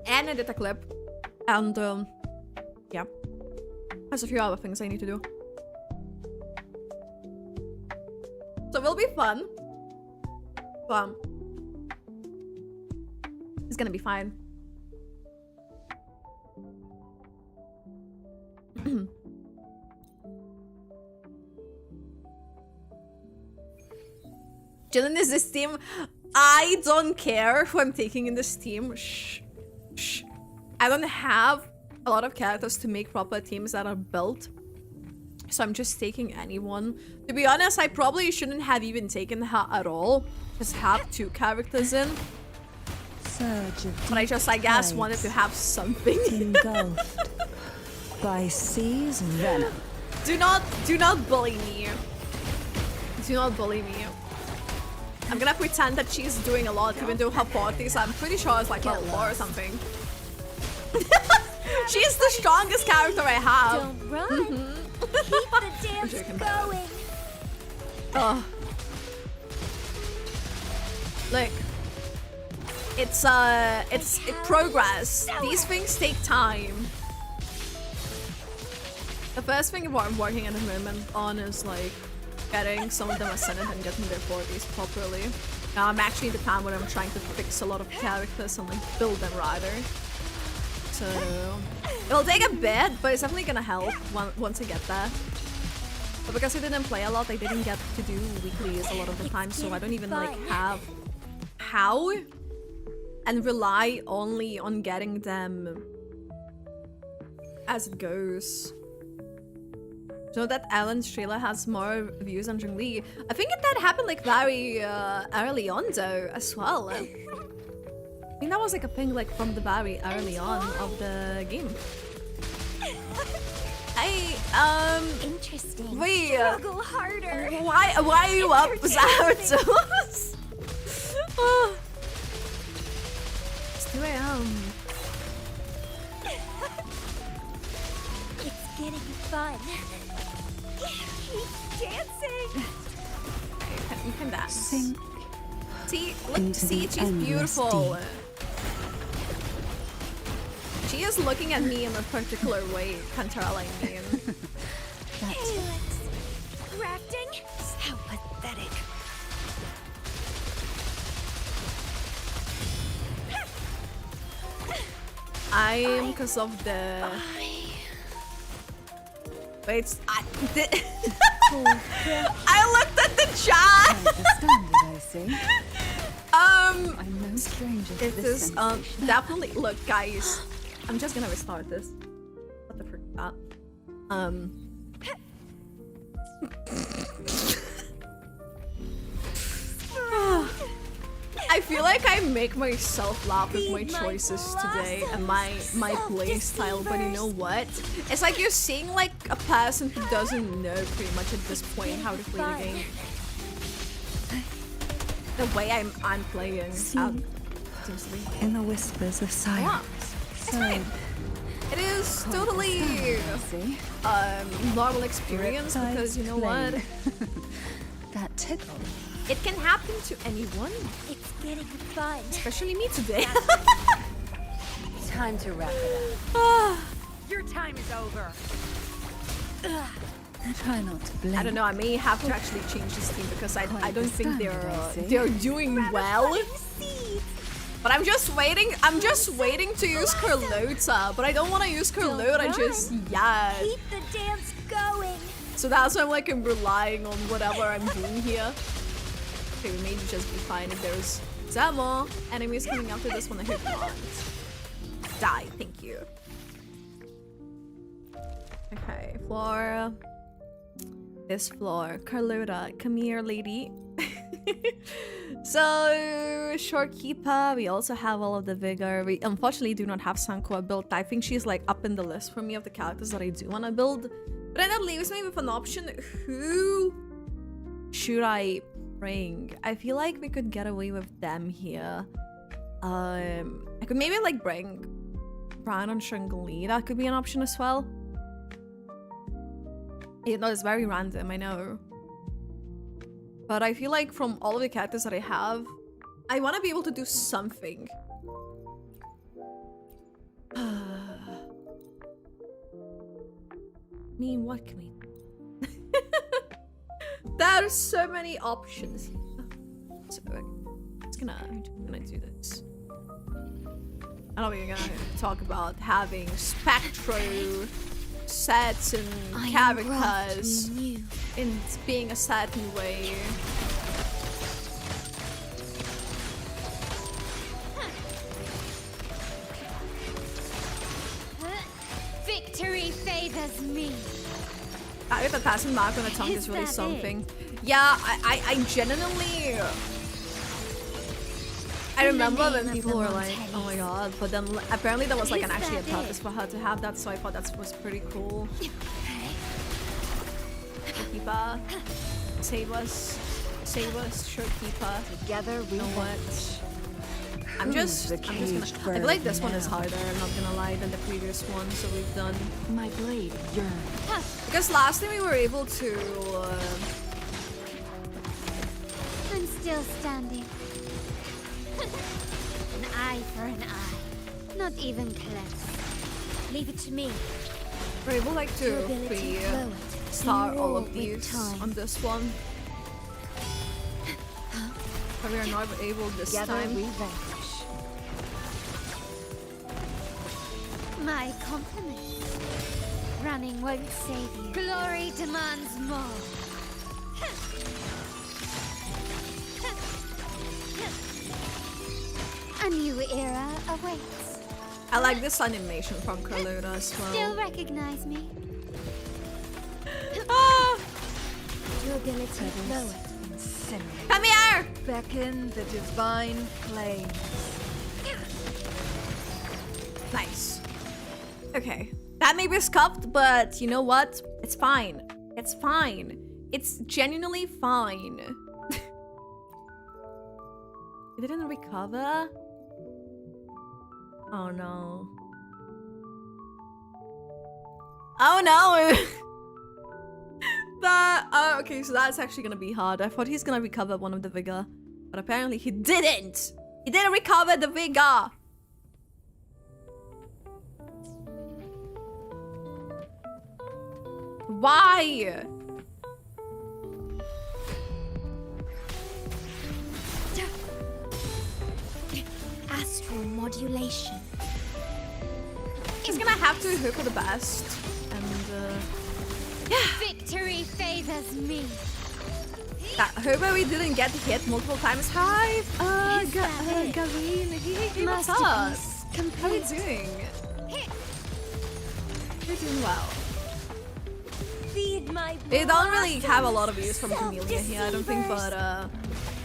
Speaker 1: And edit a clip. And, yeah. There's a few other things I need to do. So it will be fun. But... it's gonna be fine. Jillian is this team. I don't care who I'm taking in this team. Shh. Shh. I don't have a lot of characters to make proper teams that are built. So I'm just taking anyone. To be honest, I probably shouldn't have even taken her at all. Just have 2 characters in. But I just, I guess, wanted to have something.
Speaker 3: Engulfed by seas and venom.
Speaker 1: Do not bully me. Do not bully me. I'm gonna pretend that she's doing a lot even though her 40s, I'm pretty sure it's like level 4 or something. She's the strongest character I have.
Speaker 18: Don't run. Keep the dance going.
Speaker 1: Oh. Like, it's progress. These things take time. The first thing what I'm working at the moment on is like getting some of them ascended and getting their 40s properly. Now I'm actually in the time where I'm trying to fix a lot of characters and like build them rather. So it'll take a bit, but it's definitely gonna help once I get there. But because I didn't play a lot, I didn't get to do weeklies a lot of the time, so I don't even like have how and rely only on getting them as it goes. So that Alan's trailer has more views on Zhongli. I think that happened like very early on though as well. I think that was like a thing like from the very early on of the game.
Speaker 18: Interesting.
Speaker 1: Wait.
Speaker 18: Struggle harder.
Speaker 1: Why are you up, Zartos? Oh. It's 2 AM.
Speaker 18: It's getting fun. Keep dancing.
Speaker 1: You can dance.
Speaker 3: Sink
Speaker 1: see, look, see, she's beautiful. She is looking at me in a particular way, can't tell I mean.
Speaker 18: Grafting? How pathetic.
Speaker 1: I'm because of the... Wait, I looked at the chat!
Speaker 3: I'm no stranger to
Speaker 1: it
Speaker 3: this
Speaker 1: is
Speaker 3: sensation.
Speaker 1: definitely... Look, guys. I'm just gonna restart this. What the frick is that? I feel like I make myself laugh with my choices today and my play style, but you know what? It's like you're seeing like a person who doesn't know pretty much at this point how to play the game. The way I'm playing. Seems to be.
Speaker 3: In the whispers of silence.
Speaker 1: It's fine. It is totally normal experience because you know what?
Speaker 3: That tickle.
Speaker 1: It can happen to anyone.
Speaker 18: It's getting fun.
Speaker 1: Especially me today.
Speaker 3: Time to wrap it up.
Speaker 18: Your time is over.
Speaker 3: I try not to blink.
Speaker 1: I don't know. I may have to actually change this team because I don't think they're doing well. But I'm just waiting. I'm just waiting to use Carlota, but I don't want to use Carlota just yet.
Speaker 18: Keep the dance going.
Speaker 1: So that's why I'm relying on whatever I'm doing here. Okay, we may just be fine if there's more enemies coming after this one. I hope not. Die, thank you. Okay, Flora. this floor. Carlota, come here, lady. So, Shorekeeper, we also have all of the Vigor. We unfortunately do not have Sankoa built. I think she's like up in the list for me of the characters that I do want to build. But then that leaves me with an option. Who should I bring? I feel like we could get away with them here. I could maybe like bring Brian and Shangli. That could be an option as well. You know, it's very random, I know. But I feel like from all of the characters that I have, I want to be able to do something. I mean, what can we do? There are so many options. So I'm gonna do this. I don't think we're gonna talk about having Spectro sets and characters in being a certain way.
Speaker 2: Victory favors me.
Speaker 1: The passing mark on the tongue is really something. Yeah, I genuinely... I remember when people were like, oh my god, but then apparently there was like actually a purpose for her to have that, so I thought that was pretty cool. Shorekeeper, save us, Shorekeeper.
Speaker 3: Together we
Speaker 1: know what? I'm just gonna... I feel like this one is harder, I'm not gonna lie, than the previous one, so we've done...
Speaker 3: My blade yearns.
Speaker 1: Because last time we were able to...
Speaker 2: I'm still standing. An eye for an eye. Not even close. Leave it to me.
Speaker 1: We're able like to star all of these on this one. But we are not able this time.
Speaker 2: We vanish. My compliments. Running won't save you. Glory demands more. A new era awaits.
Speaker 1: I like this animation from Carlota as well.
Speaker 2: Still recognize me?
Speaker 1: Ah!
Speaker 2: Durability lowered.
Speaker 1: Come here!
Speaker 3: Beckon the divine flame.
Speaker 1: Nice. Okay. That may be scuffed, but you know what? It's fine. It's fine. It's genuinely fine. It didn't recover? Oh no. Oh no! Okay, so that's actually gonna be hard. I thought he's gonna recover one of the vigor, but apparently he didn't! He didn't recover the vigor! Why?
Speaker 2: Astral modulation.
Speaker 1: He's gonna have to hope for the best, and yeah.
Speaker 2: Victory favors me.
Speaker 1: Hope we didn't get hit multiple times. Hi, Gavin. Hey, what's up? How are you doing? You're doing well. They don't really have a lot of use from Camellia here, I don't think, but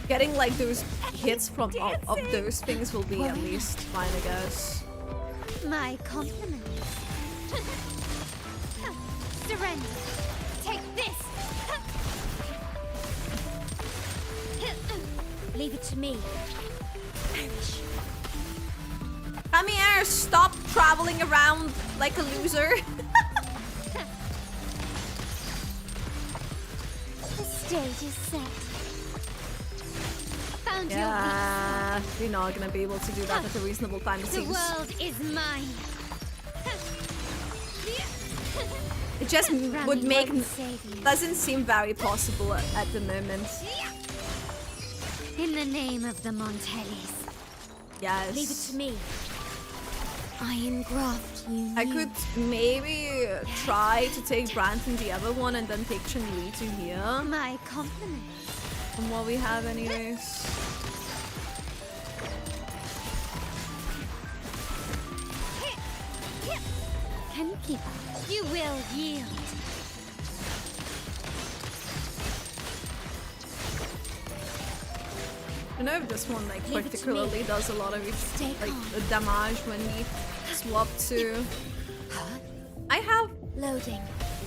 Speaker 1: getting like those hits from of those things will be at least fine, I guess.
Speaker 2: My compliments. Surrender. Take this. Leave it to me.
Speaker 1: Come here, stop traveling around like a loser.
Speaker 2: The stage is set. Found
Speaker 1: Yeah, you're not gonna be able to do that at a reasonable time, it
Speaker 2: The
Speaker 1: seems.
Speaker 2: world is mine.
Speaker 1: It just would make... doesn't seem very possible at the moment.
Speaker 2: In the name of the Montellis.
Speaker 1: Yes.
Speaker 2: Leave it to me. I engraft you.
Speaker 1: I could maybe try to take Brandon the other one and then take Chun-Li to here.
Speaker 2: My compliments.
Speaker 1: From what we have anyways.
Speaker 2: Can keep. You will yield.
Speaker 1: don't know if this one like particularly does a lot of like damage when we swap to. I have
Speaker 2: loading.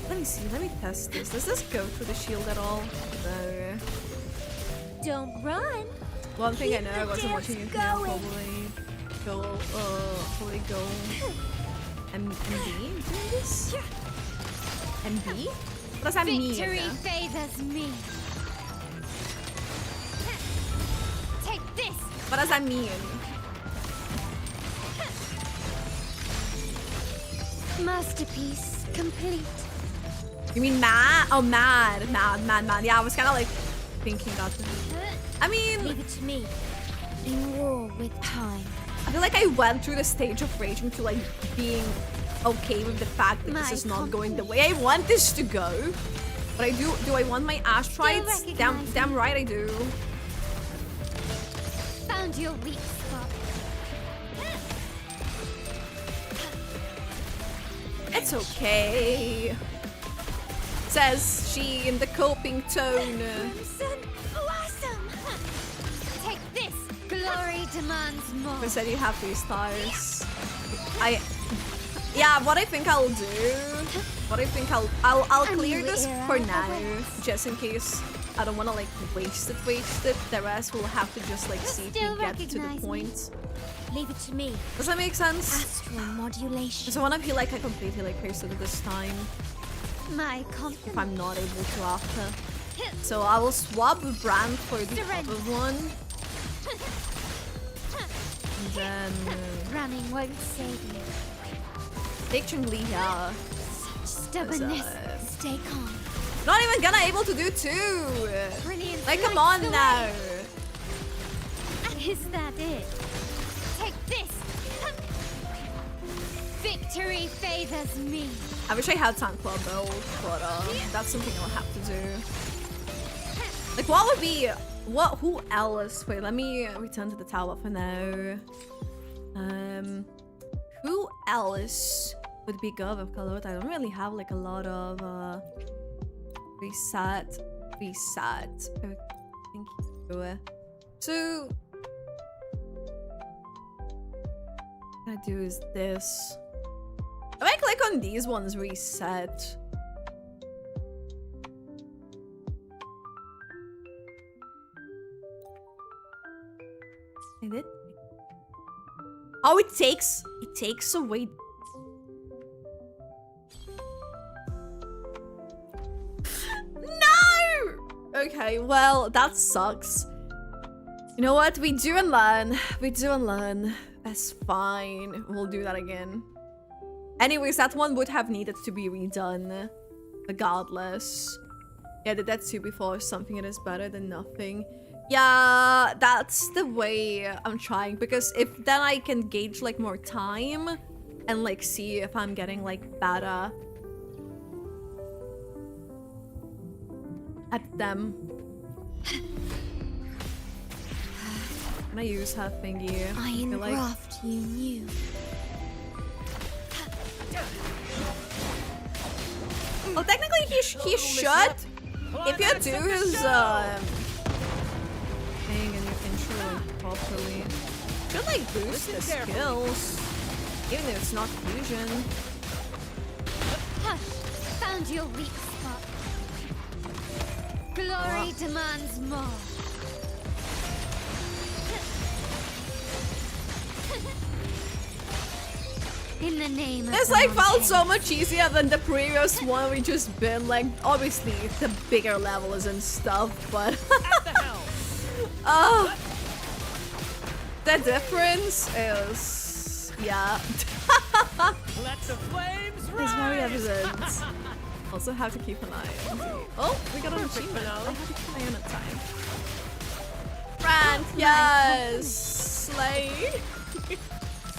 Speaker 1: Let me see. Let me test this. Does this go through the shield at all? No.
Speaker 2: Don't run.
Speaker 1: One thing I know, I wasn't watching you probably go MB doing this? MB? What does that mean?
Speaker 2: Victory favors me. Take this.
Speaker 1: What does that mean?
Speaker 2: Masterpiece complete.
Speaker 1: You mean mad? Oh, mad. Yeah, I was kind of like thinking about that. I mean,
Speaker 2: leave it to me. In war with time.
Speaker 1: I feel like I went through the stage of raging to like being okay with the fact that this is not going the way I want this to go. But I do I want my Ashtrites? Damn right I do.
Speaker 2: Found your weak spot.
Speaker 1: It's okay. Says she in the coping tone.
Speaker 2: Blossom. Take this. Glory demands more.
Speaker 1: I said you have 3 stars. Yeah, what I think I'll do. I'll clear this for now, just in case I don't want to like waste it. The rest we'll have to just like see if we get to the point.
Speaker 2: Leave it to me.
Speaker 1: Does that make sense?
Speaker 2: Astral modulation.
Speaker 1: Because I want to feel like I completely like wasted it this time.
Speaker 2: My confidence.
Speaker 1: If I'm not able to after. So I will swap the brand for the other one. And then
Speaker 2: running won't save you.
Speaker 1: Take Chun-Li here.
Speaker 2: Stubbornness. Stay calm.
Speaker 1: Not even gonna able to do 2.
Speaker 2: Brilliant.
Speaker 1: Like come on now.
Speaker 2: Is that it? Take this. Victory favors me.
Speaker 1: I wish I had Tank Club build, but that's something I'll have to do. Like what would be who else? Wait, let me return to the tower for now. Who else would be good with Kalot? I don't really have like a lot of reset. Okay, thank you. So what I do is this. If I click on these ones, reset. I did. Oh, it takes away. No! Okay, well, that sucks. You know what? We do and learn. That's fine. We'll do that again. Anyways, that one would have needed to be redone. Regardless. Yeah, did that too before. Something that is better than nothing. Yeah, that's the way I'm trying. Because if then I can gauge like more time. And like see if I'm getting like better. At them. Can I use her thingy?
Speaker 2: Iron graft you knew.
Speaker 1: Well, technically he should. If you do his thing and you intro properly, should like boost the skills, even if it's not fusion.
Speaker 2: Found your weak spot. Glory demands more. In the name of
Speaker 1: this like felt so much easier than the previous one we just been. Like obviously the bigger levels and stuff, but the difference is
Speaker 5: Let the flames rise.
Speaker 1: It's very evident. Also have to keep an eye on the... Oh, we got an achievement. I have to keep an eye on it time. Brand, yes! Slay!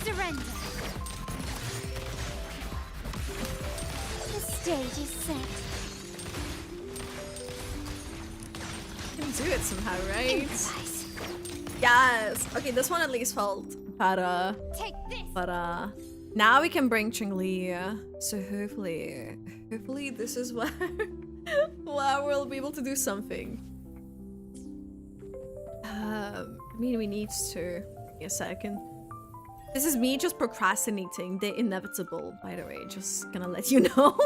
Speaker 2: Surrender. The stage is set.
Speaker 1: Can do it somehow, right? Yes! Okay, this one at least felt better.
Speaker 2: Take this.
Speaker 1: But now we can bring Chun-Li. So hopefully this is where we'll be able to do something. I mean, we need to. Give me a second. This is me just procrastinating the inevitable, by the way. Just gonna let you know.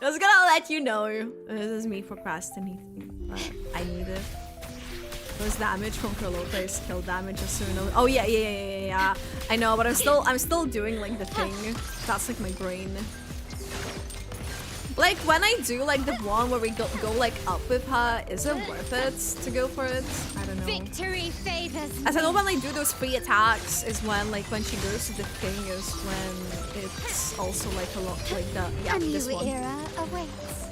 Speaker 1: Just gonna let you know. This is me procrastinating, but I need it. Those damage from Carlota is kill damage as soon as— oh yeah. I know, but I'm still doing like the thing. That's like my brain. Like when I do like the one where we go like up with her, is it worth it to go for it? I don't know.
Speaker 2: Victory favors
Speaker 1: As I know, when I do those 3 attacks is when she goes to the thing is when it's also like a lot like that. Yeah, this one.
Speaker 2: Era awaits.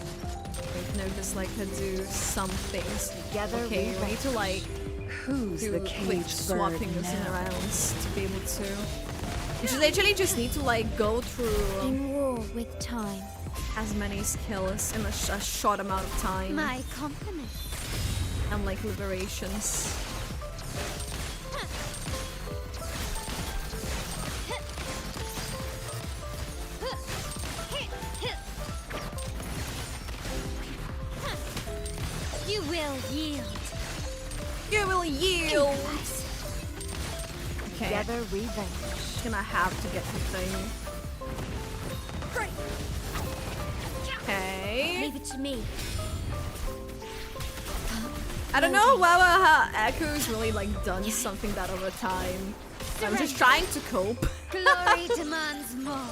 Speaker 1: Wait, no, just like to do some things. Okay, we need to like
Speaker 3: Who's the caged
Speaker 1: swapping
Speaker 3: bird
Speaker 1: this in
Speaker 3: now?
Speaker 1: around to be able to. You literally just need to like go through
Speaker 2: In war with time.
Speaker 1: as many skills in a short amount of time.
Speaker 2: My compliments.
Speaker 1: And like liberations.
Speaker 2: You will yield.
Speaker 1: You will yield. Okay.
Speaker 2: Together revenge.
Speaker 1: Gonna have to get the thing.
Speaker 2: Great.
Speaker 1: Okay.
Speaker 2: Leave it to me.
Speaker 1: I don't know whether her Echo's really like done something that over time. I'm just trying to cope.
Speaker 2: Glory demands more.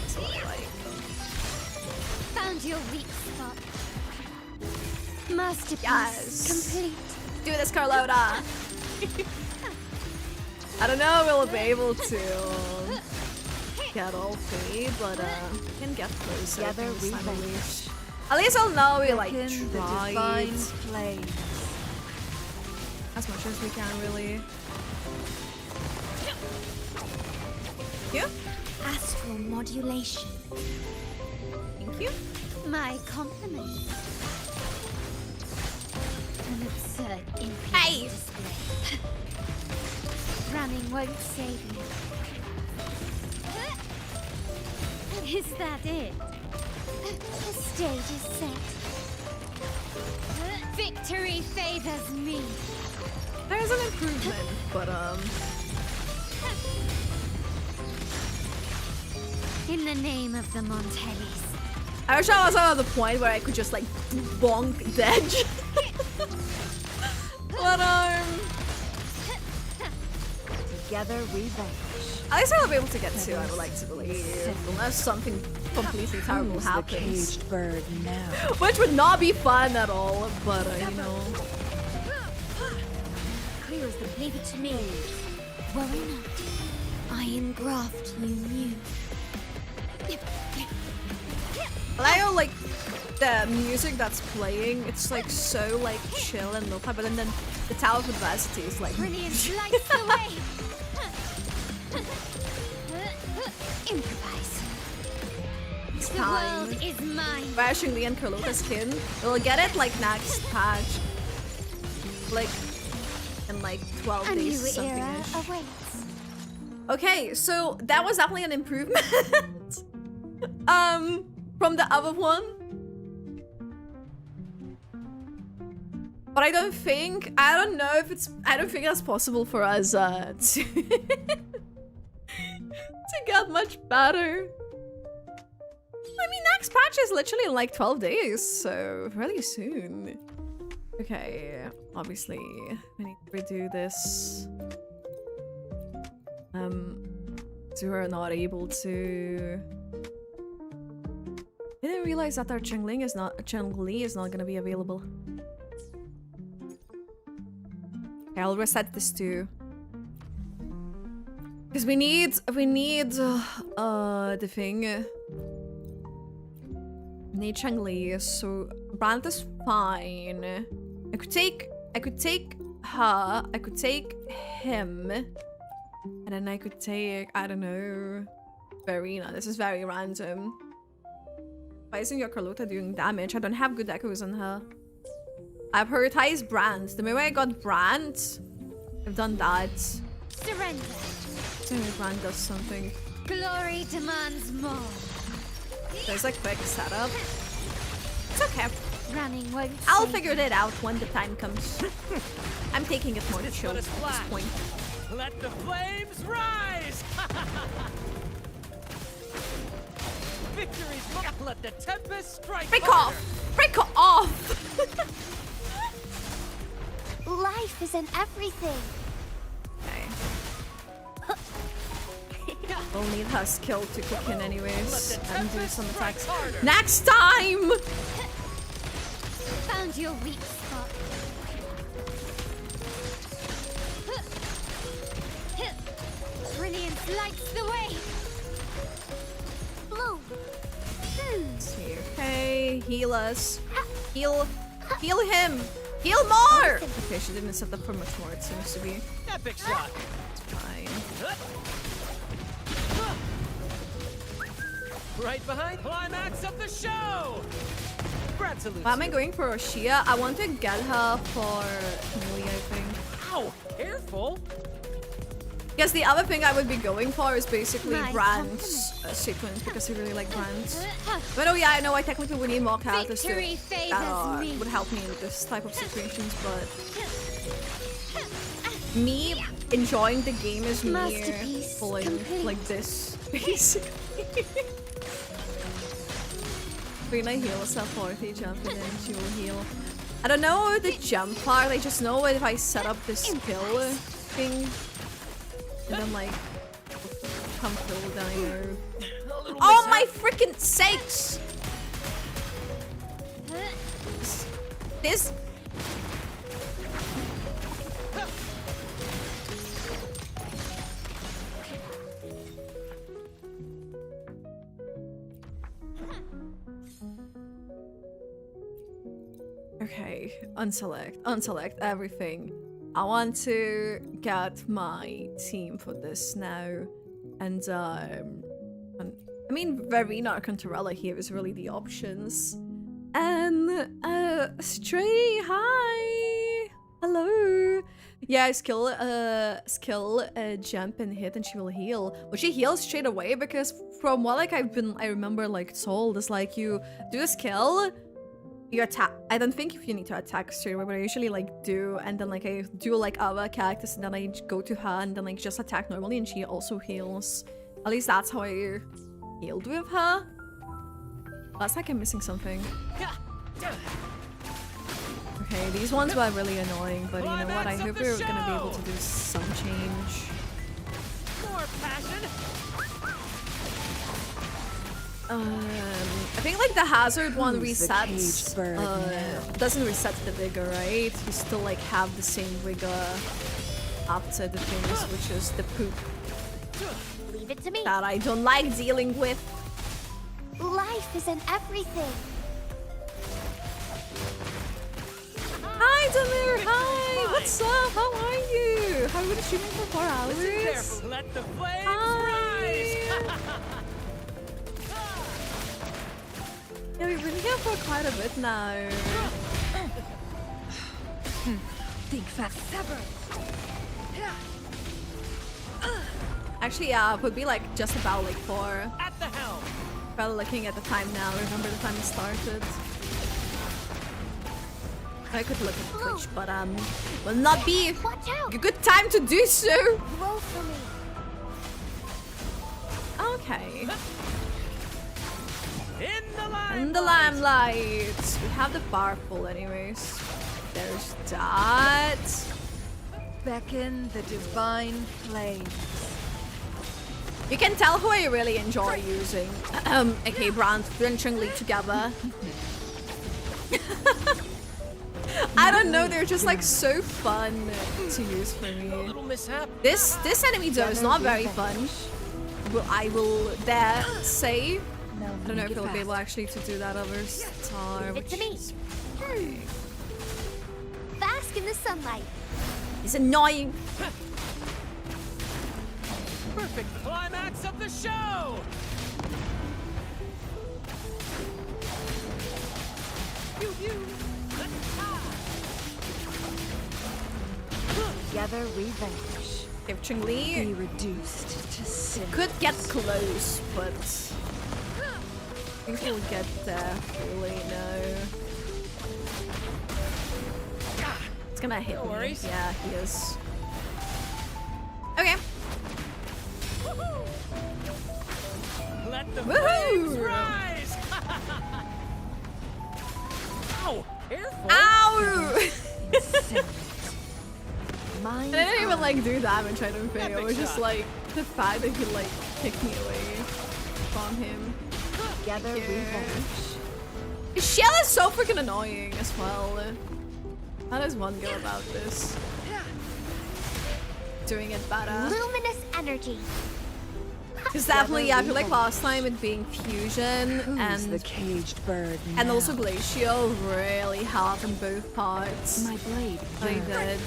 Speaker 1: So, like,
Speaker 2: Found your weak spot. Masterpiece
Speaker 1: yes.
Speaker 2: complete.
Speaker 1: Do this, Carlota. I don't know if we'll be able to get all 3, but we can get closer.
Speaker 2: Together we
Speaker 1: At least I'll know we like
Speaker 3: Quicken the divine
Speaker 1: tried
Speaker 3: flame.
Speaker 1: as much as we can, really. Yeah.
Speaker 2: Astral modulation.
Speaker 1: Thank you.
Speaker 2: My compliments. An absurd impudent
Speaker 1: Hey.
Speaker 2: display. Running won't save you. Is that it? The stage is set. Victory favors me.
Speaker 1: There's an improvement, but
Speaker 2: In the name of the Montellis.
Speaker 1: I wish I was at the point where I could just like bonk the edge. But
Speaker 2: Together revenge.
Speaker 1: at least I'll be able to get to. I would like to believe, unless something completely terrible
Speaker 3: Who's the
Speaker 1: happens,
Speaker 3: caged bird now?
Speaker 1: which would not be fun at all. But you know,
Speaker 2: Clear as the leave it to me. Worry not. I engraft you new.
Speaker 1: I like the music that's playing. It's like so like chill and lo-fi, but then the Tower of Adversity is like
Speaker 2: Brilliant lights the way. Improvise.
Speaker 1: it's
Speaker 2: The
Speaker 1: time.
Speaker 2: world is mine.
Speaker 1: Bashing Lee and Carlota's skin. We'll get it like next patch. Like in like 12
Speaker 2: A new
Speaker 1: days
Speaker 2: era
Speaker 1: something-ish.
Speaker 2: awaits.
Speaker 1: Okay, so that was definitely an improvement. From the other one. But I don't think that's possible for us to to get much better. I mean, next patch is literally in like 12 days, so really soon. Okay, obviously we need to redo this. So we're not able to. I didn't realize that our Chengli is not gonna be available. Okay, I'll reset this too. Because we need the thing. We need Chengli, so Brandt is fine. I could take her, I could take him, and then I could take, I don't know, Verena. This is very random. Why isn't your Carlota doing damage? I don't have good echoes on her. I prioritized Brandt. The moment I got Brandt, I've done that.
Speaker 2: Surrender.
Speaker 1: So maybe Brandt does something.
Speaker 2: Glory demands more.
Speaker 1: There's a quick setup. It's okay.
Speaker 2: Running burning won't
Speaker 1: I'll
Speaker 2: save
Speaker 1: figure that out when the time comes. I'm taking it more chill at this point.
Speaker 7: Let the flames rise! Victory's mine! Let the tempest strike!
Speaker 1: Break off! Break off!
Speaker 18: Life isn't everything.
Speaker 1: We'll need her skill to kick in anyways and do some attacks. Next time!
Speaker 2: Found your weak spot. Brilliance lights the way.
Speaker 18: Bloom.
Speaker 1: Okay, heal us. Heal him. Heal more! Okay, she didn't set up for much more, it seems to be.
Speaker 7: Epic shot!
Speaker 1: It's fine.
Speaker 7: Right behind climax of the show!
Speaker 1: Why am I going for Oshia? I want to get her for Millie, I think.
Speaker 7: Ow! Careful!
Speaker 1: Because the other thing I would be going for is basically Brand's sequence, because I really like Brand. But oh yeah, I know I technically would need more characters that would help me in this type of situations, but me enjoying the game is me pulling like this, basically. Rina heals her 40 jump and then she will heal. I don't know the jump part, I just know if I set up this skill thing and then like come through, then I know. Oh my freaking sakes! This. Okay, unselect everything. I want to get my team for this now, and I mean, Verena or Contorella here is really the options. And Stray, hi, hello. Yeah, skill, jump and hit, and she will heal. But she heals straight away because from what like I remember like told is like you do a skill. You attack. I don't think if you need to attack straight away, but I usually like do, and then like I do like other characters, and then I go to her and then like just attack normally, and she also heals. At least that's how I healed with her. Looks like I'm missing something. Okay, these ones were really annoying, but you know what? I hope we're gonna be able to do some change.
Speaker 7: More passion.
Speaker 1: I think like the hazard one resets, doesn't reset the vigor, right? You still like have the same vigor after the things, which is the poop.
Speaker 18: Leave it to me.
Speaker 1: That I don't like dealing with.
Speaker 18: Life isn't everything.
Speaker 1: Hi Damir, hi! What's up? How are you? Have you been streaming for 4 hours?
Speaker 7: Careful, let the flames rise!
Speaker 1: Yeah, we've been here for quite a bit now.
Speaker 3: Think fast.
Speaker 1: Actually, yeah, it would be like just about like 4.
Speaker 7: At the helm.
Speaker 1: Probably looking at the time now. Remember the time it started. I could look at Twitch, but will not be a good time to do so.
Speaker 18: Roll for me.
Speaker 1: Okay.
Speaker 7: In
Speaker 1: the limelight. We have the powerful anyways. There's that.
Speaker 3: Beckon the divine flames.
Speaker 1: You can tell who I really enjoy using aka Brand flinchingly together. I don't know, they're just like so fun to use for me.
Speaker 7: A little mishap.
Speaker 1: This enemy though is not very fun. I will dare say. I don't know if he'll be able actually to do that over Star, which is fine.
Speaker 18: Bask in the sunlight.
Speaker 1: He's annoying.
Speaker 7: Perfect climax of the show.
Speaker 3: Together we vanish.
Speaker 1: If Chun-Li
Speaker 3: be reduced to sin.
Speaker 1: Could get close, but I think we'll get there. Really, no. It's gonna hit
Speaker 7: No
Speaker 1: me.
Speaker 7: worries.
Speaker 1: Yeah, he is. Okay.
Speaker 7: Let the
Speaker 1: Woohoo!
Speaker 7: flames rise! Ow! Careful!
Speaker 1: Ow!
Speaker 9: My
Speaker 1: I didn't even like do damage, I don't think. It
Speaker 7: Epic
Speaker 1: was just
Speaker 7: shot.
Speaker 1: like the fact that he like kicked me away from him.
Speaker 9: Gather revenge.
Speaker 1: Shell is so freaking annoying as well. How does one go about this? Doing it better.
Speaker 18: Luminous energy.
Speaker 1: Because definitely, yeah, I feel like last time it being fusion
Speaker 3: Who's the
Speaker 1: and
Speaker 3: caged bird
Speaker 1: and
Speaker 3: now?
Speaker 1: also glacial really helped in both parts.
Speaker 3: My blade.
Speaker 1: They
Speaker 3: yearns.
Speaker 1: did.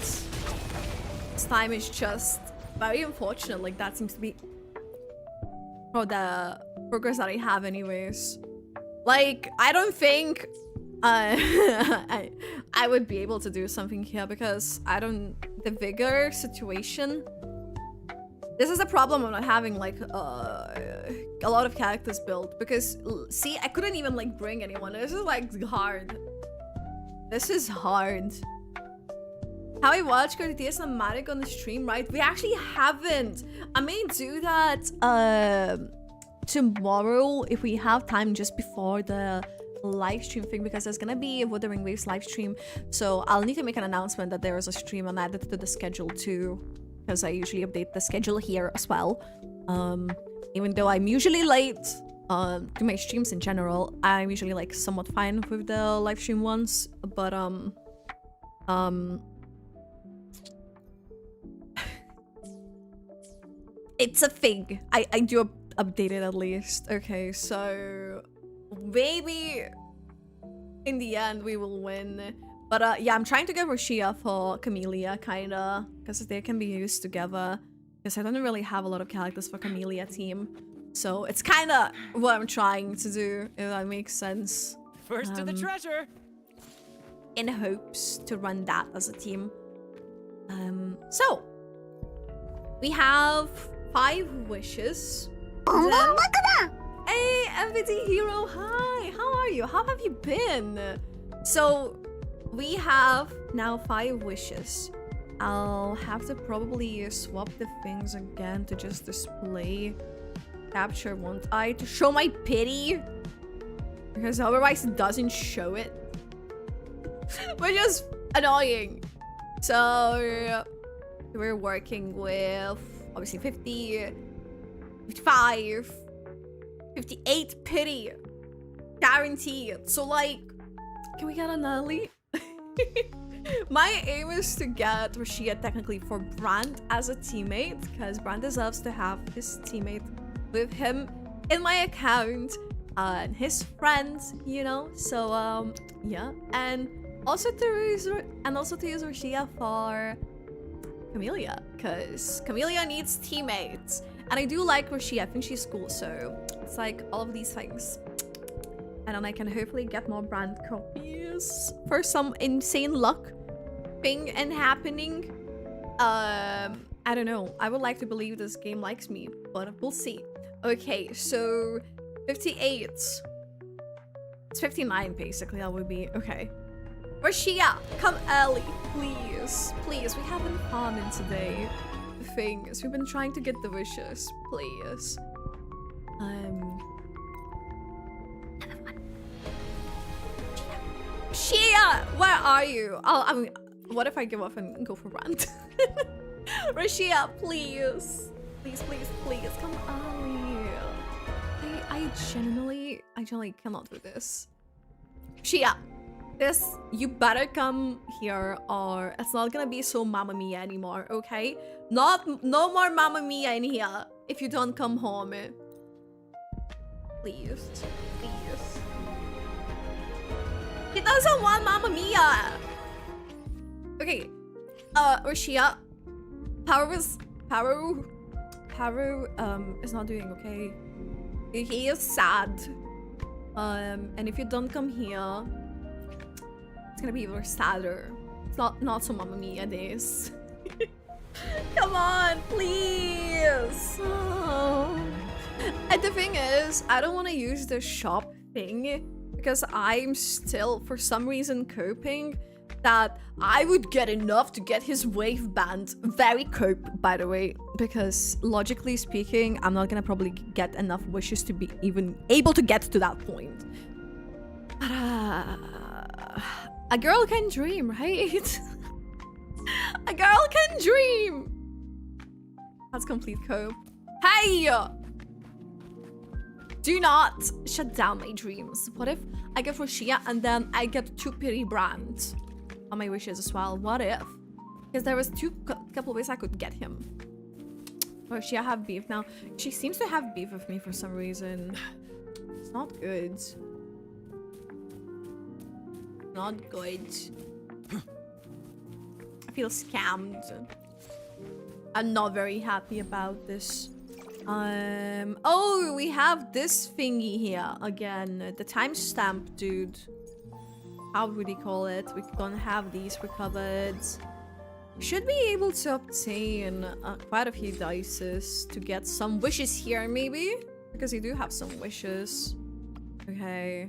Speaker 1: This time is just very unfortunate. Like that seems to be for the progress that I have, anyways. Like I don't think I would be able to do something here because I don't the vigor situation. This is a problem I'm not having like a lot of characters built because see I couldn't even like bring anyone. This is like hard. This is hard. How I watch Cordelia and Matic on the stream, right? We actually haven't. I may do that tomorrow if we have time just before the live stream thing because there's gonna be a Wuthering Waves live stream. So I'll need to make an announcement that there is a stream and add it to the schedule too. Because I usually update the schedule here as well. Even though I'm usually late to my streams in general, I'm usually like somewhat fine with the live stream ones. But it's a thing. I do update it at least. Okay, so maybe in the end we will win. But yeah, I'm trying to get Roshia for Camellia, kinda, because they can be used together. Because I don't really have a lot of characters for Camellia team. So it's kinda what I'm trying to do, if that makes sense.
Speaker 7: First to the treasure!
Speaker 1: In hopes to run that as a team. So, we have 5 wishes.
Speaker 18: Look at that!
Speaker 1: Hey, MVD Hero, hi! How are you? How have you been? So, we have now 5 wishes. I'll have to probably swap the things again to just display capture one eye to show my pity. Because otherwise it doesn't show it. Which is annoying. So we're working with obviously 50, 55, 58 pity. Guaranteed. So like, can we get an early? My aim is to get Roshia technically for Brand as a teammate, because Brand deserves to have his teammate with him in my account and his friends, you know. So yeah, and also to use Roshia for Camellia, because Camellia needs teammates, and I do like Roshia. I think she's cool, so it's like all of these things. And then I can hopefully get more Brand copies for some insane luck thing and happening. I don't know. I would like to believe this game likes me, but we'll see. Okay, so 58. It's 59 basically, that would be okay. Roshia, come early, please. Please, we haven't fun in today. The things. We've been trying to get the wishes, please. Shia, where are you? I mean, what if I give up and go for Brand? Roshia, please. Please, please, please, come early. I genuinely cannot do this. Shia, you better come here or it's not gonna be so Mamma Mia anymore, okay? No more Mamma Mia in here if you don't come home. Please, please. He doesn't want Mamma Mia! Okay, Roshia, Haru is not doing okay. He is sad. And if you don't come here, it's gonna be even sadder. It's not so Mamma Mia days. Come on, please! Oh. And the thing is, I don't want to use the shop thing because I'm still, for some reason, coping that I would get enough to get his wave band. Very cope, by the way, because logically speaking, I'm not gonna probably get enough wishes to be even able to get to that point. But, a girl can dream, right? A girl can dream! That's complete cope. Hey! Do not shut down my dreams. What if I get Roshia and then I get 2 pity brands on my wishes as well? What if? Because there was couple ways I could get him. Roshia have beef now. She seems to have beef with me for some reason. It's not good. Not good. I feel scammed. I'm not very happy about this. Oh, we have this thingy here again. The timestamp, dude. How would he call it? We don't have these recovered. Should be able to obtain quite a few dices to get some wishes here, maybe? Because you do have some wishes. Okay.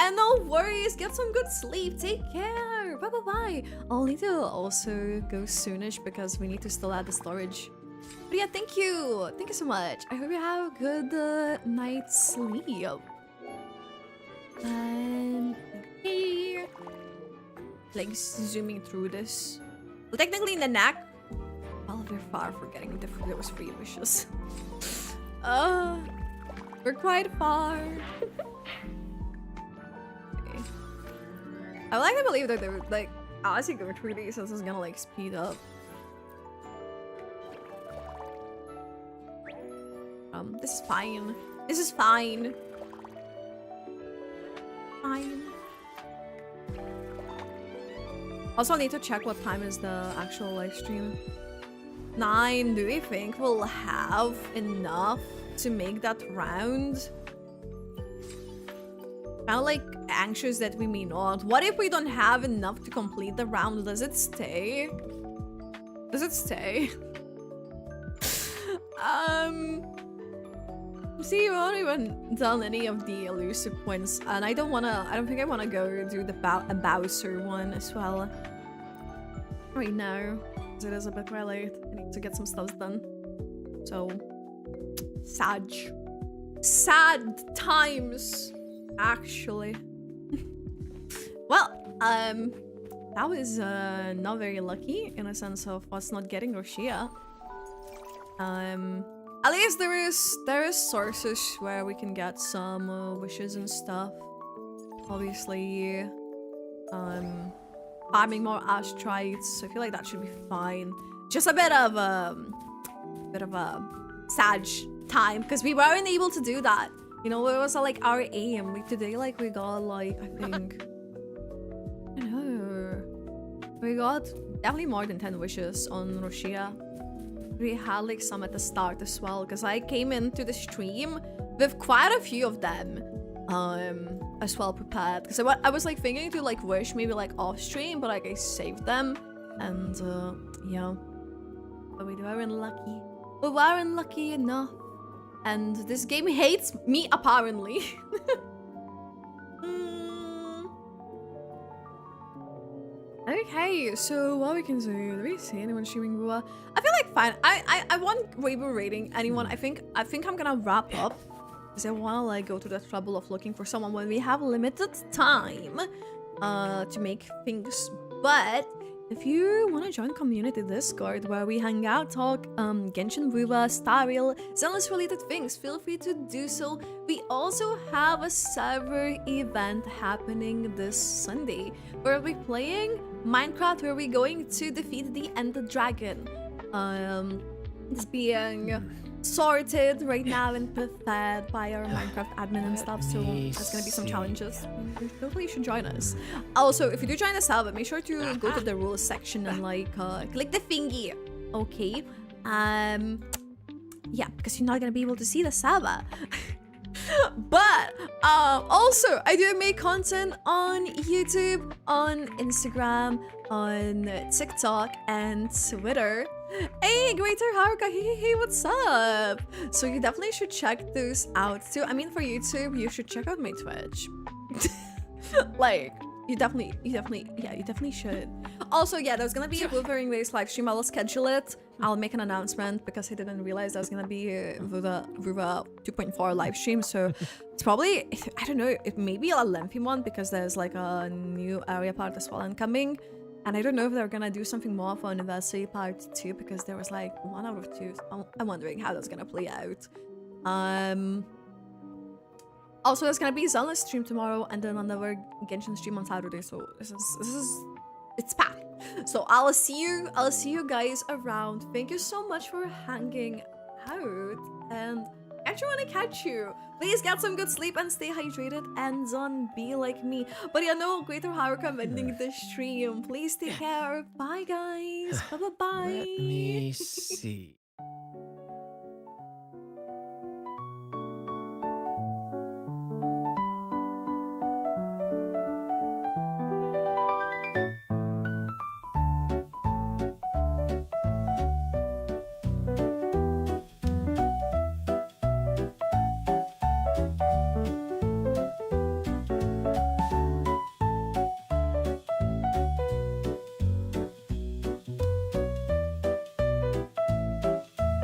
Speaker 1: And no worries, get some good sleep. Take care. Bye bye bye. I'll need to also go soonish because we need to still add the storage. But yeah, thank you. Thank you so much. I hope you have a good night's sleep. And here, like zooming through this. Well, technically in the neck. Well, we're far from getting those 3 wishes. We're quite far. I like to believe that they would like honestly go through these, so this is gonna like speed up. This is fine. This is fine. Fine. Also, I need to check what time is the actual live stream. 9. Do we think we'll have enough to make that round? Kind of like anxious that we may not. What if we don't have enough to complete the round? Does it stay? Does it stay? See, we haven't even done any of the elusive points, and I don't think I wanna go do the Bowser one as well right now, because it is a bit quite late. I need to get some stuff done. So sad times, actually. Well, that was not very lucky in a sense of us not getting Roshia. At least there is sources where we can get some wishes and stuff. Obviously, farming more astrites. So I feel like that should be fine. Just a bit of a sad time because we weren't able to do that. You know, it was like our aim. Today, like we got like I think. I don't know. We got definitely more than 10 wishes on Roshia. We had like some at the start as well, because I came into the stream with quite a few of them as well prepared. Because I was like thinking to like wish maybe like off stream, but like I saved them. And yeah. But we weren't lucky. We weren't lucky enough. And this game hates me apparently. Okay, so what we can do? Do we see anyone streaming Rua? I feel like fine. I want Weibo rating anyone. I think I'm gonna wrap up because I wanna like go to the trouble of looking for someone when we have limited time to make things. But if you want to join community Discord where we hang out, talk Genshin, Rua, Star Rail, Zenless related things, feel free to do so. We also have a server event happening this Sunday where we're playing Minecraft, where we're going to defeat the Ender Dragon. It's being sorted right now and prepared by our Minecraft admin and stuff, so there's gonna be some challenges. You totally should join us. Also, if you do join the server, make sure to go to the rules section and like click the thingy, okay? Yeah, because you're not gonna be able to see the server. But also I do make content on YouTube, on Instagram, on TikTok and Twitter. Hey, Greater Haruka, hey, what's up? So you definitely should check those out too. I mean, for YouTube, you should check out my Twitch. Like, you definitely should. Also, yeah, there's gonna be a Wuthering Waves live stream. I'll schedule it. I'll make an announcement because I didn't realize there's gonna be a Wuva 2.4 live stream. So it's probably, I don't know, it may be a lengthy one because there's like a new area part as well incoming. And I don't know if they're gonna do something more for Anniversary Part 2 because there was like 1 out of 2. I'm wondering how that's gonna play out. Also, there's gonna be Zelda stream tomorrow and then another Genshin stream on Saturday. So this is it's packed. So I'll see you guys around. Thank you so much for hanging out and catch you when I catch you. Please get some good sleep and stay hydrated and don't be like me. But yeah, no, greater Haruka ending the stream. Please take care. Bye guys. Bye bye bye.
Speaker 7: Let me see.